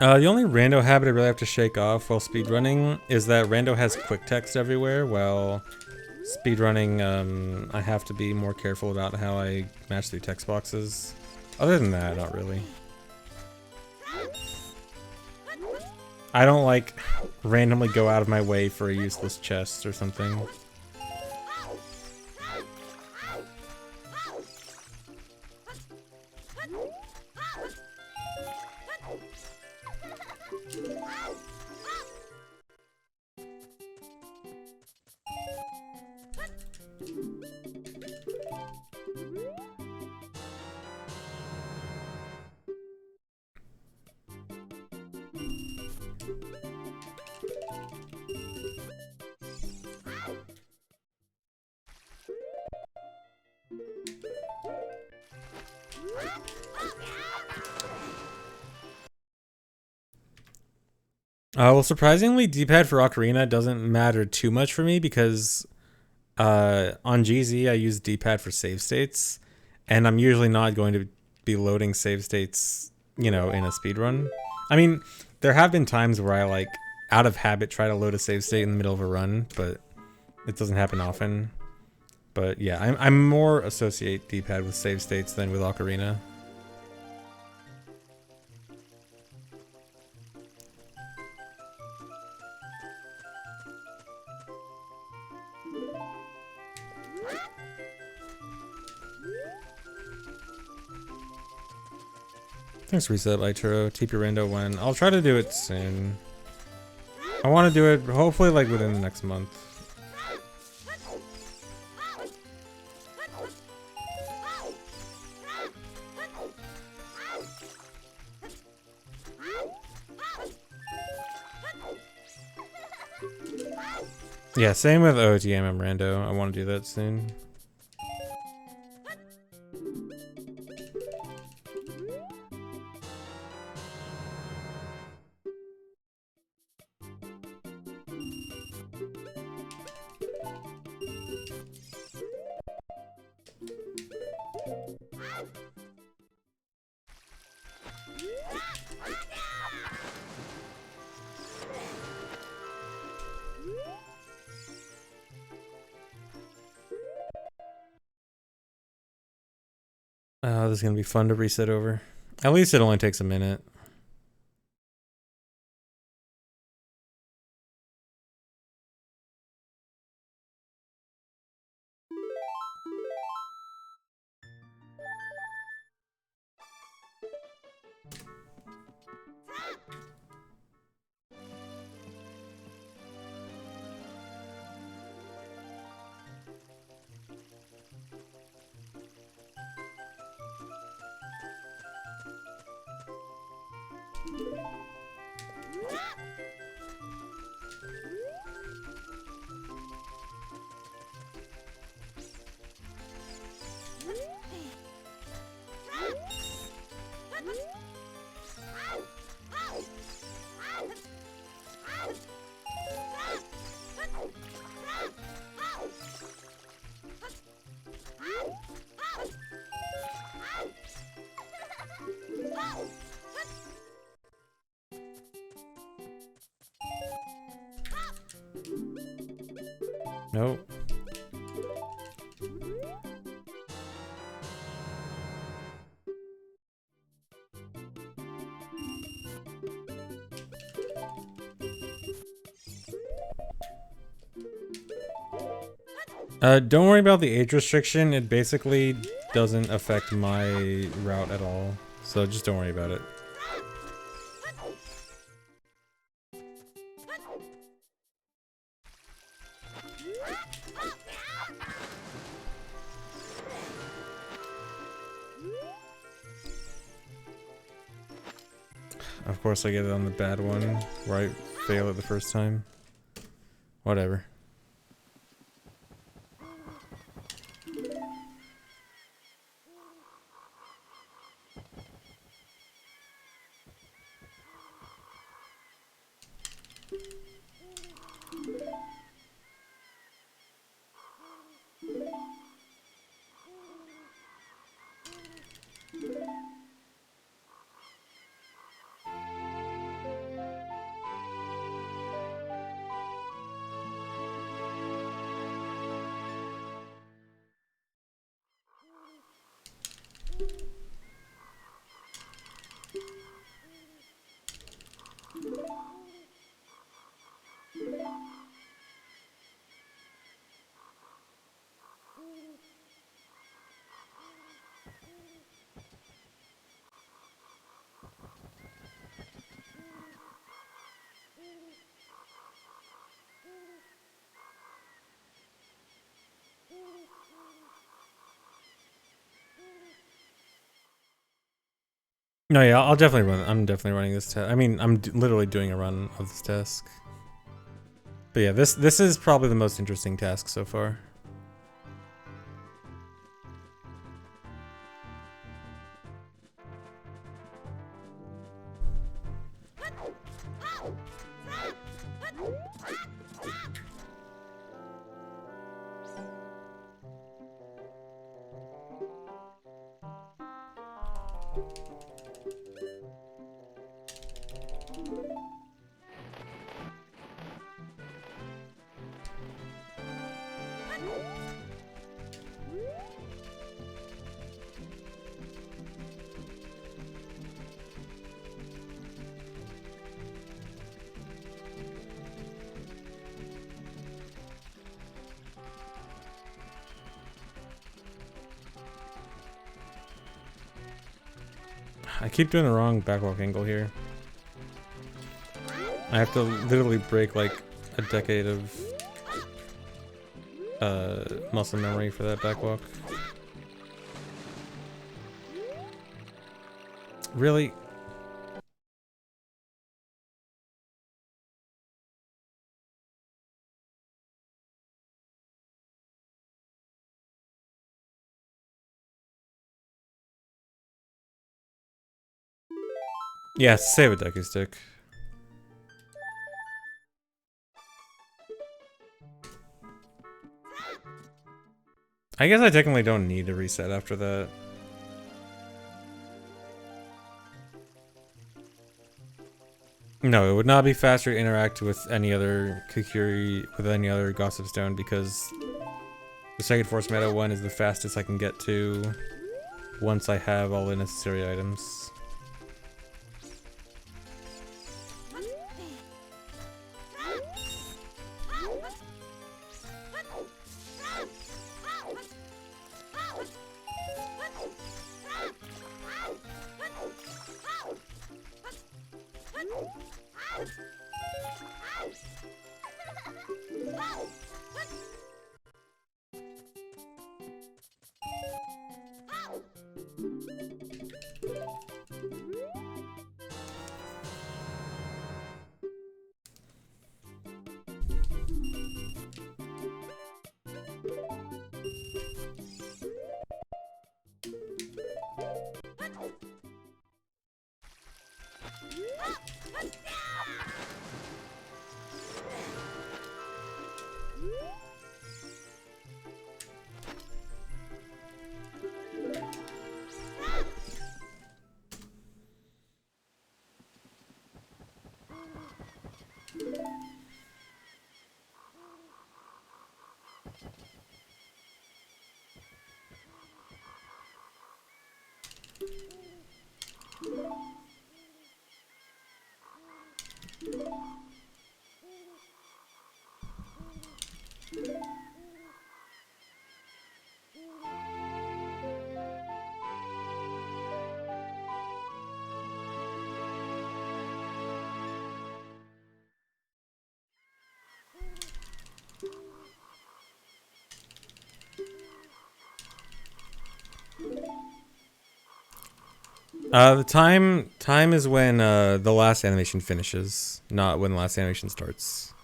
The only rando habit I really have to shake off while speedrunning is that rando has quick text everywhere, while speedrunning, I have to be more careful about how I match through text boxes. Other than that, not really. I don't like randomly go out of my way for a useless chest or something. Well, surprisingly, D-pad for Ocarina doesn't matter too much for me because on GZ I use D-pad for save states, and I'm usually not going to be loading save states, you know, in a speedrun. I mean, there have been times where I, like, out of habit try to load a save state in the middle of a run, but it doesn't happen often. But yeah, I'm more associate D-pad with save states than with Ocarina. Thanks, Reset by Turo. TP Rando when. I'll try to do it soon. I want to do it hopefully like within the next month. Yeah, same with OTM and Rando. I want to do that soon. This is gonna be fun to reset over. At least it only takes a minute. Nope. Don't worry about the age restriction. It basically doesn't affect my route at all. So just don't worry about it. Of course I get it on the bad one, where I fail it the first time. Whatever. No, yeah, I'll definitely run. I'm definitely running this test. I mean, I'm literally doing a run of this task. But yeah, this is probably the most interesting task so far. I keep doing the wrong backwalk angle here. I have to literally break like a decade of muscle memory for that backwalk. Really? Yes, save a deku stick. I guess I technically don't need a reset after that. No, it would not be faster to interact with any other Kukuri, with any other Gossip Stone, because the second Force Meta one is the fastest I can get to once I have all the necessary items. The time is when the last animation finishes, not when the last animation starts.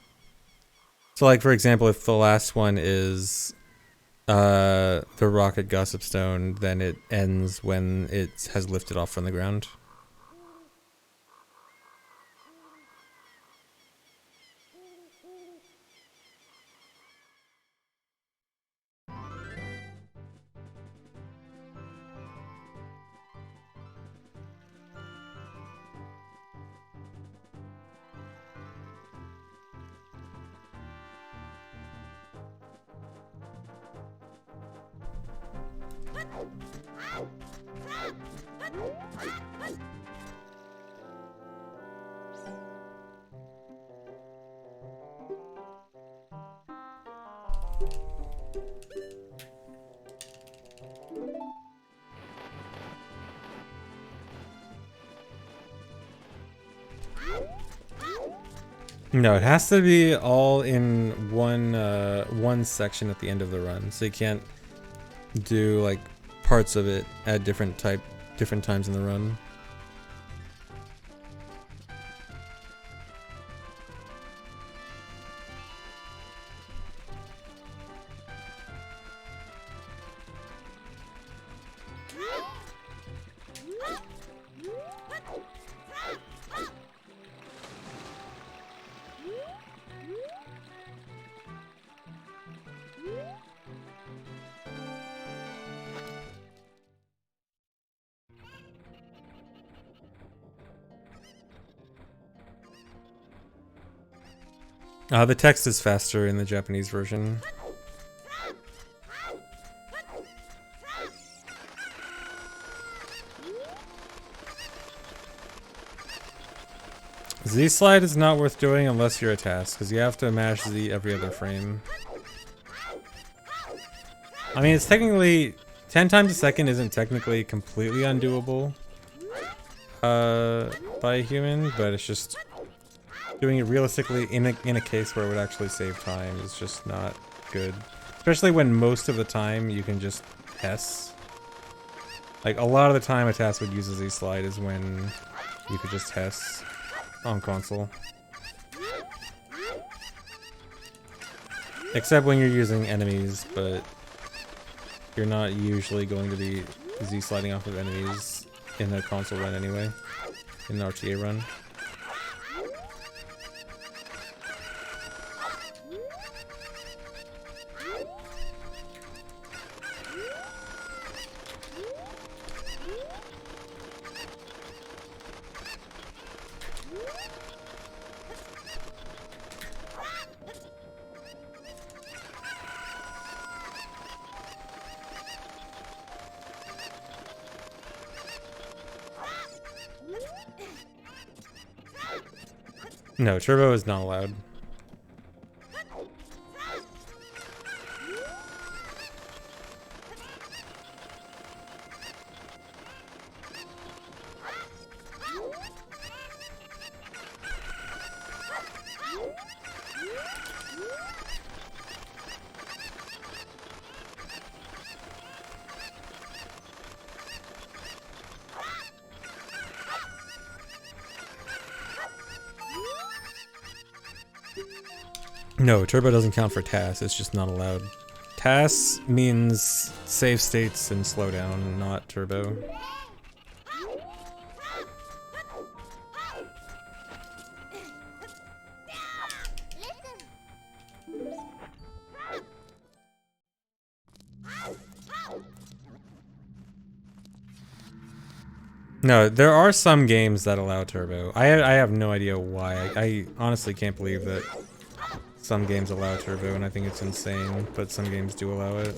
So like for example, if the last one is the rocket gossip stone, then it ends when it has lifted off from the ground. No, it has to be all in one section at the end of the run. So you can't do like parts of it at different times in the run. The text is faster in the Japanese version. Z slide is not worth doing unless you're a task, because you have to mash Z every other frame. I mean, it's technically 10 times a second isn't technically completely undoable by a human, but it's just doing it realistically in a case where it would actually save time is just not good. Especially when most of the time you can just Hess. Like a lot of the time a task would use a Z slide is when you could just Hess on console. Except when you're using enemies, but you're not usually going to be Z sliding off of enemies in a console run anyway, in an RTA run. No, turbo is not allowed. No, turbo doesn't count for TAS, it's just not allowed. TAS means save states and slowdown, not turbo. No, there are some games that allow turbo. I have no idea why. I honestly can't believe that some games allow turbo, and I think it's insane, but some games do allow it.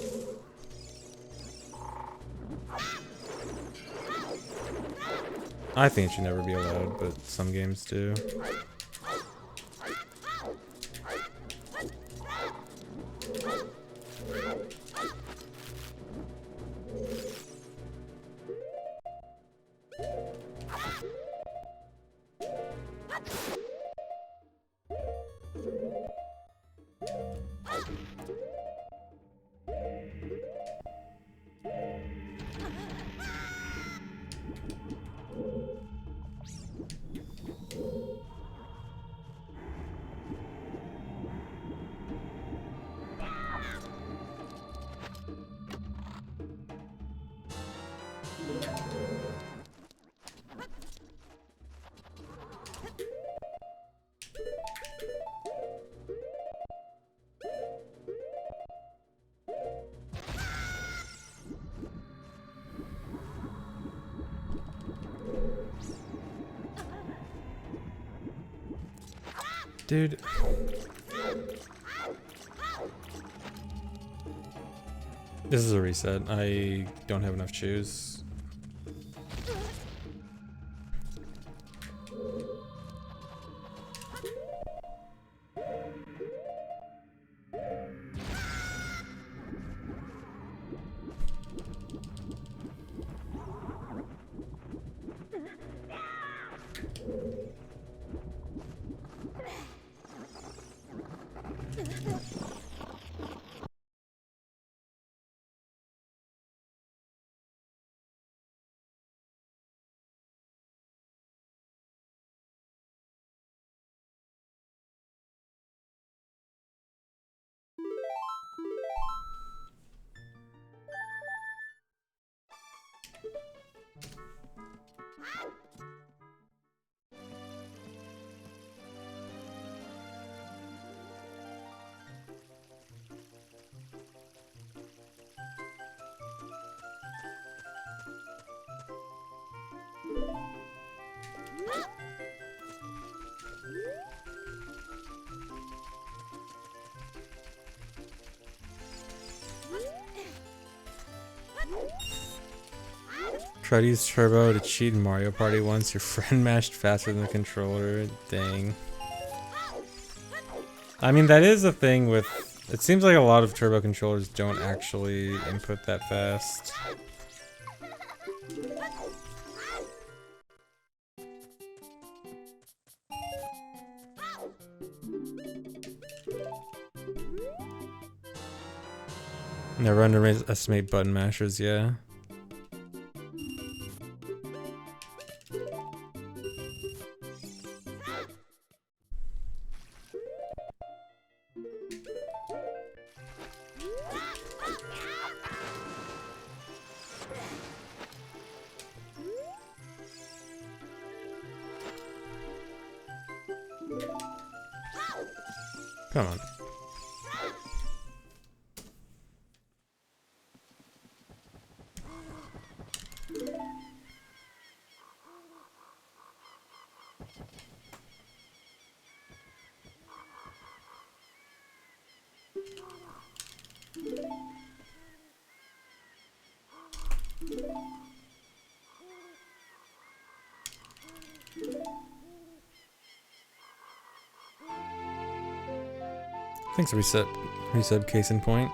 I think it should never be allowed, but some games do. Dude. This is a reset. I don't have enough chews. Try to use Turbo to cheat in Mario Party once. Your friend mashed faster than the controller. Dang. I mean, that is a thing with... It seems like a lot of Turbo controllers don't actually input that fast. Never underestimate button mashers, yeah. Come on. Thanks, reset case in point.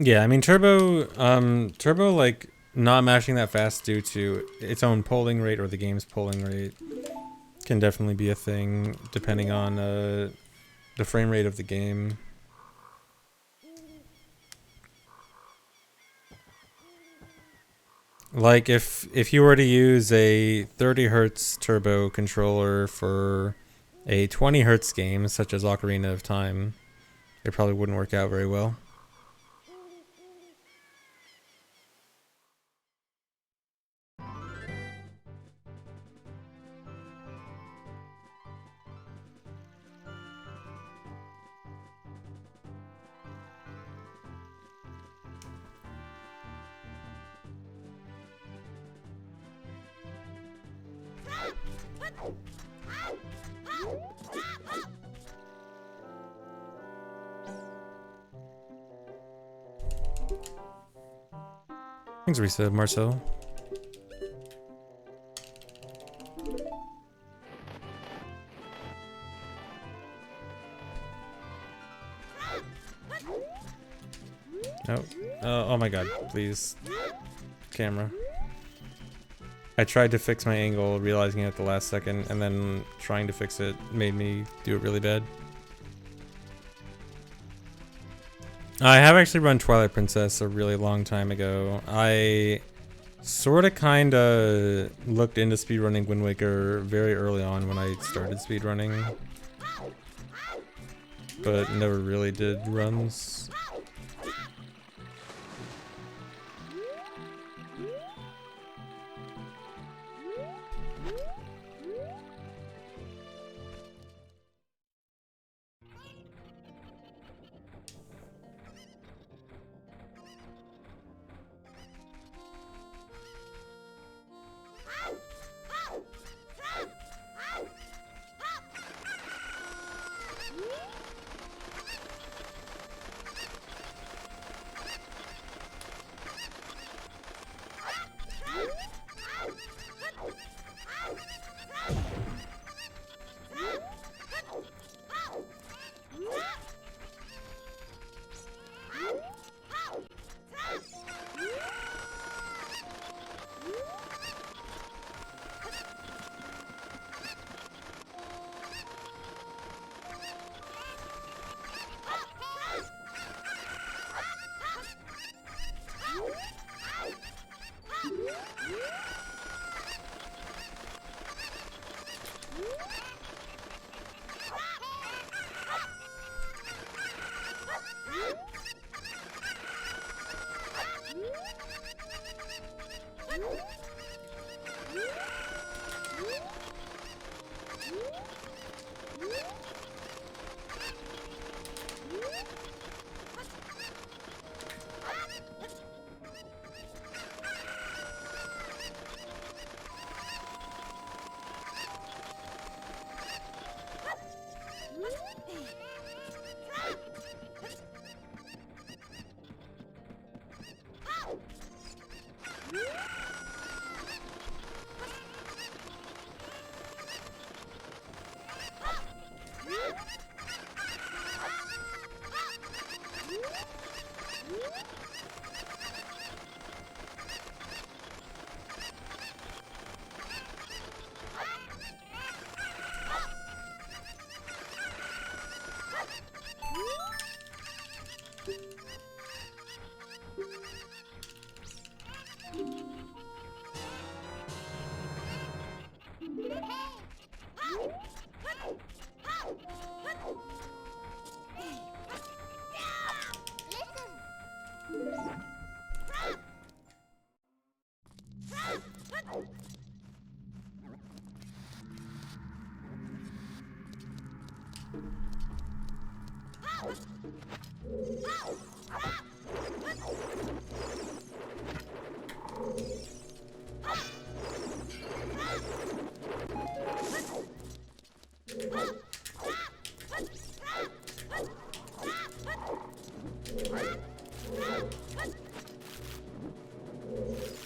Yeah, I mean Turbo like not mashing that fast due to its own polling rate or the game's polling rate can definitely be a thing depending on the frame rate of the game. Like if you were to use a 30 hertz turbo controller for a 20 hertz game such as Ocarina of Time, it probably wouldn't work out very well. Thanks, reset, Marcel. Oh, oh my god, please. Camera. I tried to fix my angle, realizing it at the last second, and then trying to fix it made me do it really bad. I have actually run Twilight Princess a really long time ago. I sorta kinda looked into speedrunning Wind Waker very early on when I started speedrunning, but never really did runs.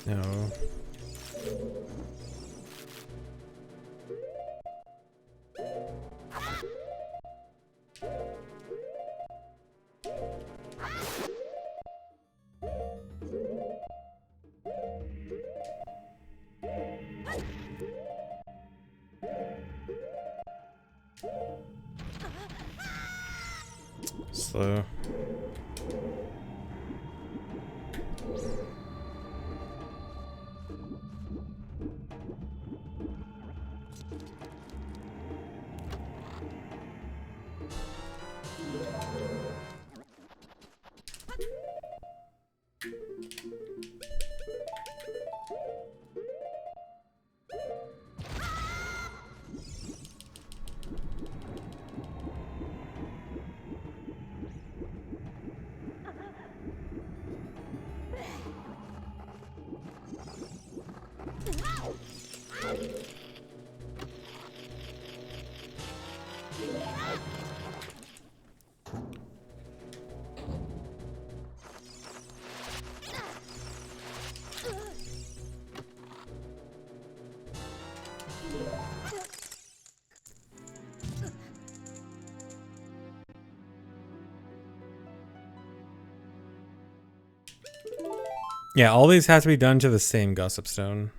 No. Slow. Yeah, all these have to be done to the same gossip stone.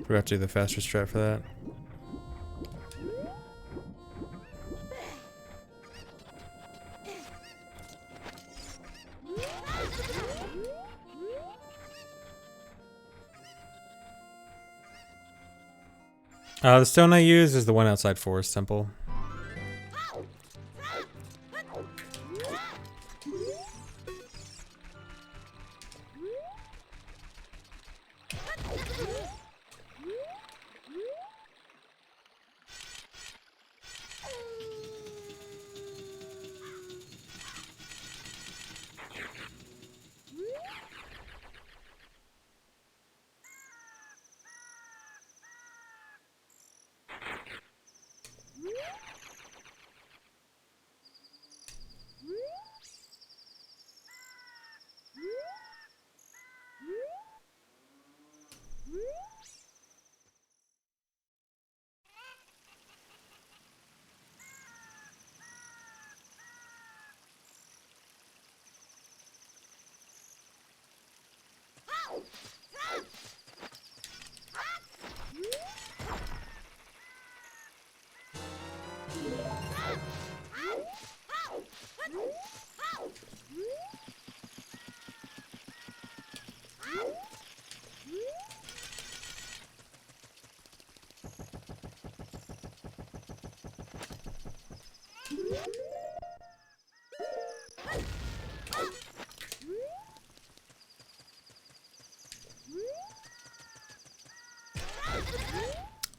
Forgot to do the faster strat for that. The stone I use is the one outside Forest Temple.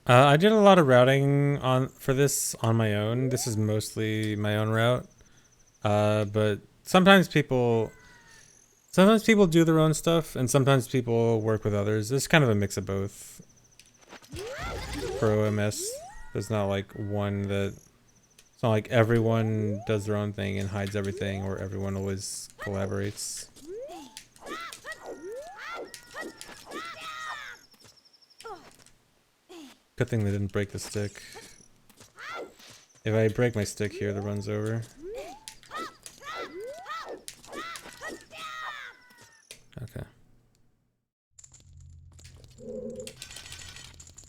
I did a lot of routing for this on my own. This is mostly my own route. But sometimes people do their own stuff, and sometimes people work with others. It's kind of a mix of both. For OMS, there's not like one that. It's not like everyone does their own thing and hides everything, or everyone always collaborates. Good thing they didn't break the stick. If I break my stick here, the run's over. Okay.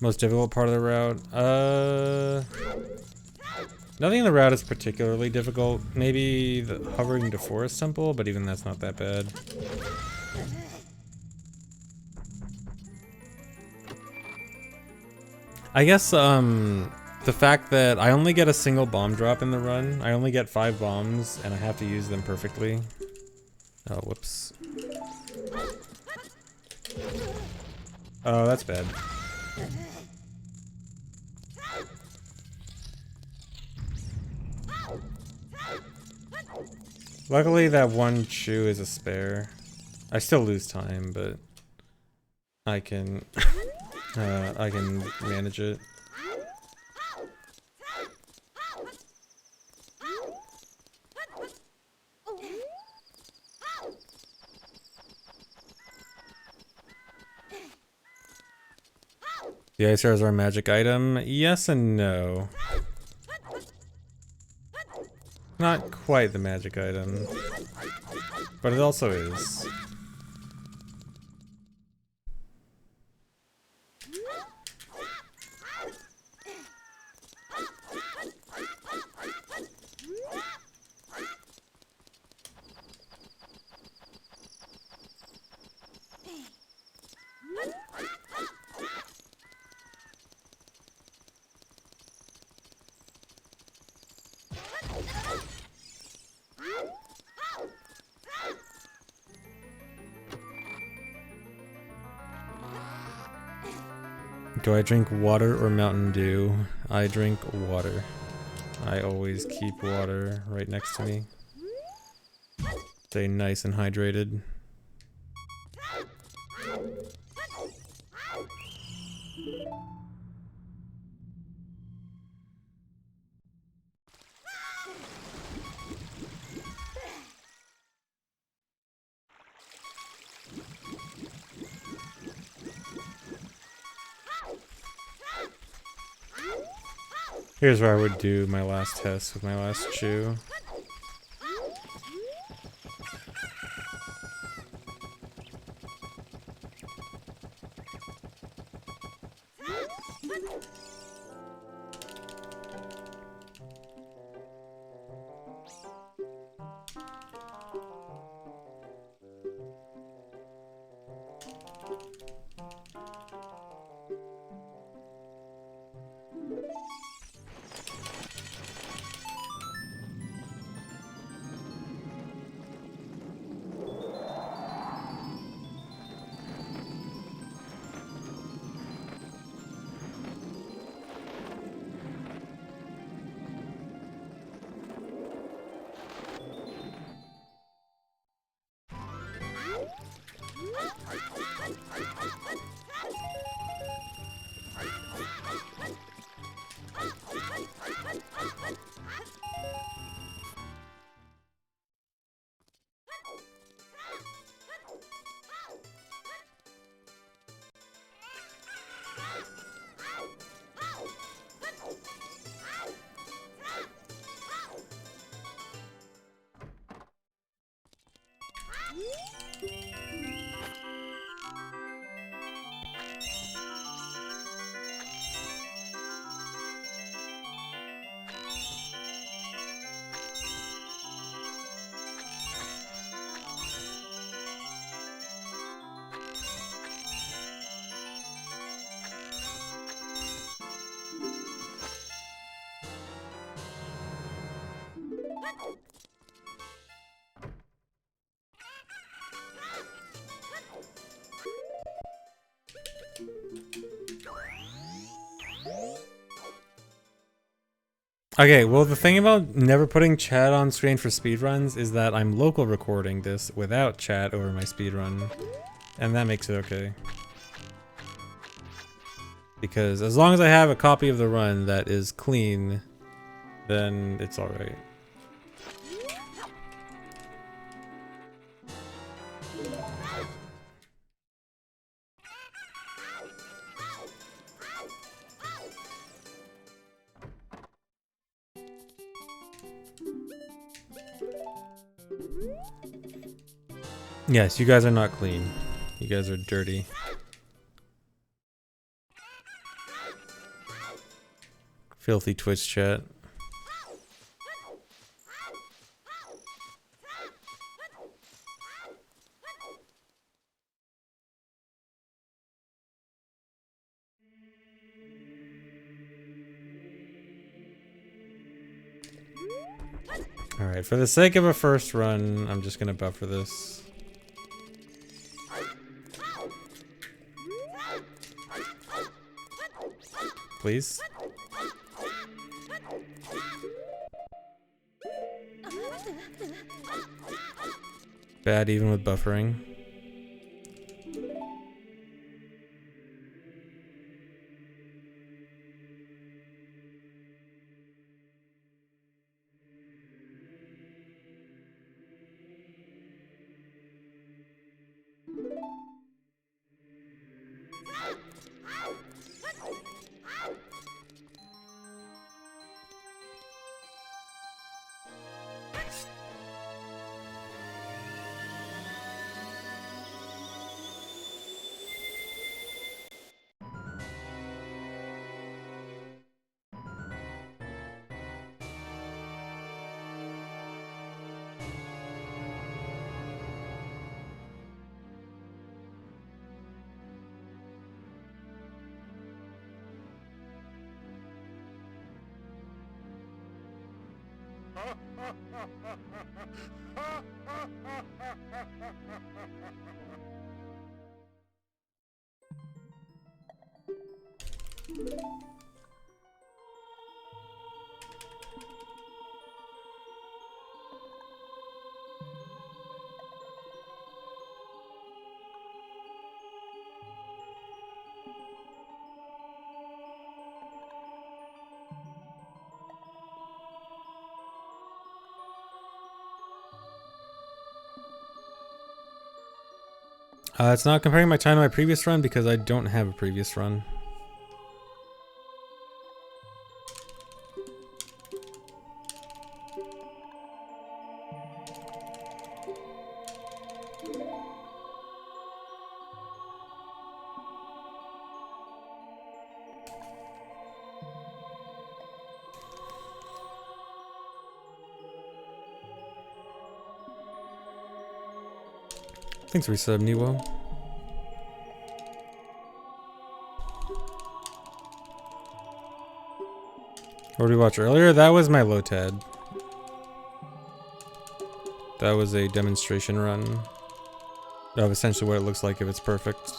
Most difficult part of the route? Nothing in the route is particularly difficult. Maybe the hovering to Forest Temple, but even that's not that bad. I guess, the fact that I only get a single bomb drop in the run, I only get 5 bombs, and I have to use them perfectly. Oh, whoops. Oh, that's bad. Luckily, that one chew is a spare. I still lose time, but I can, I can manage it. The ice arrows are a magic item. Yes and no. Not quite the magic item, but it also is. Do I drink water or Mountain Dew? I drink water. I always keep water right next to me. Stay nice and hydrated. Here's where I would do my last test with my last chew. Okay, well the thing about never putting chat on screen for speedruns is that I'm local recording this without chat over my speedrun. And that makes it okay. Because as long as I have a copy of the run that is clean, then it's alright. Yes, you guys are not clean. You guys are dirty. Filthy Twitch chat. Alright, for the sake of a first run, I'm just gonna buffer this. Please? Bad even with buffering. It's not comparing my time to my previous run because I don't have a previous run. Thanks for resub, Niwo. What did we watch earlier? That was my Lotad. That was a demonstration run of essentially what it looks like if it's perfect.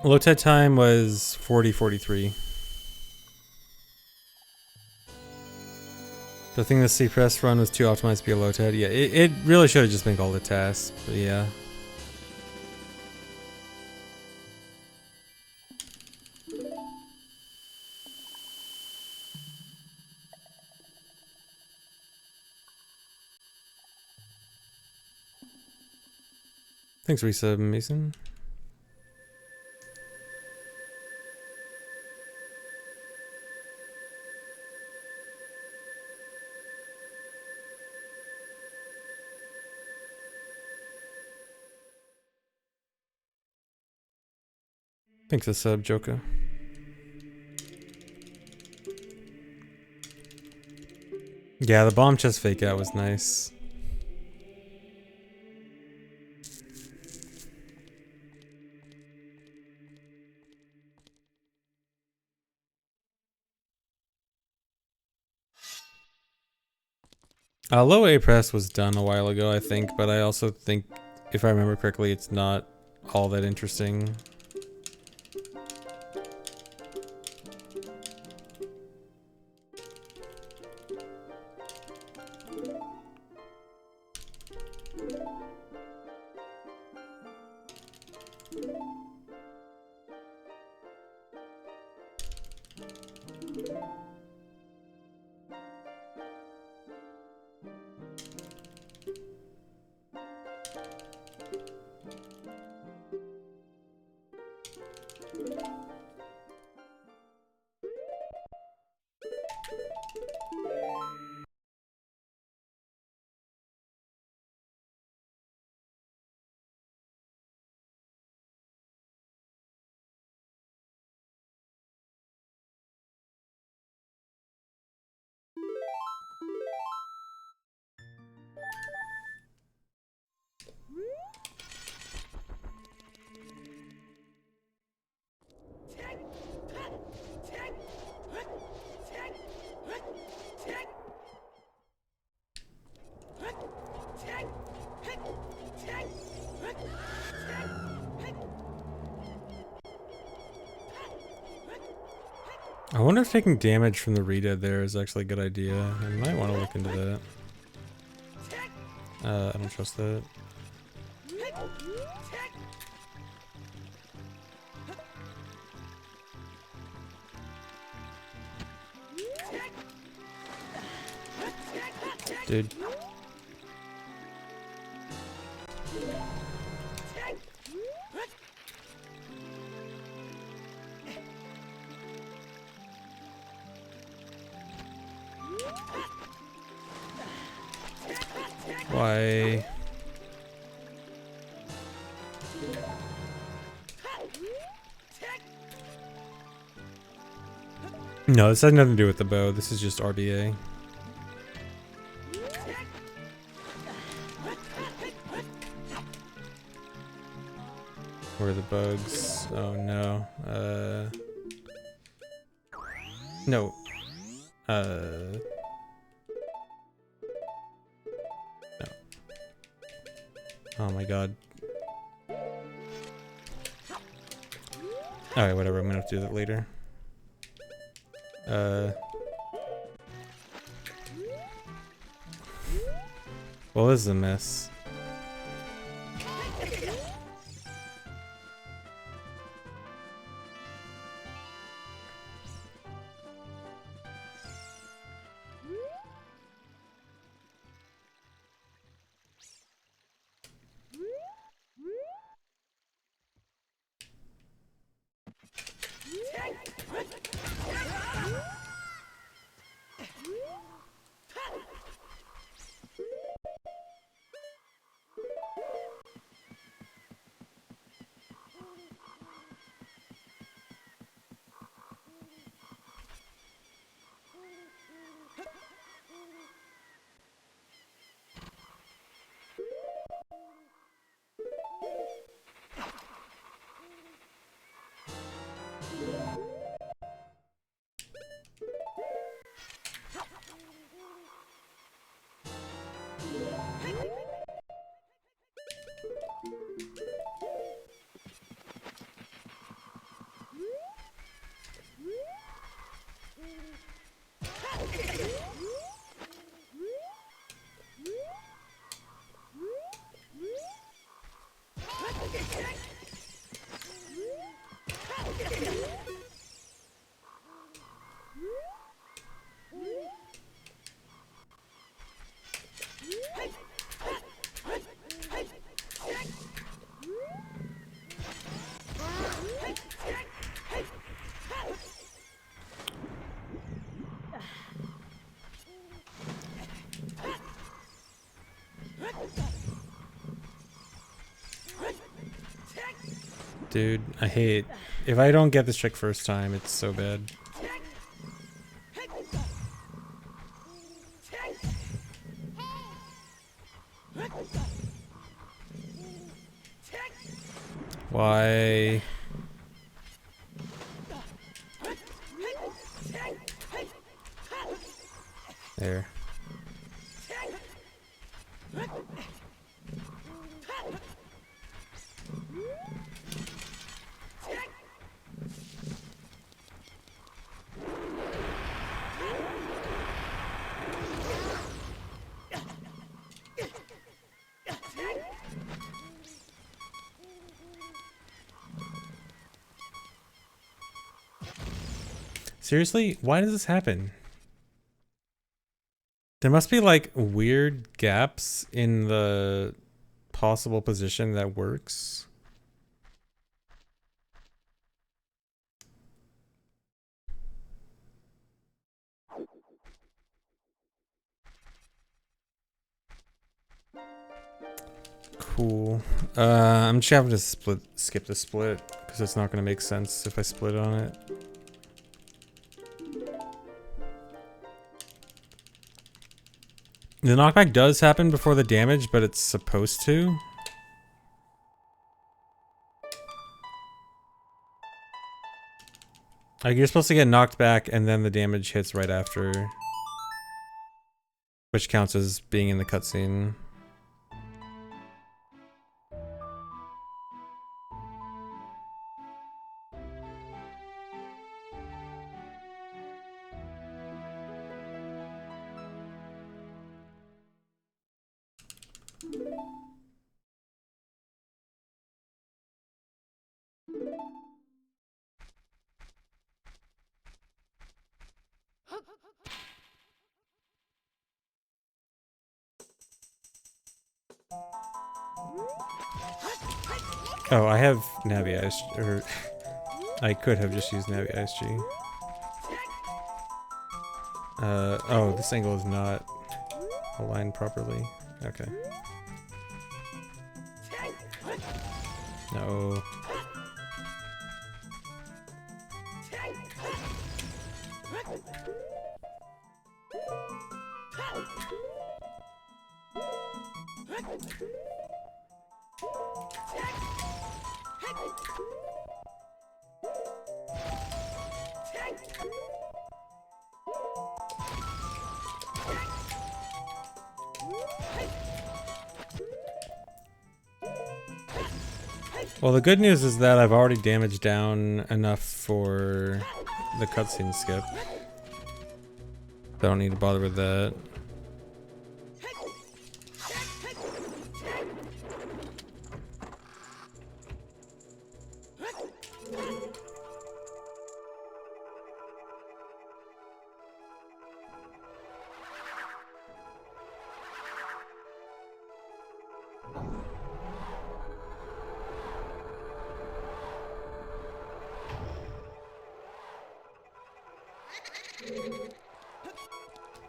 Lotad time was 40:43. The thing the C-Press run was too optimized to be a Lotad. Yeah, it really should have just been called a task, but yeah. Thanks resub, Mason. Thanks a sub, Joka. Yeah, the bomb chest fake out was nice. Low A press was done a while ago, I think, but I also think, if I remember correctly, it's not all that interesting. I wonder if taking damage from the redead there is actually a good idea. I might want to look into that. I don't trust that. Dude. Why? No, this has nothing to do with the bow. This is just RBA. Where are the bugs? Oh no. No. No. Oh my god. Alright, whatever. I'm gonna have to do that later. Well, this is a mess. Dude, I hate... If I don't get this trick first time, it's so bad. Why? There. Seriously? Why does this happen? There must be like weird gaps in the possible position that works. Cool. I'm just having to skip the split because it's not going to make sense if I split on it. The knockback does happen before the damage, but it's supposed to. Like, you're supposed to get knocked back and then the damage hits right after. Which counts as being in the cutscene. Oh, I have Navi ISG, or I could have just used Navi ISG. Oh, this angle is not aligned properly. Okay. No. Well, the good news is that I've already damaged down enough for the cutscene skip. Don't need to bother with that.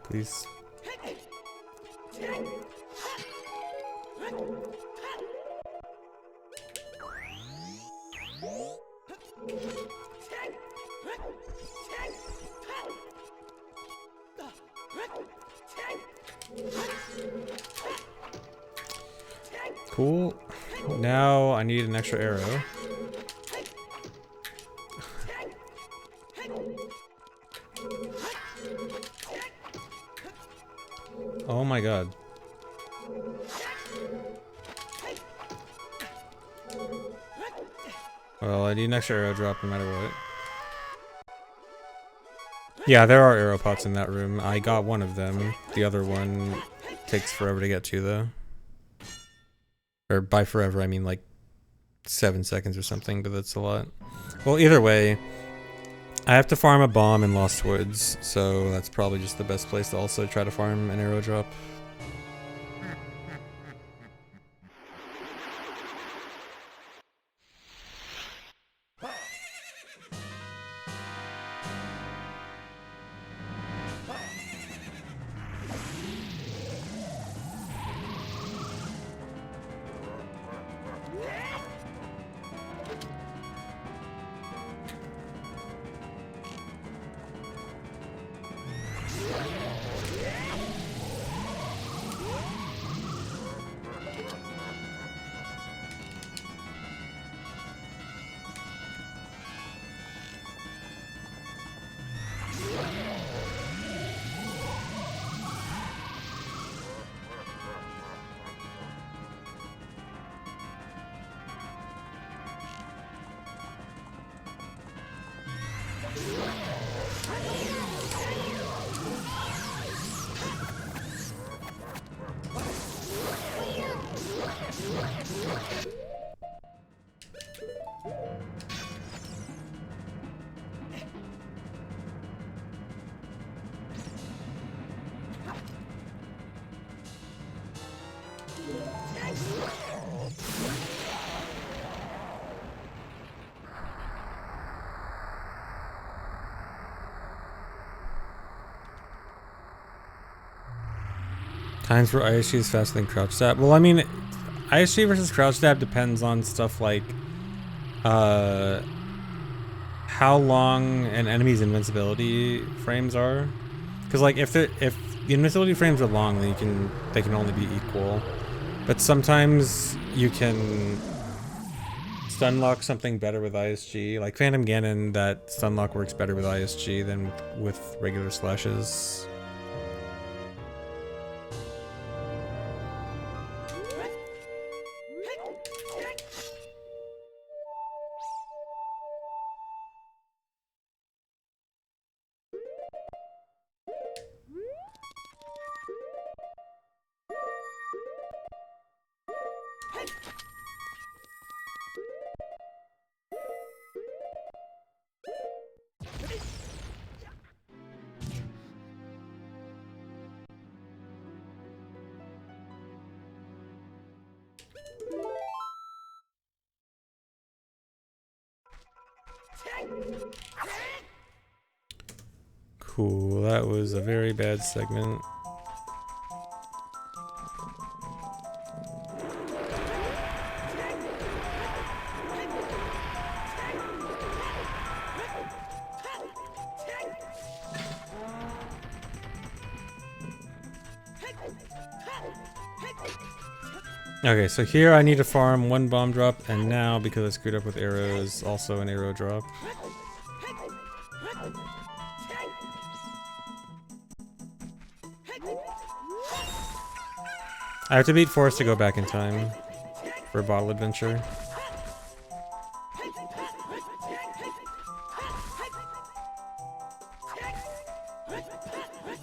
Please. Cool. Now I need an extra arrow. Oh my god. Well, I need an extra arrow drop no matter what. Yeah, there are arrow pots in that room. I got one of them. The other one takes forever to get to, though. Or by forever, I mean like 7 seconds or something, but that's a lot. Well, either way, I have to farm a bomb in Lost Woods, so that's probably just the best place to also try to farm an arrow drop. Times where ISG is faster than crouch stab. Well, I mean, ISG versus crouch stab depends on stuff like how long an enemy's invincibility frames are. Because like if the invincibility frames are long, then they can only be equal. But sometimes you can stun lock something better with ISG. Like Phantom Ganon, that stun lock works better with ISG than with regular slashes. Cool, that was a very bad segment. Okay, so here I need to farm one bomb drop, and now because I screwed up with arrows, also an arrow drop. I have to beat Forest to go back in time for a bottle adventure.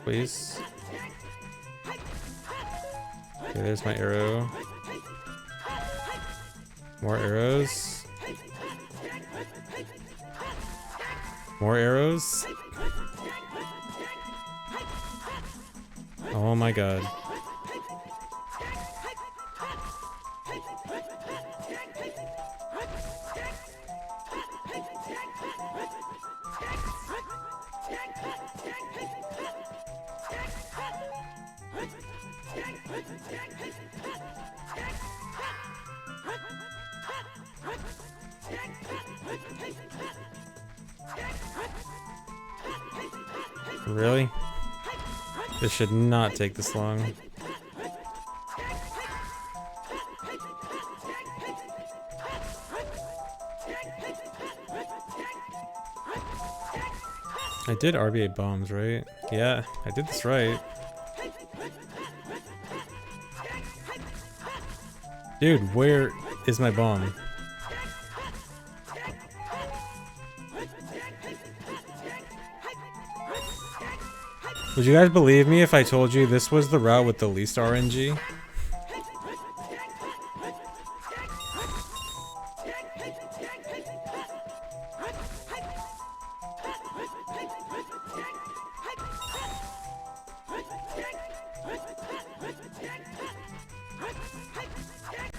Please. Okay, there's my arrow. More arrows. More arrows. Oh my god. Really? This should not take this long. I did RB8 bombs, right? Yeah, I did this right. Dude, where is my bomb? Would you guys believe me if I told you this was the route with the least RNG?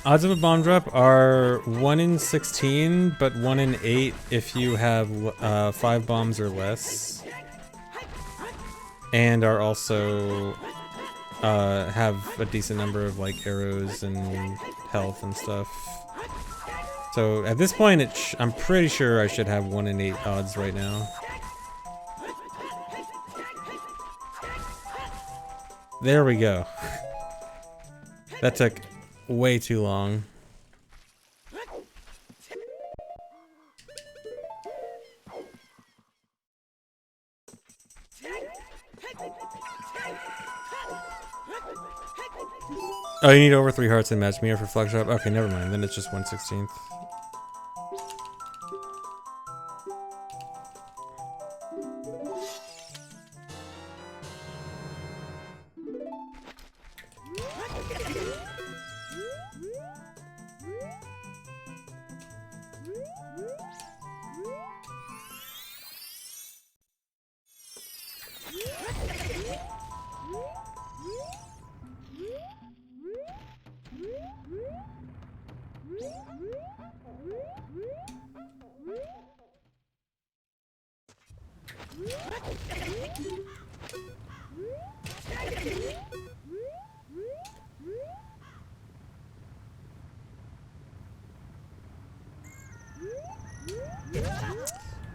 Odds of a bomb drop are 1 in 16, but 1 in 8 if you have 5 bombs or less. And are also have a decent number of like arrows and health and stuff. So at this point, I'm pretty sure I should have 1 in 8 odds right now. There we go. That took way too long. Oh, you need over 3 hearts and match me for flag shop? Okay, never mind. Then it's just 1/16.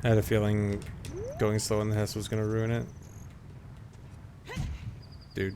I had a feeling going slow in the Hess was gonna ruin it. Dude.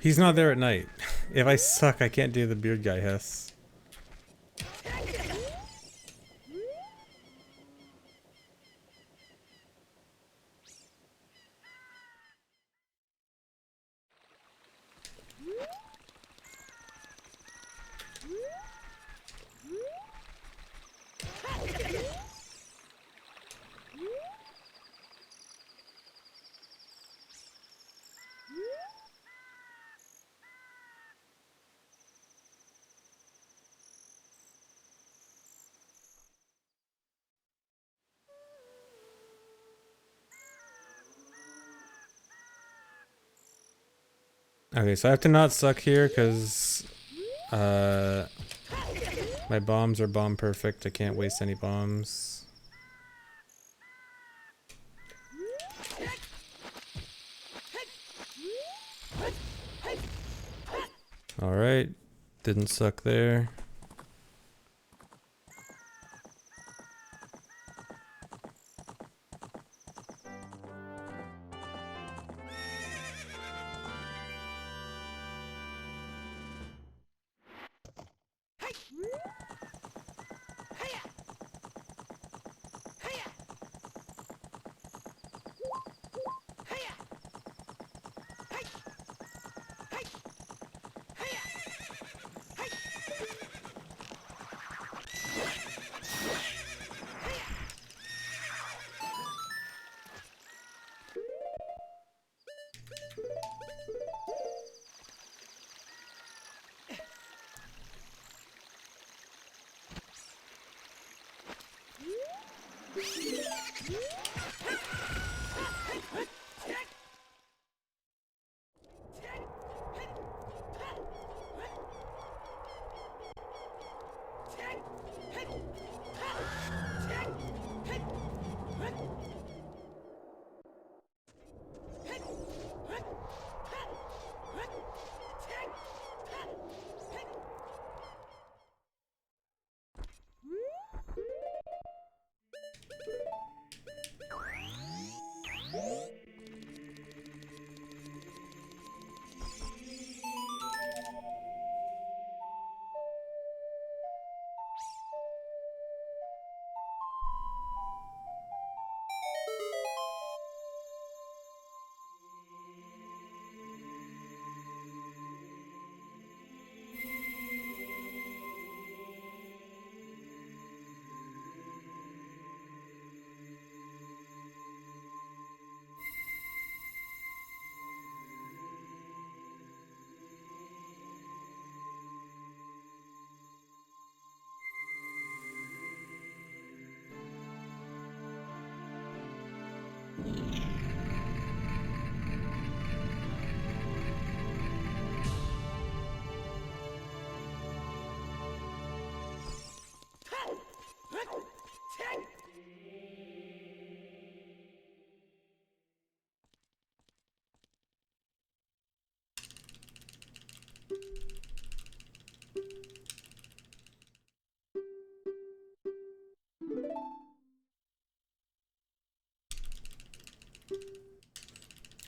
He's not there at night. If I suck, I can't do the beard guy Hess. Okay, so I have to not suck here because my bombs are bomb perfect. I can't waste any bombs. Alright, didn't suck there.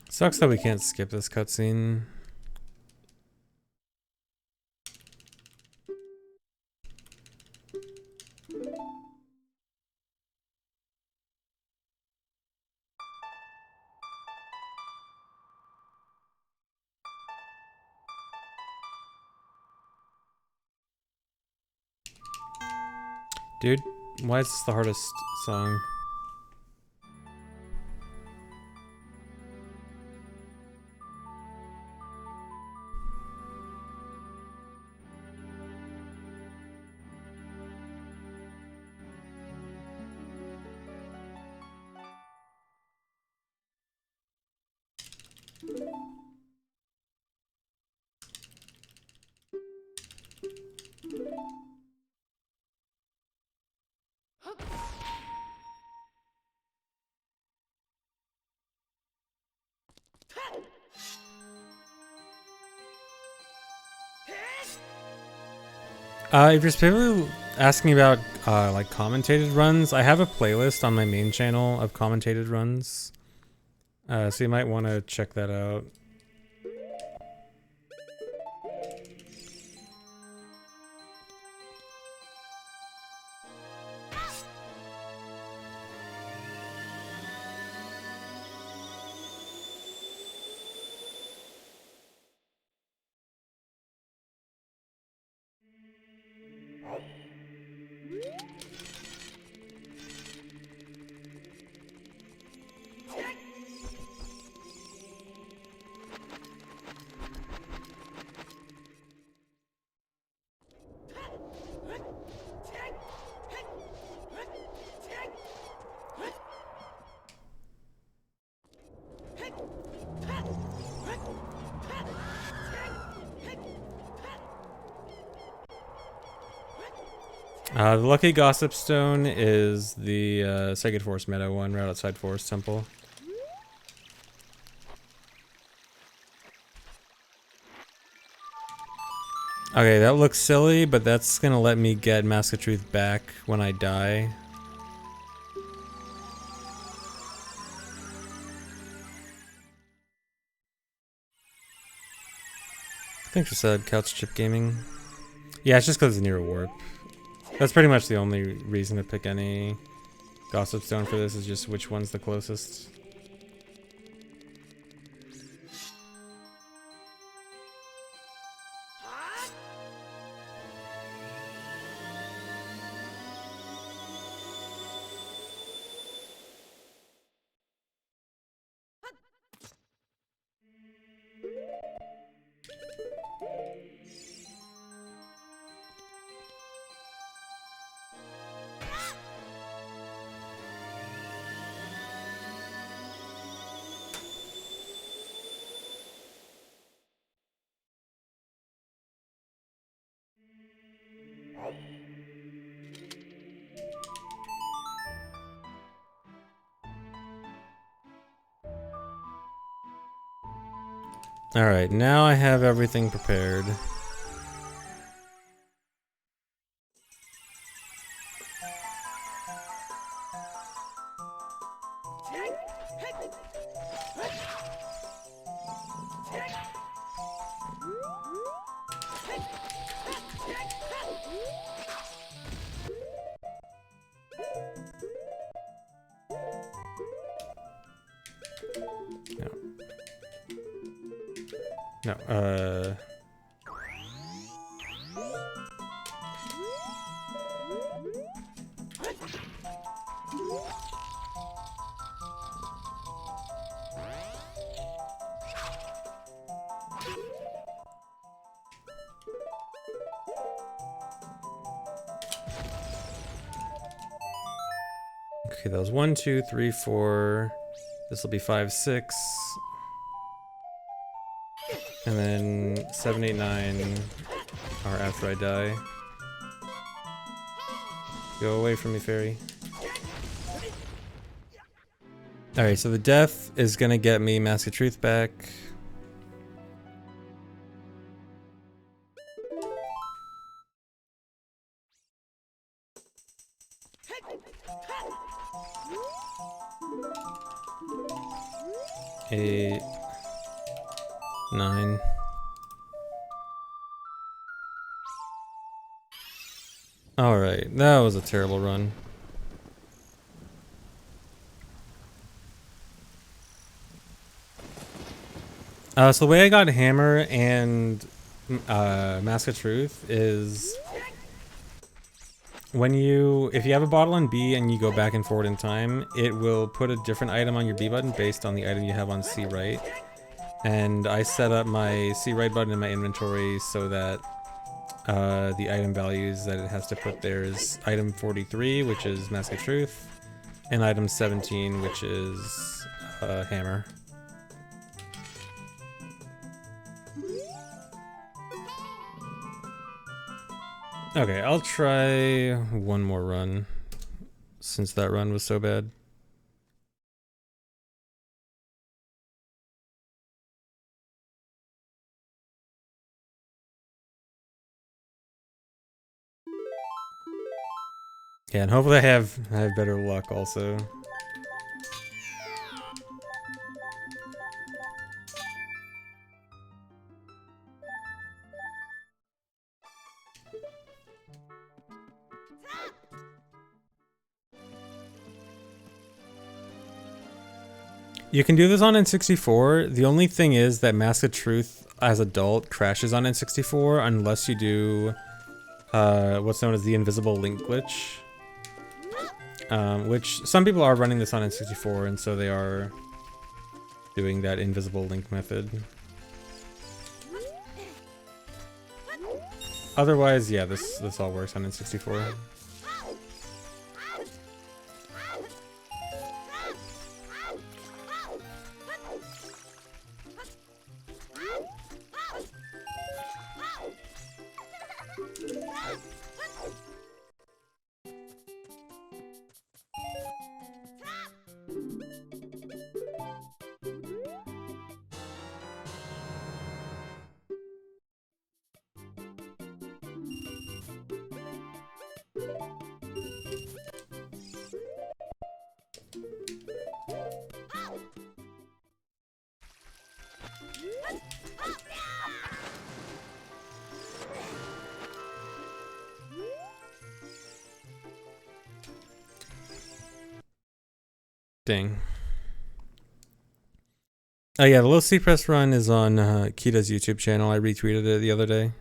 Sucks that we can't skip this cutscene. Dude, why is this the hardest song? If you're specifically asking about like commentated runs, I have a playlist on my main channel of commentated runs. So you might want to check that out. The Lucky Gossip Stone is the Sacred Forest Meadow one right outside Forest Temple. Okay, that looks silly, but that's gonna let me get Mask of Truth back when I die. Thanks for said, Couch Chip Gaming. Yeah, it's just because it's near a warp. That's pretty much the only reason to pick any Gossip Stone for this, is just which one's the closest. Alright, now I have everything prepared. No, okay, that was 1, 2, 3, 4. This will be 5, 6. And then 7, 8, 9 are after I die. Go away from me, fairy. Alright, so the death is gonna get me Mask of Truth back. Eight, 9. Alright, that was a terrible run. So the way I got Hammer and Mask of Truth is when if you have a bottle in B and you go back and forward in time, it will put a different item on your B button based on the item you have on C right. And I set up my C right button in my inventory so that the item values that it has to put there is item 43, which is Mask of Truth, and item 17, which is Hammer. Okay, I'll try one more run, since that run was so bad. Yeah, and hopefully I have better luck also. You can do this on N64. The only thing is that Mask of Truth as adult crashes on N64 unless you do what's known as the invisible link glitch. Which some people are running this on N64, and so they are doing that invisible link method. Otherwise, yeah, this all works on N64. Dang. Oh yeah, the low C press run is on Kita's YouTube channel. I retweeted it the other day.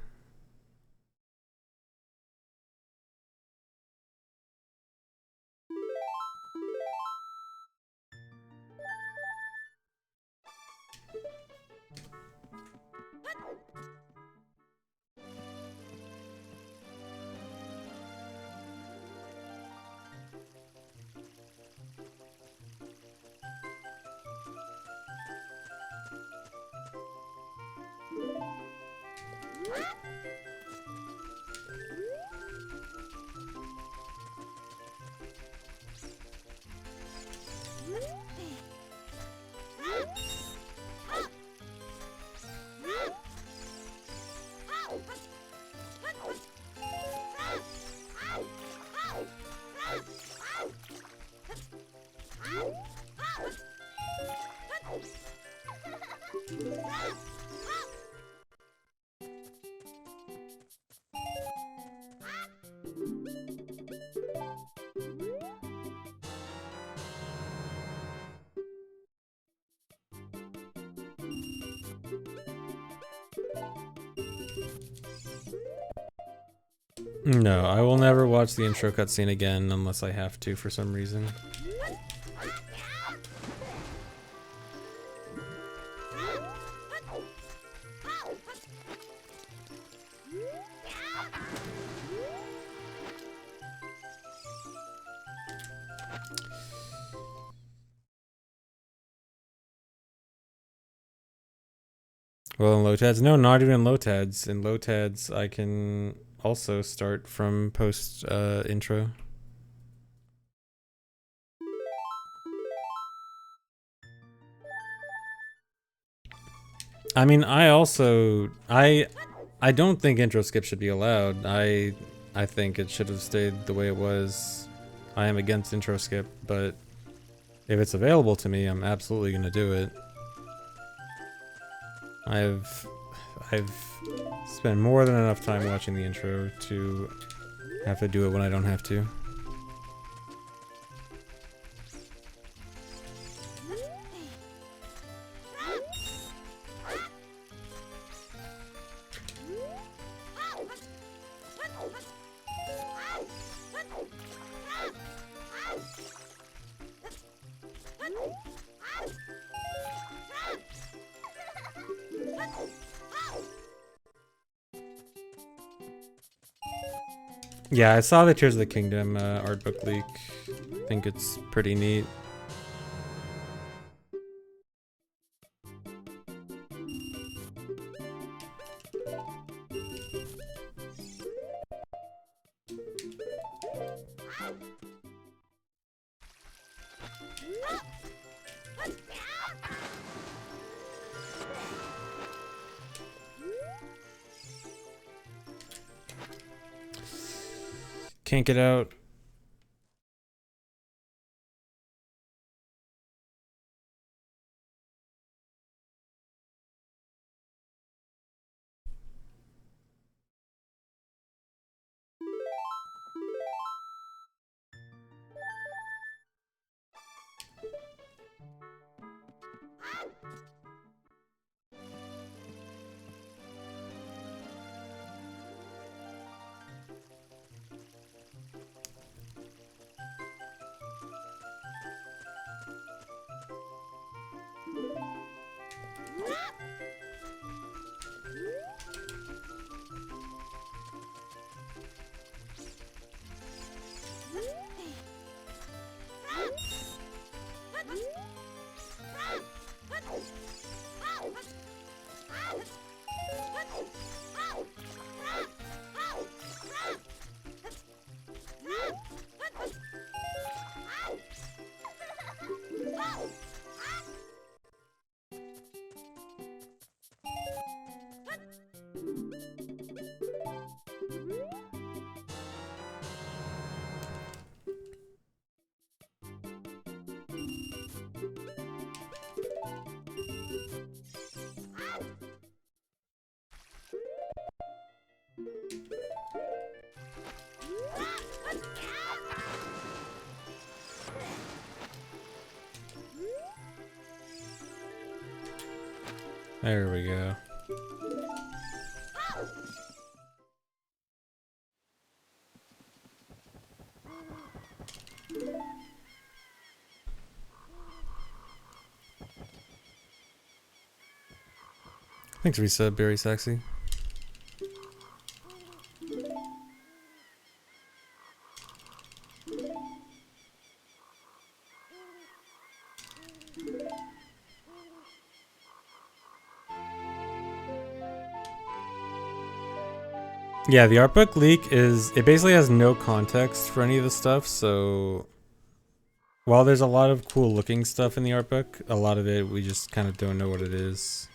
No, I will never watch the intro cutscene again unless I have to for some reason. Well, in low tads, no, not even in low tads. In low tads, I can also start from post intro. I mean, I don't think intro skip should be allowed. I think it should have stayed the way it was. I am against intro skip, but if it's available to me, I'm absolutely gonna do it. I've spent more than enough time watching the intro to have to do it when I don't have to. Yeah, I saw the Tears of the Kingdom art book leak. I think it's pretty neat. Can't get out. There we go. Thanks, resub, Berry Sexy. Yeah, the art book leak it basically has no context for any of the stuff, so while there's a lot of cool looking stuff in the art book, a lot of it we just kind of don't know what it is.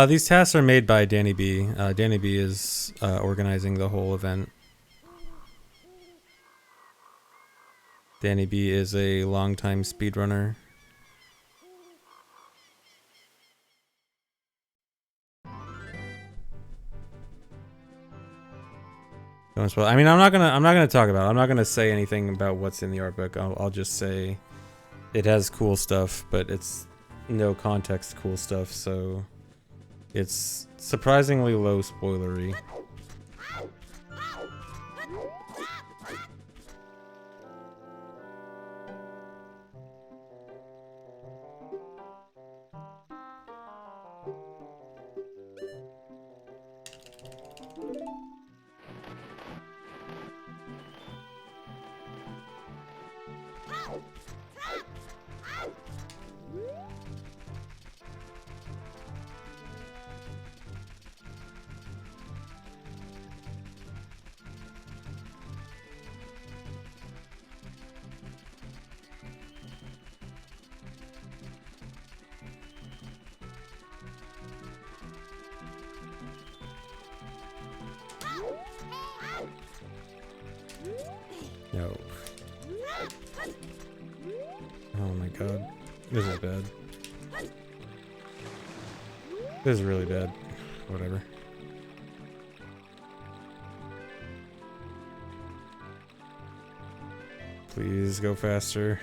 These tasks are made by Danny B. Danny B is organizing the whole event. Danny B is a longtime speedrunner. I mean, I'm not gonna talk about it. I'm not gonna say anything about what's in the art book. I'll just say it has cool stuff, but it's no context cool stuff, so it's surprisingly low spoilery. god. This is bad. This is really bad. Whatever. Please go faster.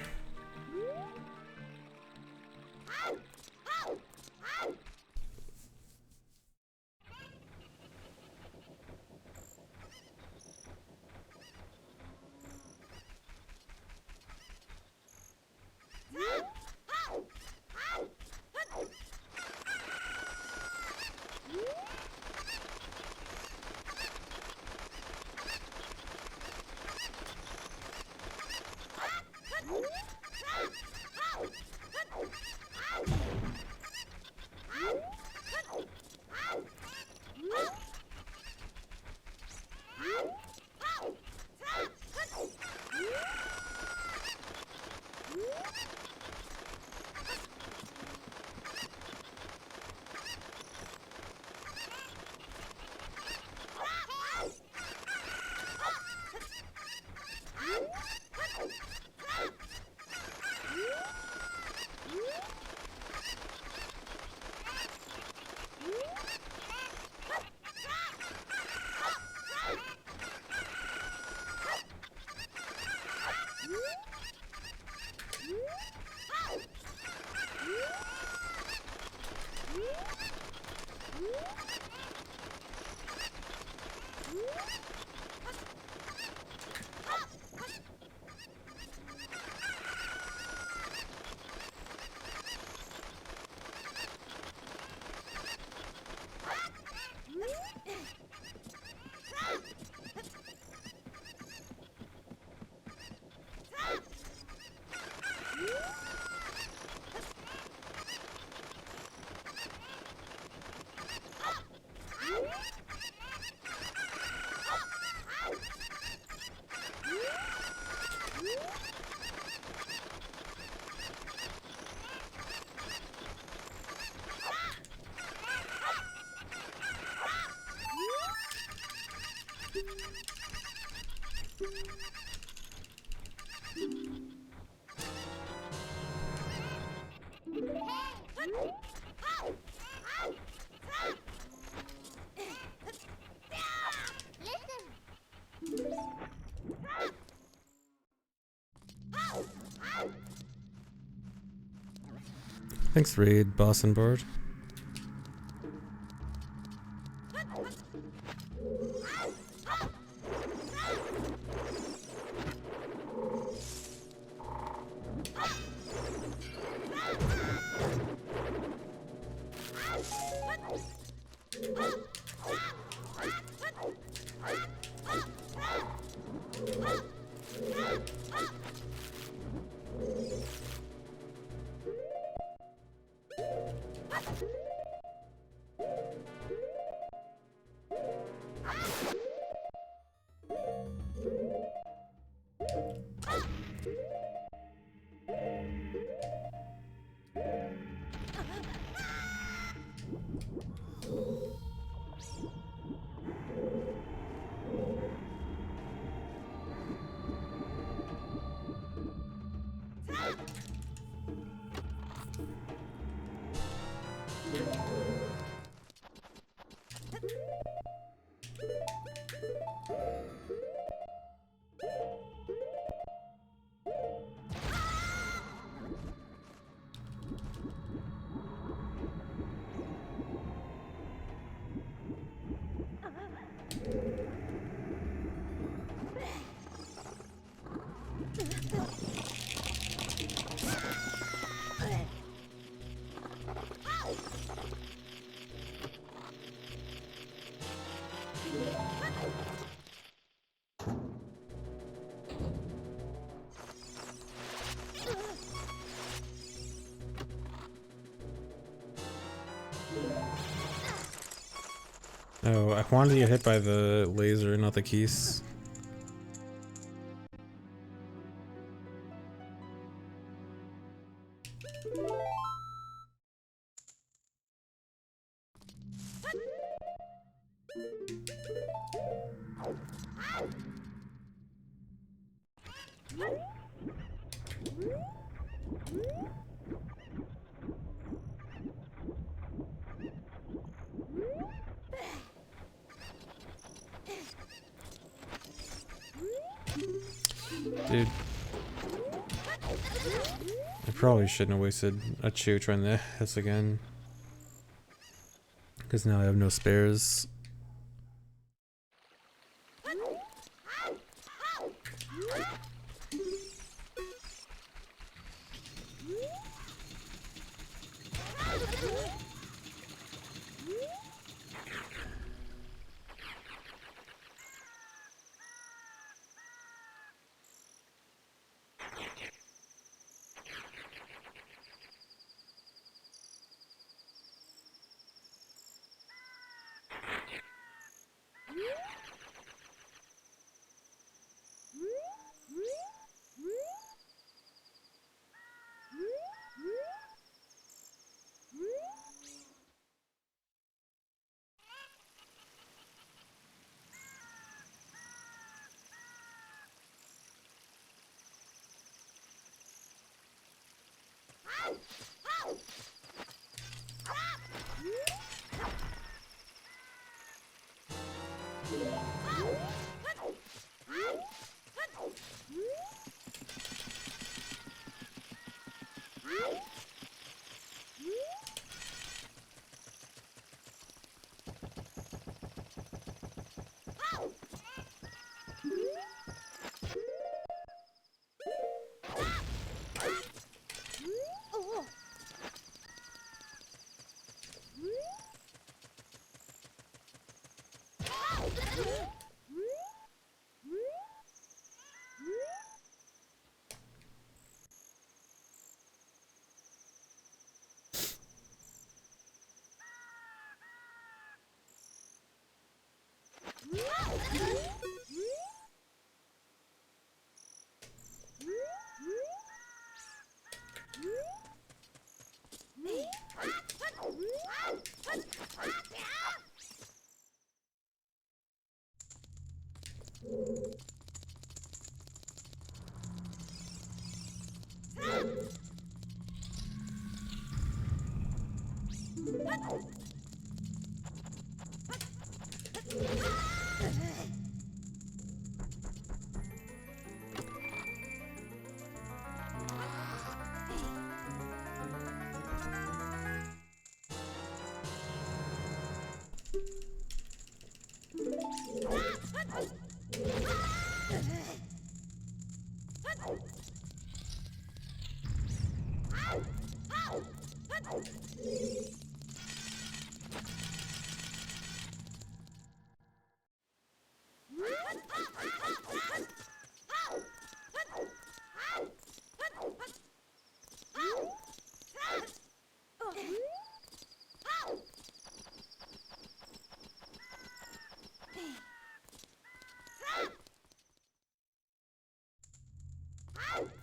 Thanks, Raid, boss and board. Oh, I wanted to get hit by the laser, not the keys. Dude. I probably shouldn't have wasted a chew trying this again. Because now I have no spares.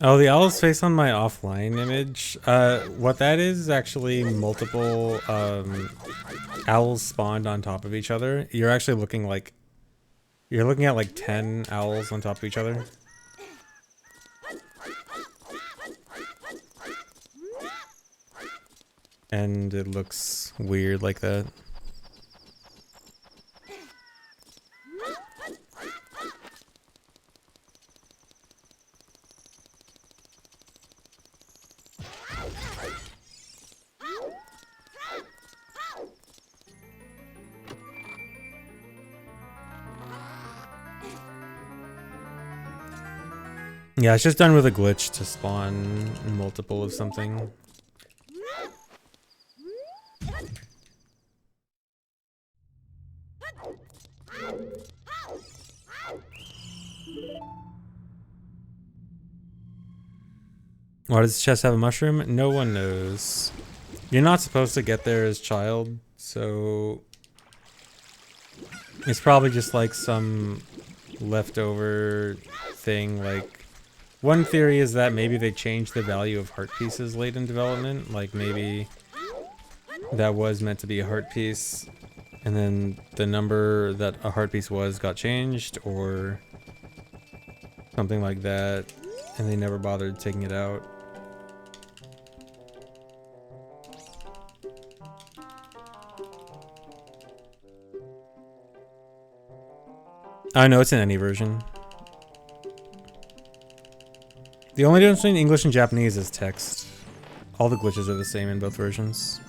Oh, the owl's face on my offline image. What that is actually multiple owls spawned on top of each other. You're actually looking like you're looking at like 10 owls on top of each other. And it looks weird like that. Yeah, it's just done with a glitch to spawn multiple of something. Why does the chest have a mushroom? No one knows. You're not supposed to get there as child, so it's probably just like some leftover thing. Like, one theory is that maybe they changed the value of heart pieces late in development. Like, maybe that was meant to be a heart piece, and then the number that a heart piece was got changed, or something like that, and they never bothered taking it out. I know it's in any version. The only difference between English and Japanese is text. All the glitches are the same in both versions.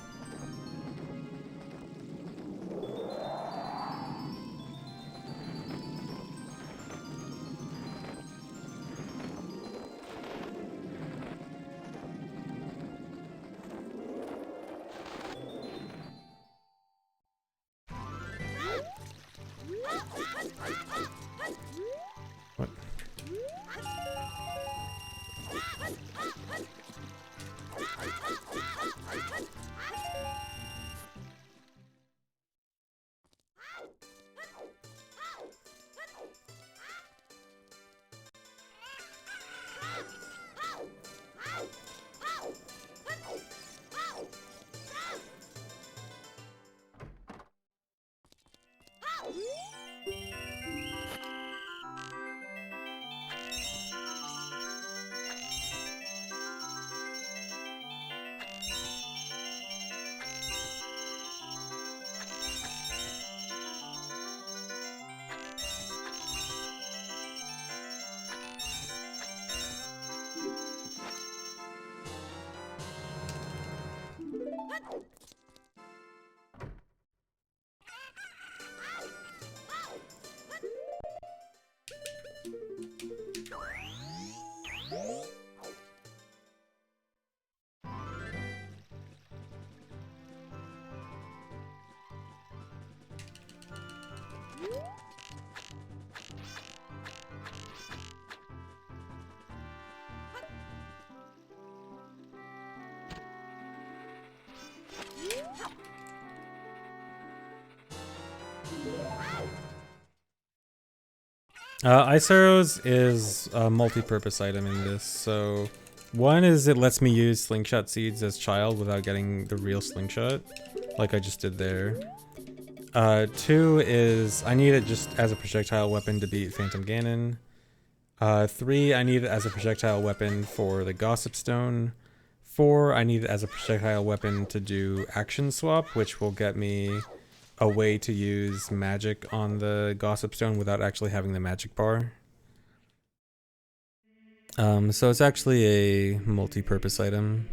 Ice arrows is a multi-purpose item in this. So one is it lets me use slingshot seeds as child without getting the real slingshot, like I just did there. Two is I need it just as a projectile weapon to beat Phantom Ganon. Three, I need it as a projectile weapon for the Gossip Stone. Four, I need it as a projectile weapon to do action swap, which will get me a way to use magic on the Gossip Stone without actually having the magic bar. So it's actually a multi-purpose item.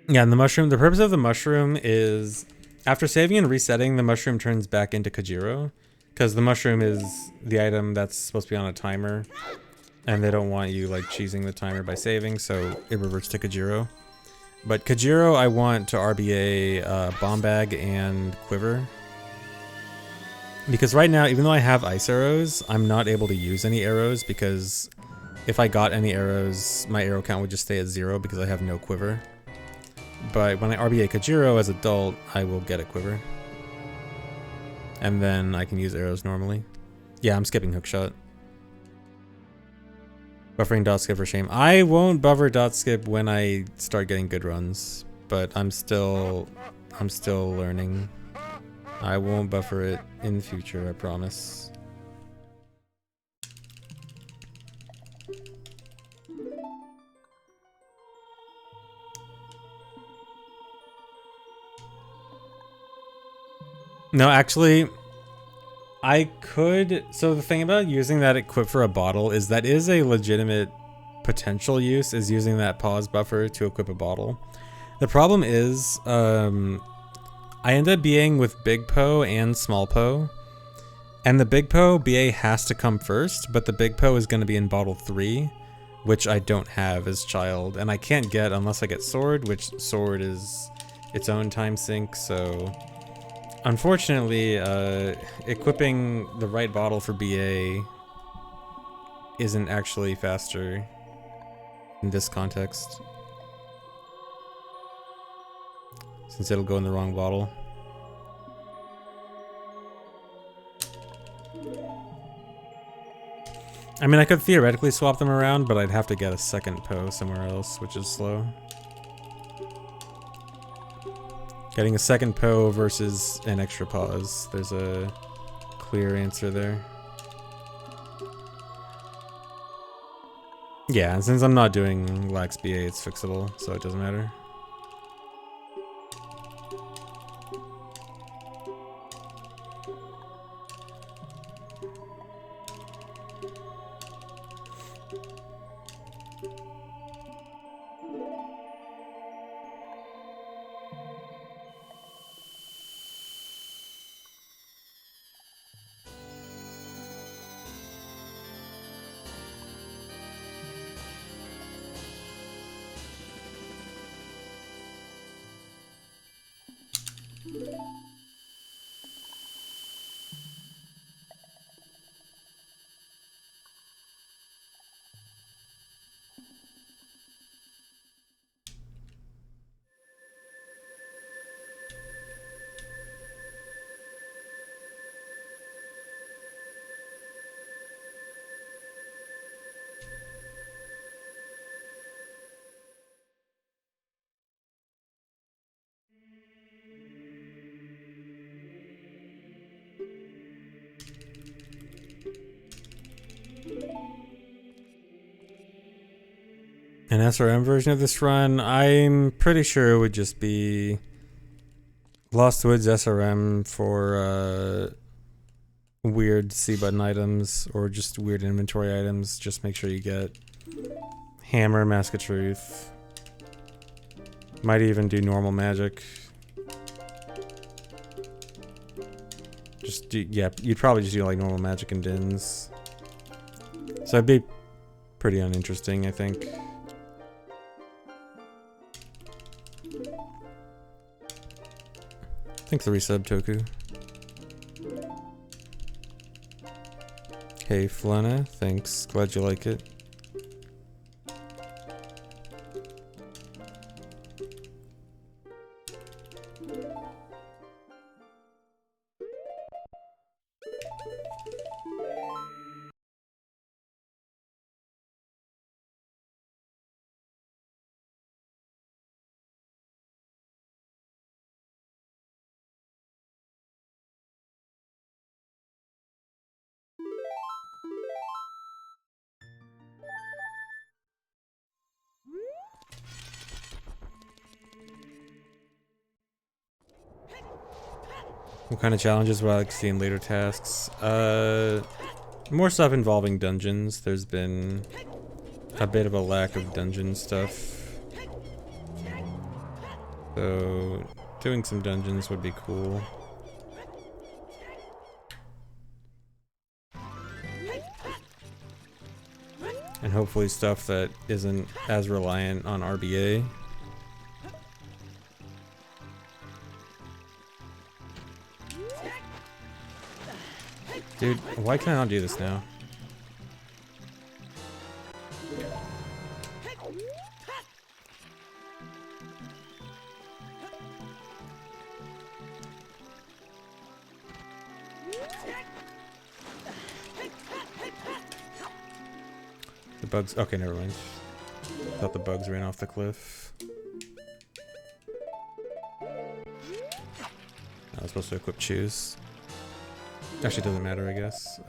Yeah, and the mushroom, the purpose of the mushroom is after saving and resetting, the mushroom turns back into Kajiro, because the mushroom is the item that's supposed to be on a timer, and they don't want you like cheesing the timer by saving, so it reverts to Kajiro. But Kajiro I want to RBA Bomb Bag and Quiver. Because right now, even though I have ice arrows, I'm not able to use any arrows because if I got any arrows, my arrow count would just stay at 0 because I have no quiver. But when I RBA Kajiro as adult, I will get a quiver. And then I can use arrows normally. Yeah, I'm skipping hookshot. Buffering dot skip for shame. I won't buffer dot skip when I start getting good runs, but I'm still learning. I won't buffer it in the future, I promise. No, actually, I could... So the thing about using that equip for a bottle is that is a legitimate potential use, is using that pause buffer to equip a bottle. The problem is, I end up BAing with Big Poe and Small Poe. And the Big Poe BA has to come first, but the Big Poe is going to be in bottle 3, which I don't have as child. And I can't get unless I get Sword, which Sword is its own time sink, so... Unfortunately, equipping the right bottle for BA isn't actually faster in this context, since it'll go in the wrong bottle. I mean, I could theoretically swap them around, but I'd have to get a second Poe somewhere else, which is slow. Getting a second PO versus an extra pause. There's a clear answer there. Yeah, and since I'm not doing lax BA, it's fixable, so it doesn't matter. An SRM version of this run, I'm pretty sure it would just be Lost Woods SRM for weird C button items or just weird inventory items. Just make sure you get Hammer, Mask of Truth. Might even do normal magic. Just do, yeah, you'd probably just do like normal magic and dins. So it'd be pretty uninteresting, I think. Thanks for the resub, Toku. Hey, Flana, thanks. Glad you like it. What kind of challenges would I like to see in later tasks? More stuff involving dungeons. There's been a bit of a lack of dungeon stuff. So, doing some dungeons would be cool. And hopefully stuff that isn't as reliant on RBA. Dude, why can I not do this now? The bugs, okay, never mind. Thought the bugs ran off the cliff. I was supposed to equip choose. Actually, doesn't matter, I guess.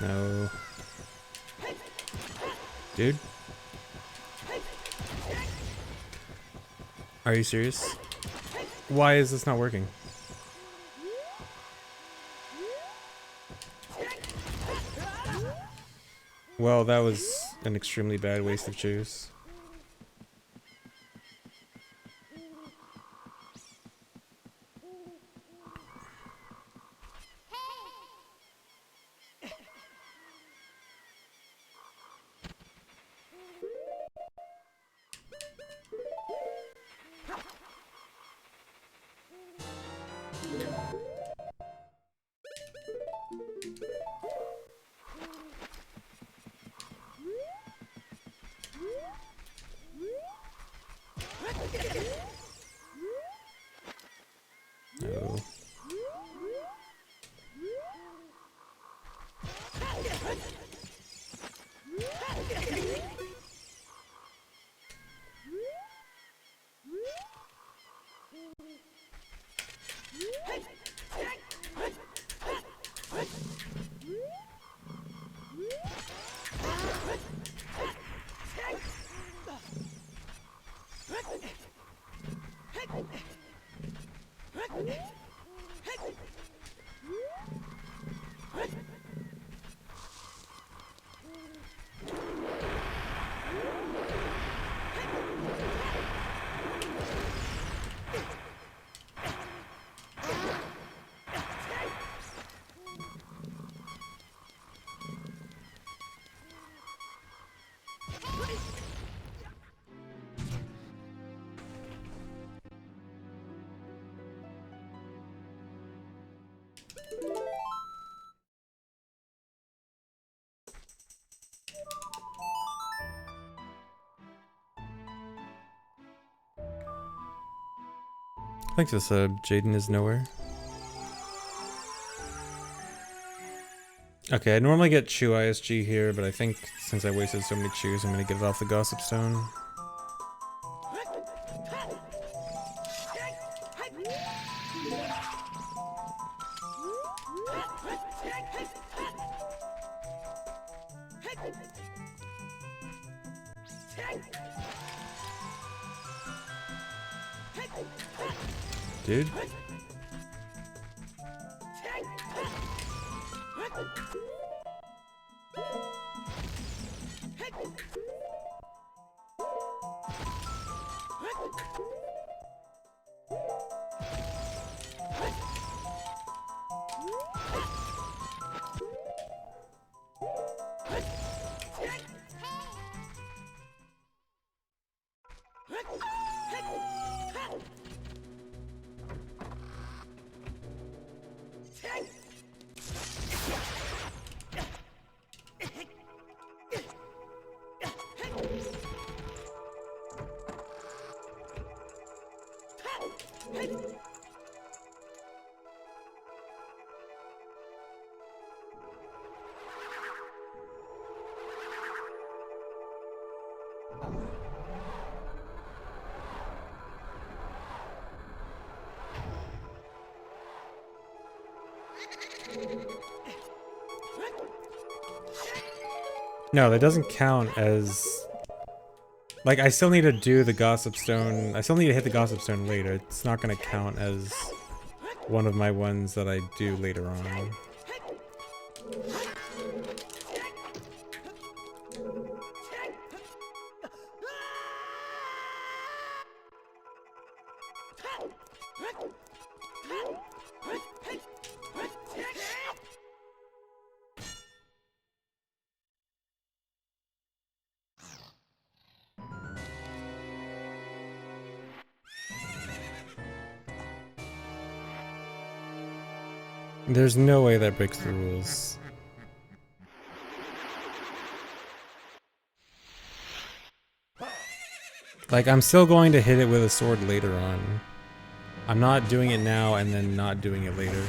No. Dude? Are you serious? Why is this not working? Well, that was an extremely bad waste of juice. No. Thanks for the sub. Jaden is nowhere. Okay, I normally get Chew ISG here, but I think since I wasted so many chews, I'm gonna get it off the Gossip Stone. Dude. No, that doesn't count as... Like, I still need to do the Gossip Stone. I still need to hit the Gossip Stone later. It's not gonna count as one of my ones that I do later on. There's no way that breaks the rules. Like, I'm still going to hit it with a sword later on. I'm not doing it now and then not doing it later.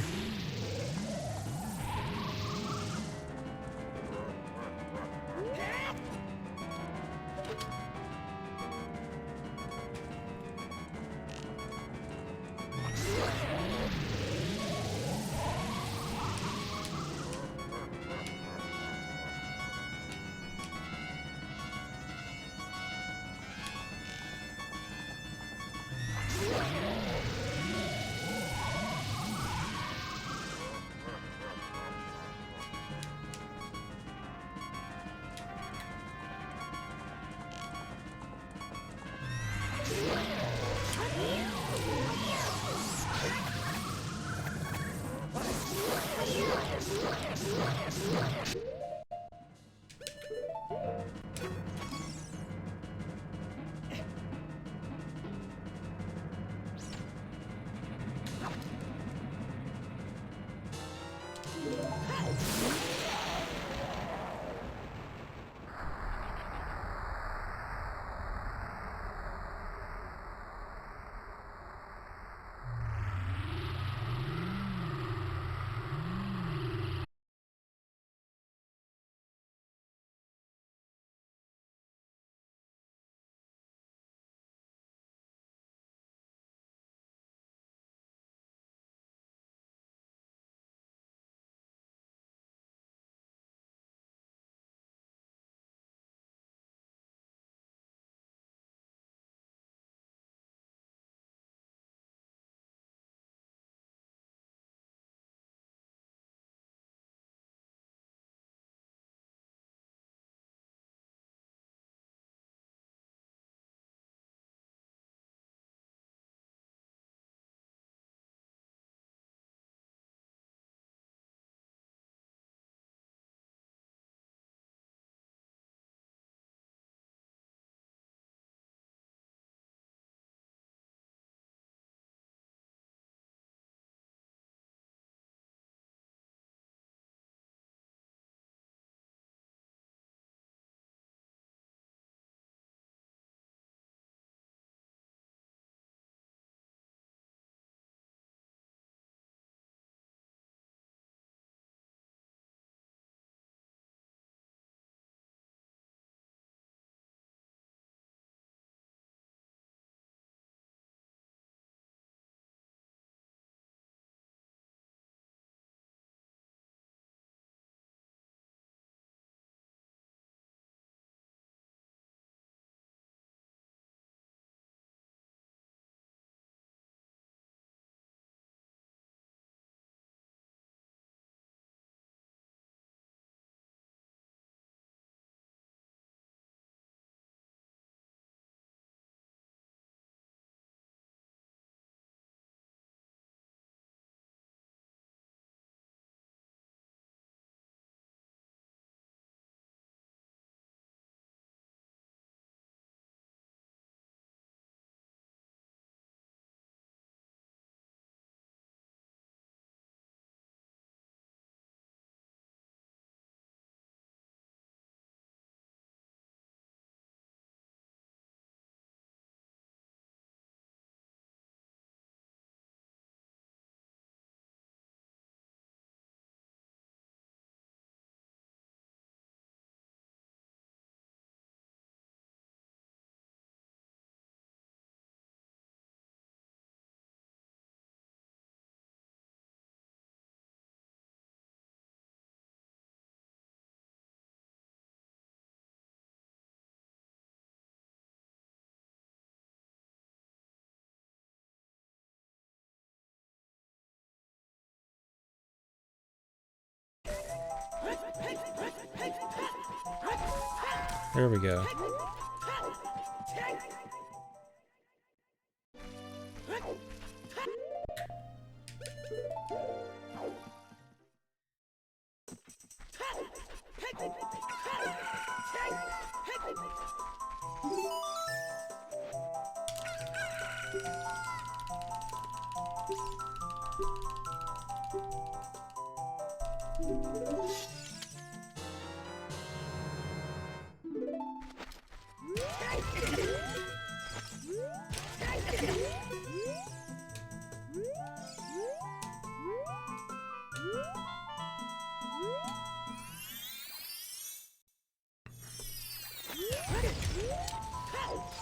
There we go.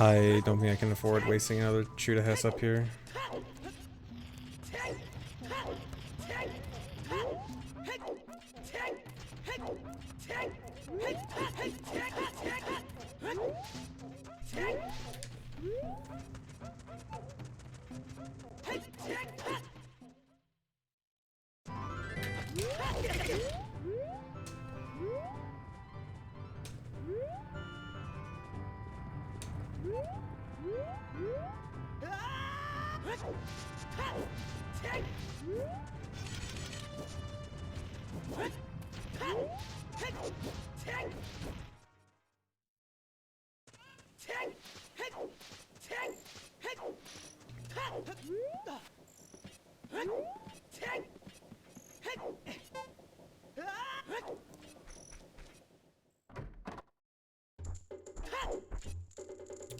I don't think I can afford wasting another shoot-a-hess up here.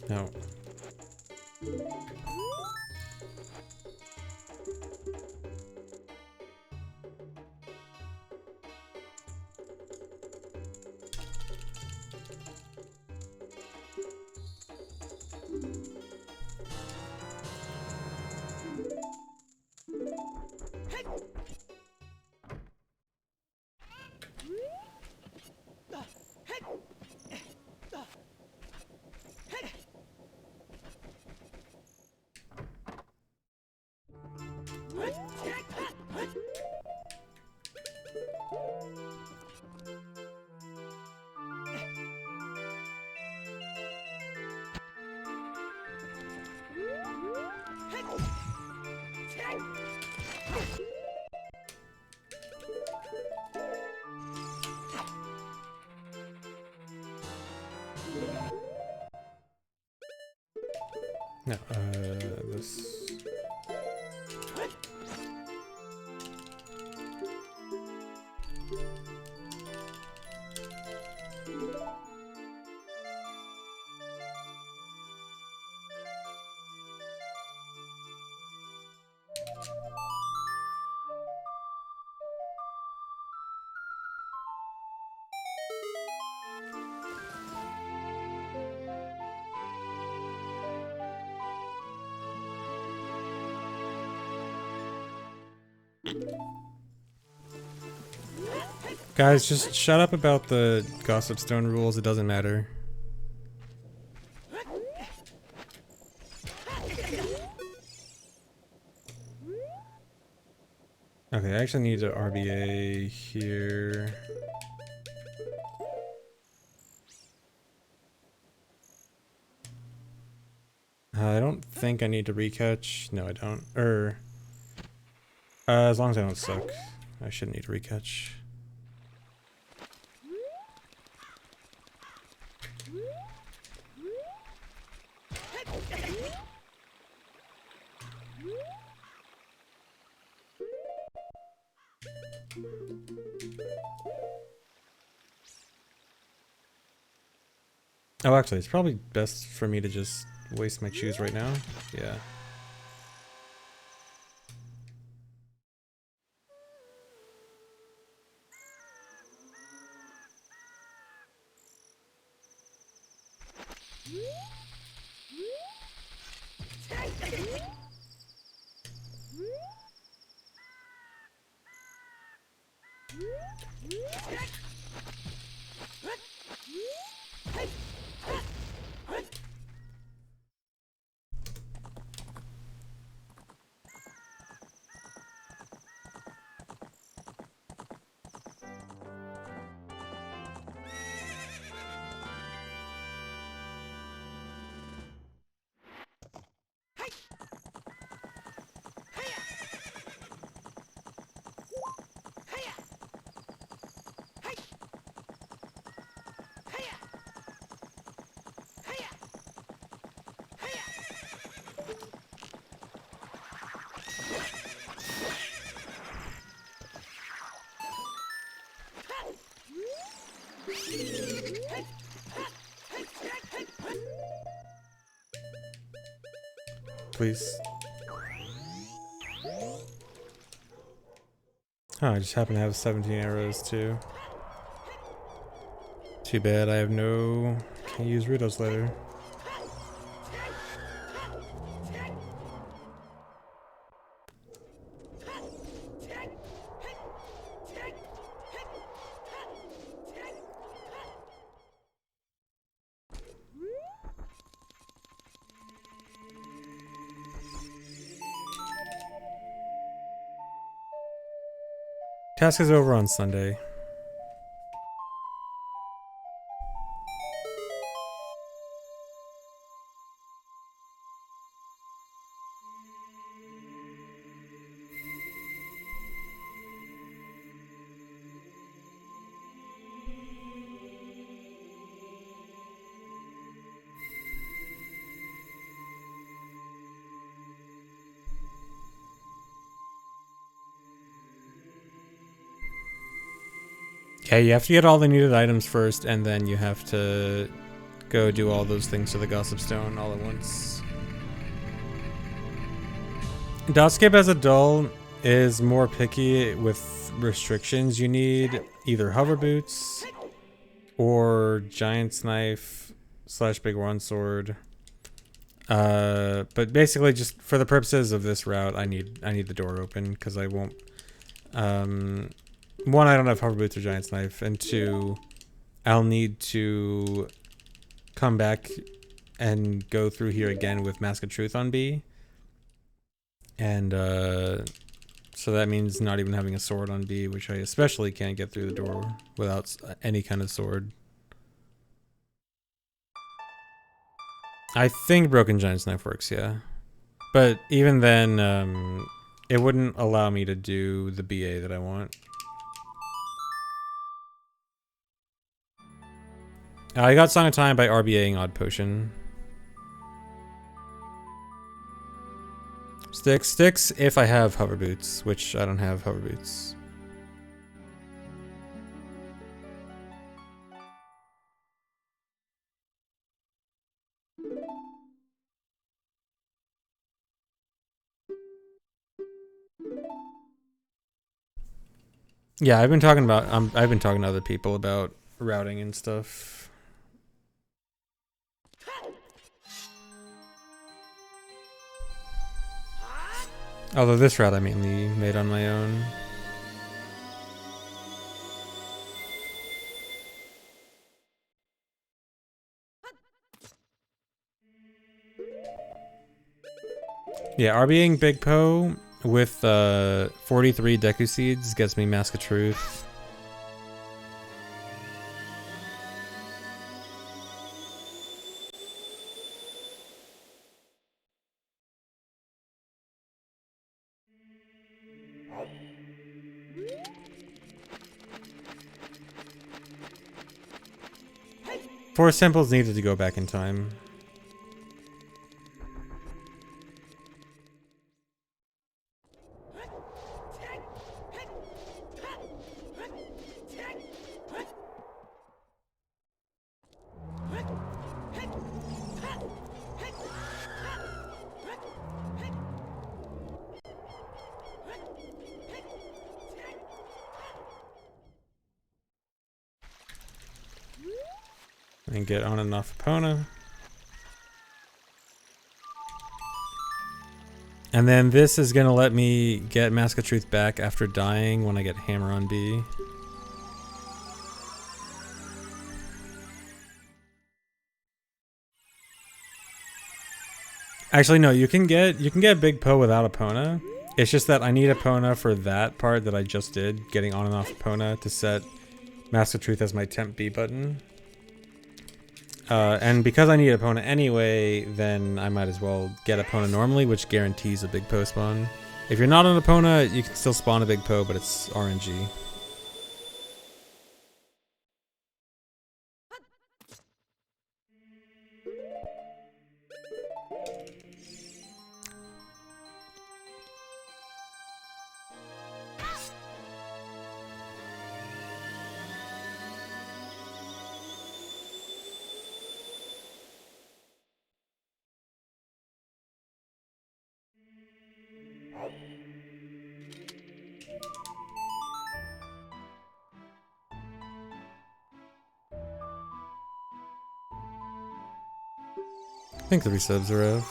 No. No, this... Guys, just shut up about the Gossip Stone rules, it doesn't matter. Okay, I actually need an RBA here. I don't think I need to recatch. No, I don't. As long as I don't suck, I shouldn't need to recatch. Oh, actually, it's probably best for me to just waste my choose right now. Yeah. Please. Oh, I just happen to have 17 arrows too. Too bad I have no... Can't use Ritos later. Task is over on Sunday. Okay, you have to get all the needed items first, and then you have to go do all those things to the Gossip Stone all at once. Dotscape as a dull is more picky with restrictions. You need either hover boots or giant's knife / big one sword. But basically, just for the purposes of this route, I need the door open because I won't. One, I don't have hover boots or giant's knife, and two, I'll need to come back and go through here again with Mask of Truth on B. And so that means not even having a sword on B, which I especially can't get through the door without any kind of sword. I think Broken Giant's Knife works, yeah. But even then, it wouldn't allow me to do the BA that I want. I got Song of Time by RBAing Odd Potion. Sticks if I have hover boots, which I don't have hover boots. Yeah, I've been talking to other people about routing and stuff. Although this route I mainly made on my own. Yeah, RBing Big Poe with 43 Deku Seeds gets me Mask of Truth. Force Temples needed to go back in time. And get on and off Epona. And then this is gonna let me get Mask of Truth back after dying when I get Hammer on B. Actually, no, you can get Big Poe without Epona. It's just that I need Epona for that part that I just did, getting on and off Epona to set Mask of Truth as my temp B button. And because I need Epona anyway, then I might as well get Epona normally, which guarantees a Big Poe spawn. If you're not on Epona, you can still spawn a Big Poe, but it's RNG. think the resubs are up.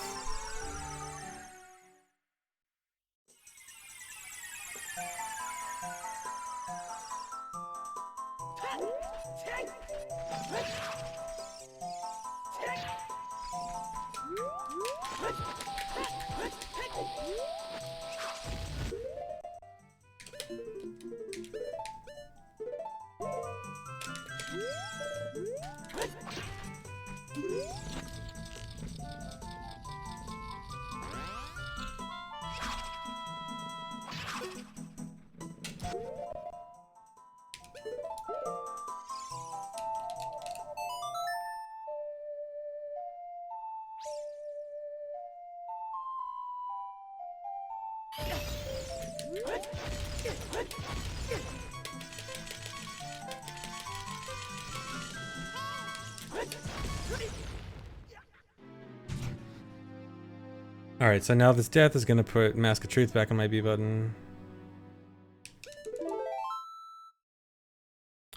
Alright, so now this death is gonna put Mask of Truth back on my B button.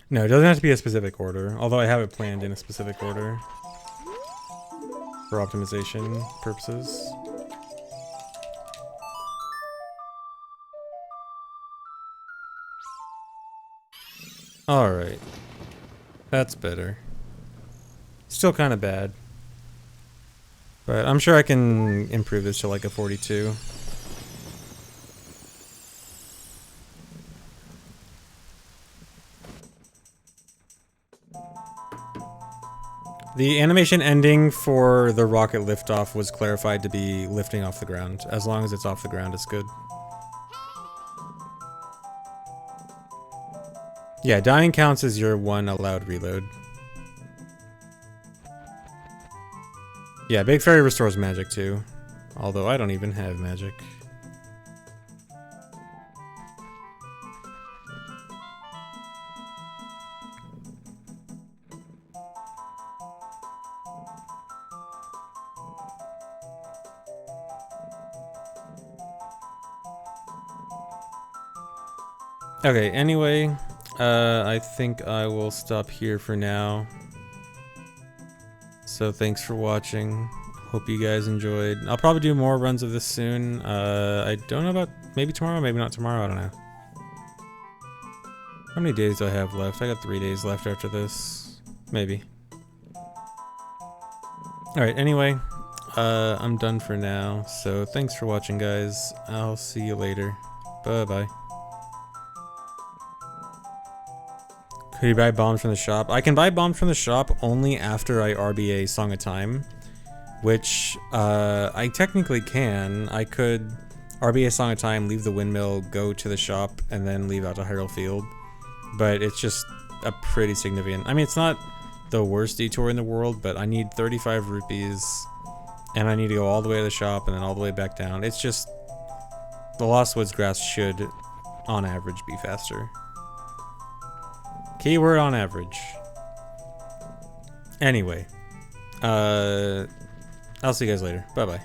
No, it doesn't have to be a specific order, although I have it planned in a specific order for optimization purposes. Alright. That's better. Still kind of bad. But I'm sure I can improve this to like a 42. The animation ending for the rocket liftoff was clarified to be lifting off the ground. As long as it's off the ground, it's good. Yeah, dying counts as your one allowed reload. Yeah, Big Fairy restores magic too. Although I don't even have magic. Okay, anyway, I think I will stop here for now. So thanks for watching. Hope you guys enjoyed. I'll probably do more runs of this soon. I don't know about maybe tomorrow, maybe not tomorrow, I don't know. How many days do I have left? I got 3 days left after this. Maybe. Alright, anyway, I'm done for now. So thanks for watching, guys. I'll see you later. Bye-bye. Could you buy bombs from the shop? I can buy bombs from the shop only after I RBA Song of Time, which I technically can. I could RBA Song of Time, leave the windmill, go to the shop, and then leave out to Hyrule Field. But it's just a pretty significant... I mean, it's not the worst detour in the world, but I need 35 rupees, and I need to go all the way to the shop and then all the way back down. It's just... The Lost Woods grass should, on average, be faster. Keyword on average. Anyway, I'll see you guys later. Bye-bye.